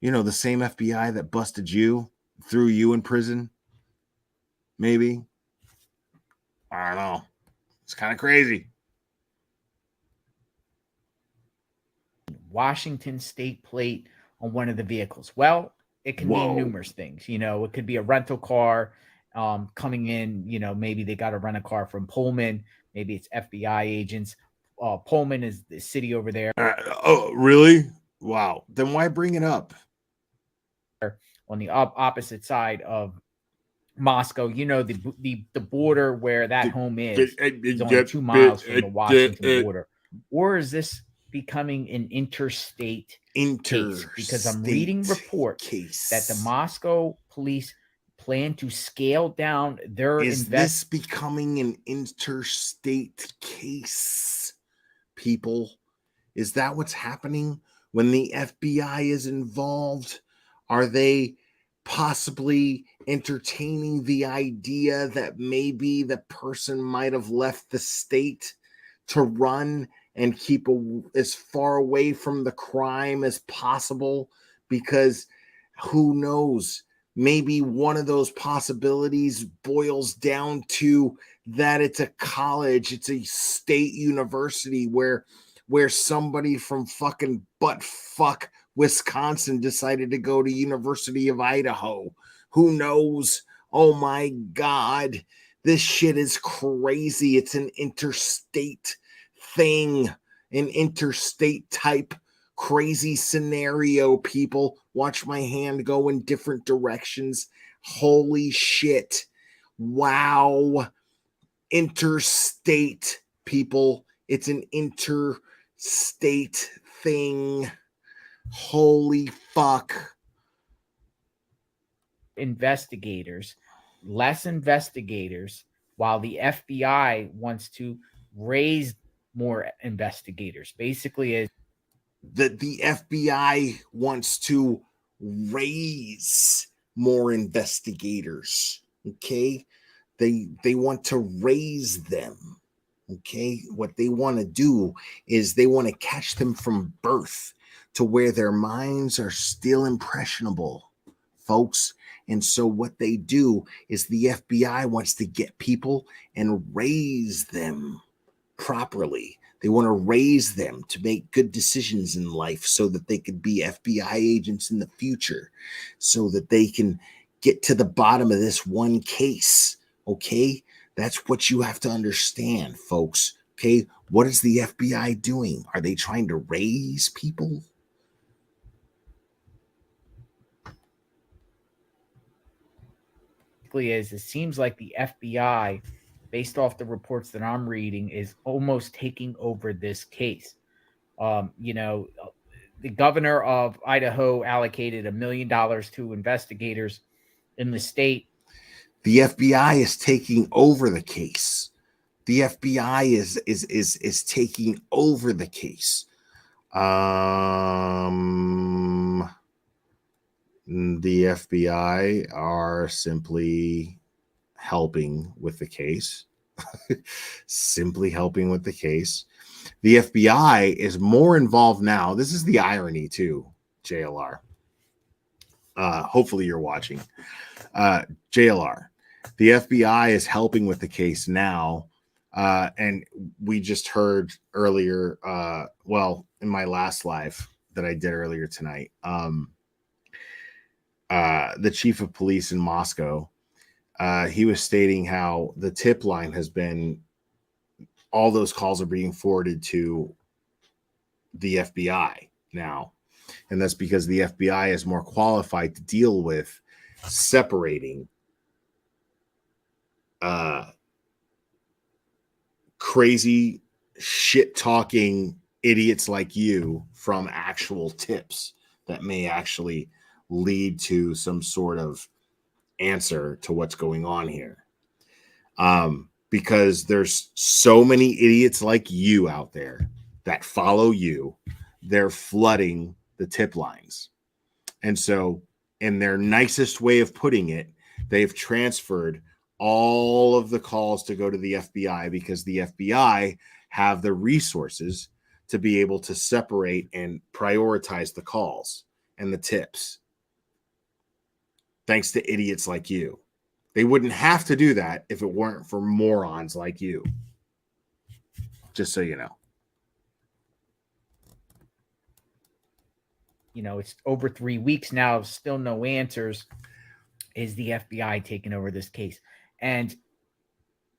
You know, the same FBI that busted you, threw you in prison. Maybe. I don't know. It's kind of crazy. Washington state plate on one of the vehicles. Well, it can mean numerous things. You know, it could be a rental car coming in. You know, maybe they got to rent a car from Pullman. Maybe it's FBI agents. Pullman is the city over there. Oh, really? Wow. Then why bring it up? On the opposite side of Moscow, you know, the border where that home is only 2 miles from the Washington border. Or is this becoming an interstate case? Because I'm reading reports that the Moscow police plan to scale down their this becoming an interstate case, people? Is that what's happening when the FBI is involved? Are they possibly entertaining the idea that maybe the person might have left the state to run and keep as far away from the crime as possible? Because who knows? Maybe one of those possibilities boils down to that it's a college, it's a state university where somebody from fucking buttfuck Wisconsin decided to go to University of Idaho. Who knows? Oh my God, this shit is crazy. It's an interstate thing, an interstate type crazy scenario. People, watch my hand go in different directions. Holy shit. Wow. Interstate, people. It's an interstate thing. Holy fuck. Investigators, less investigators, while the FBI wants to raise more investigators. Basically, is that the FBI wants to raise more investigators. Okay, they want to raise them. Okay, what they want to do is they want to catch them from birth to where their minds are still impressionable, folks. And so what they do is the FBI wants to get people and raise them properly. They want to raise them to make good decisions in life so that they could be FBI agents in the future, so that they can get to the bottom of this one case. Okay, that's what you have to understand, folks. Okay, what is the FBI doing? Are they trying to raise people? Is it seems like the FBI, based off the reports that I'm reading, is almost taking over this case. The governor of Idaho allocated $1 million to investigators in the state. The FBI is taking over the case. The FBI is taking over the case. The FBI are simply helping with the case. Simply helping with the case. The FBI is more involved now. This is the irony too, JLR. Hopefully you're watching. JLR. The FBI is helping with the case now. And we just heard earlier, in my last live that I did earlier tonight, the chief of police in Moscow, he was stating how the tip line has been, all those calls are being forwarded to the FBI now. And that's because the FBI is more qualified to deal with separating crazy shit talking idiots like you from actual tips that may actually lead to some sort of answer to what's going on here. Because there's so many idiots like you out there that follow you. They're flooding the tip lines. And so, in their nicest way of putting it, they've transferred all of the calls to go to the FBI because the FBI have the resources to be able to separate and prioritize the calls and the tips. Thanks to idiots like you. They wouldn't have to do that if it weren't for morons like you. Just so you know. It's over 3 weeks now, still no answers. Is the FBI taking over this case? And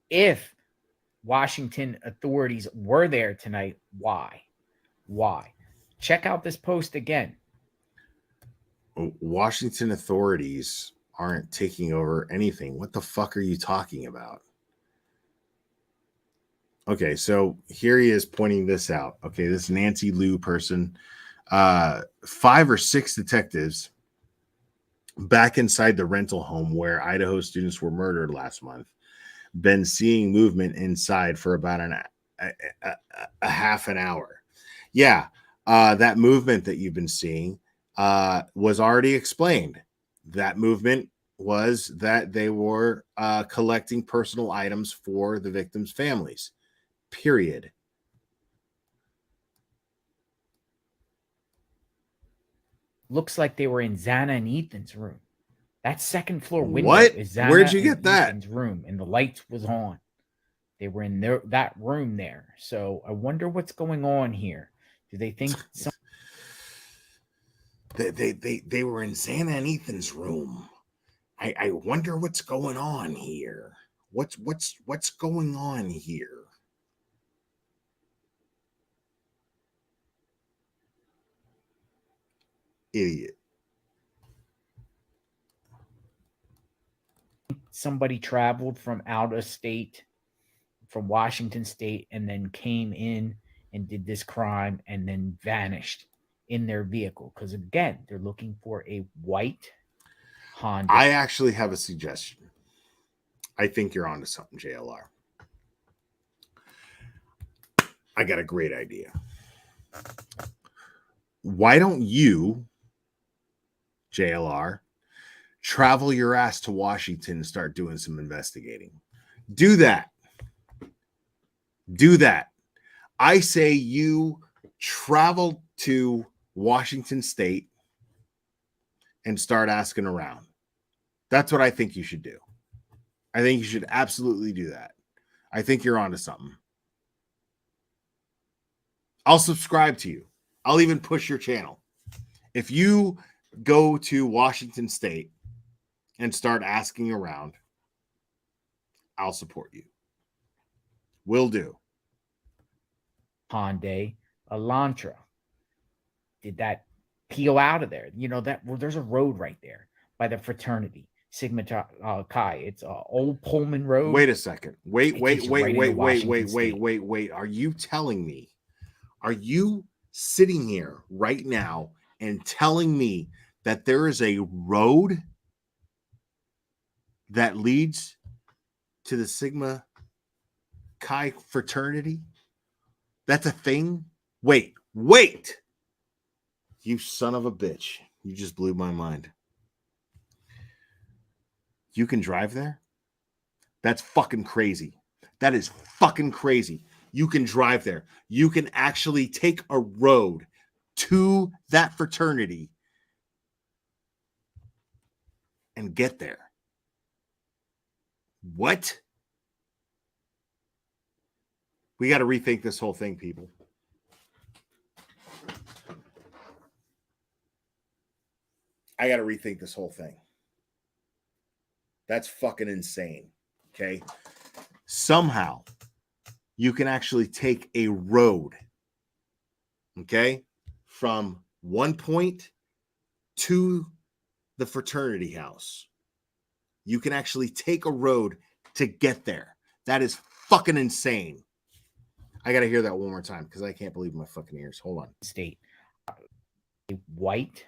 if Washington authorities were there tonight, why? Check out this post again. Washington authorities aren't taking over anything. What the fuck are you talking about? Okay, so here he is pointing this out. Okay, this Nancy Liu person, 5 or 6 detectives back inside the rental home where Idaho students were murdered last month, been seeing movement inside for about a half an hour. Yeah, that movement that you've been seeing was already explained. That movement was that they were collecting personal items for the victims' families. Period. Looks like they were in Xana and Ethan's room. That second floor window What? is Xana Where'd you and get that? Ethan's room, and the lights was on. They were in that room there. So I wonder what's going on here. Do they think they were in Xana and Ethan's room? I wonder what's going on here. What's going on here? Idiot. somebody traveled from out of state, from Washington State, and then came in and did this crime and then vanished in their vehicle? Because again, they're looking for a white Honda. I actually have a suggestion. I think you're onto something, JLR. I got a great idea. Why don't you, JLR, travel your ass to Washington and start doing some investigating? Do that. Do that. I say you travel to Washington State and start asking around. That's what I think you should do. I think you should absolutely do that. I think you're onto something. I'll subscribe to you. I'll even push your channel. If you go to Washington State and start asking around, I'll support you. Will do. Hyundai Elantra. Did that peel out of there? You know, that there's a road right there by the fraternity. Sigma Chi. It's Old Pullman Road. Wait a second. Wait. Right Are you telling me? Are you sitting here right now and telling me that there is a road that leads to the Sigma Chi fraternity? That's a thing? Wait. You son of a bitch. You just blew my mind. You can drive there? That's fucking crazy. That is fucking crazy. You can drive there. You can actually take a road to that fraternity and get there. What? We got to rethink this whole thing, people. I got to rethink this whole thing. That's fucking insane. Okay. Somehow you can actually take a road, okay, from one point to the fraternity house. You can actually take a road to get there. That is fucking insane. I got to hear that one more time because I can't believe my fucking ears. Hold on. State. A white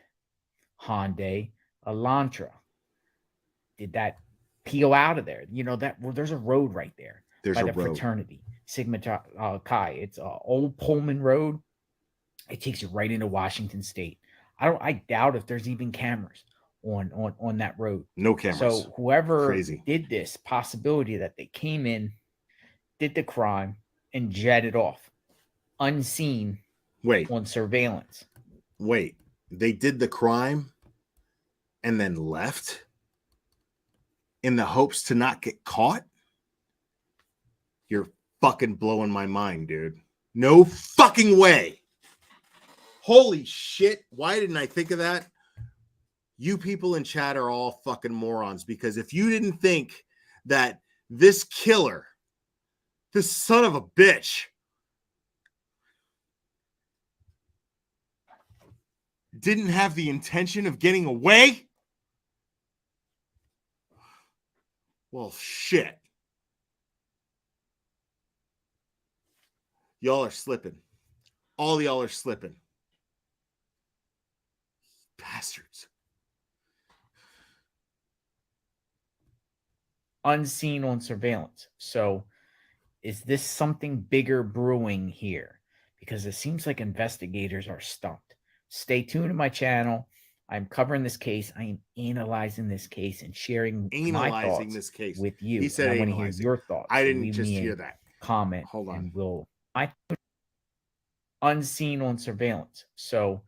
Hyundai Elantra. Did that peel out of there? You know, that there's a road right there. There's by a the road. Fraternity. Sigma Chi. It's Old Pullman Road. It takes you right into Washington State. I doubt if there's even cameras on that road. No cameras. So whoever Crazy. did this, possibility that they came in, did the crime, and jetted off unseen. Wait. On surveillance. Wait. They did the crime and then left in the hopes to not get caught? You're fucking blowing my mind, dude. No fucking way. Holy shit. Why didn't I think of that? You people in chat are all fucking morons, because if you didn't think that this killer, this son of a bitch, didn't have the intention of getting away, well, shit. Y'all are slipping. All y'all are slipping. Bastards. Unseen on surveillance. So is this something bigger brewing here? because it seems like investigators are stumped. Stay tuned to my channel. I'm covering this case. I am analyzing this case and sharing my thoughts this case with you. He said and I want to hear analyzing. your thoughts. I So didn't leave just me a hear that. comment. Hold on. And we'll unseen on surveillance. So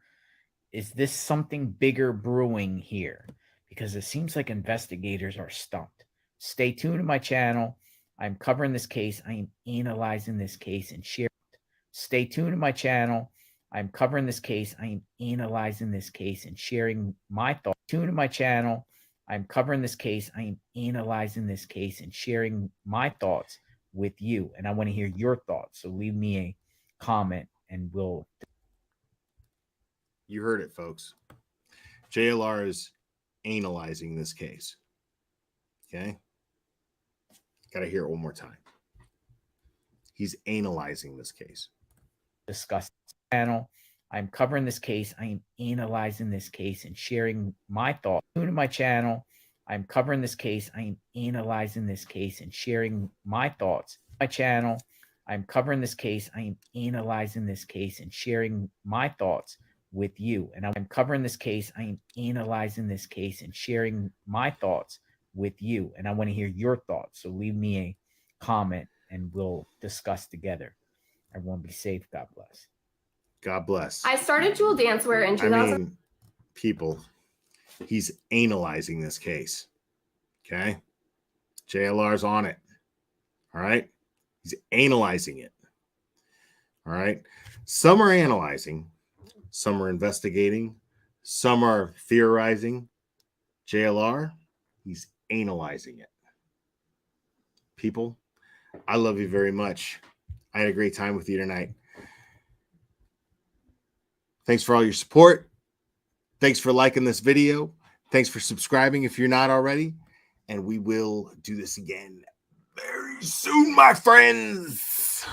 is this something bigger brewing here? Because it seems like investigators are stumped. Stay tuned to my channel. I'm covering this case. I am analyzing this case and sharing. Stay tuned to my channel. I'm covering this case. I am analyzing this case and sharing my thoughts. Tune to my channel. I'm covering this case. I am analyzing this case and sharing my thoughts with you. And I want to hear your thoughts. So leave me a comment and we'll. You heard it, folks. JLR is analyzing this case. Okay. Got to hear it one more time. He's analyzing this case. Discuss channel. I'm covering this case. I am analyzing this case and sharing my thoughts. Tune to my channel. I'm covering this case. I am analyzing this case and sharing my thoughts. My channel. I'm covering this case. I am analyzing this case and sharing my thoughts with you. And I'm covering this case. I am analyzing this case and sharing my thoughts with you. And I want to hear your thoughts. So leave me a comment and we'll discuss together. Everyone be safe. God bless. God bless. I started Jewel Dancewear in 2000. I mean, people, he's analyzing this case. Okay. JLR's on it. All right. He's analyzing it. All right. Some are analyzing, some are investigating, some are theorizing. JLR, he's analyzing it. People, I love you very much. I had a great time with you tonight. Thanks for all your support. Thanks for liking this video. Thanks for subscribing if you're not already. And we will do this again very soon, my friends.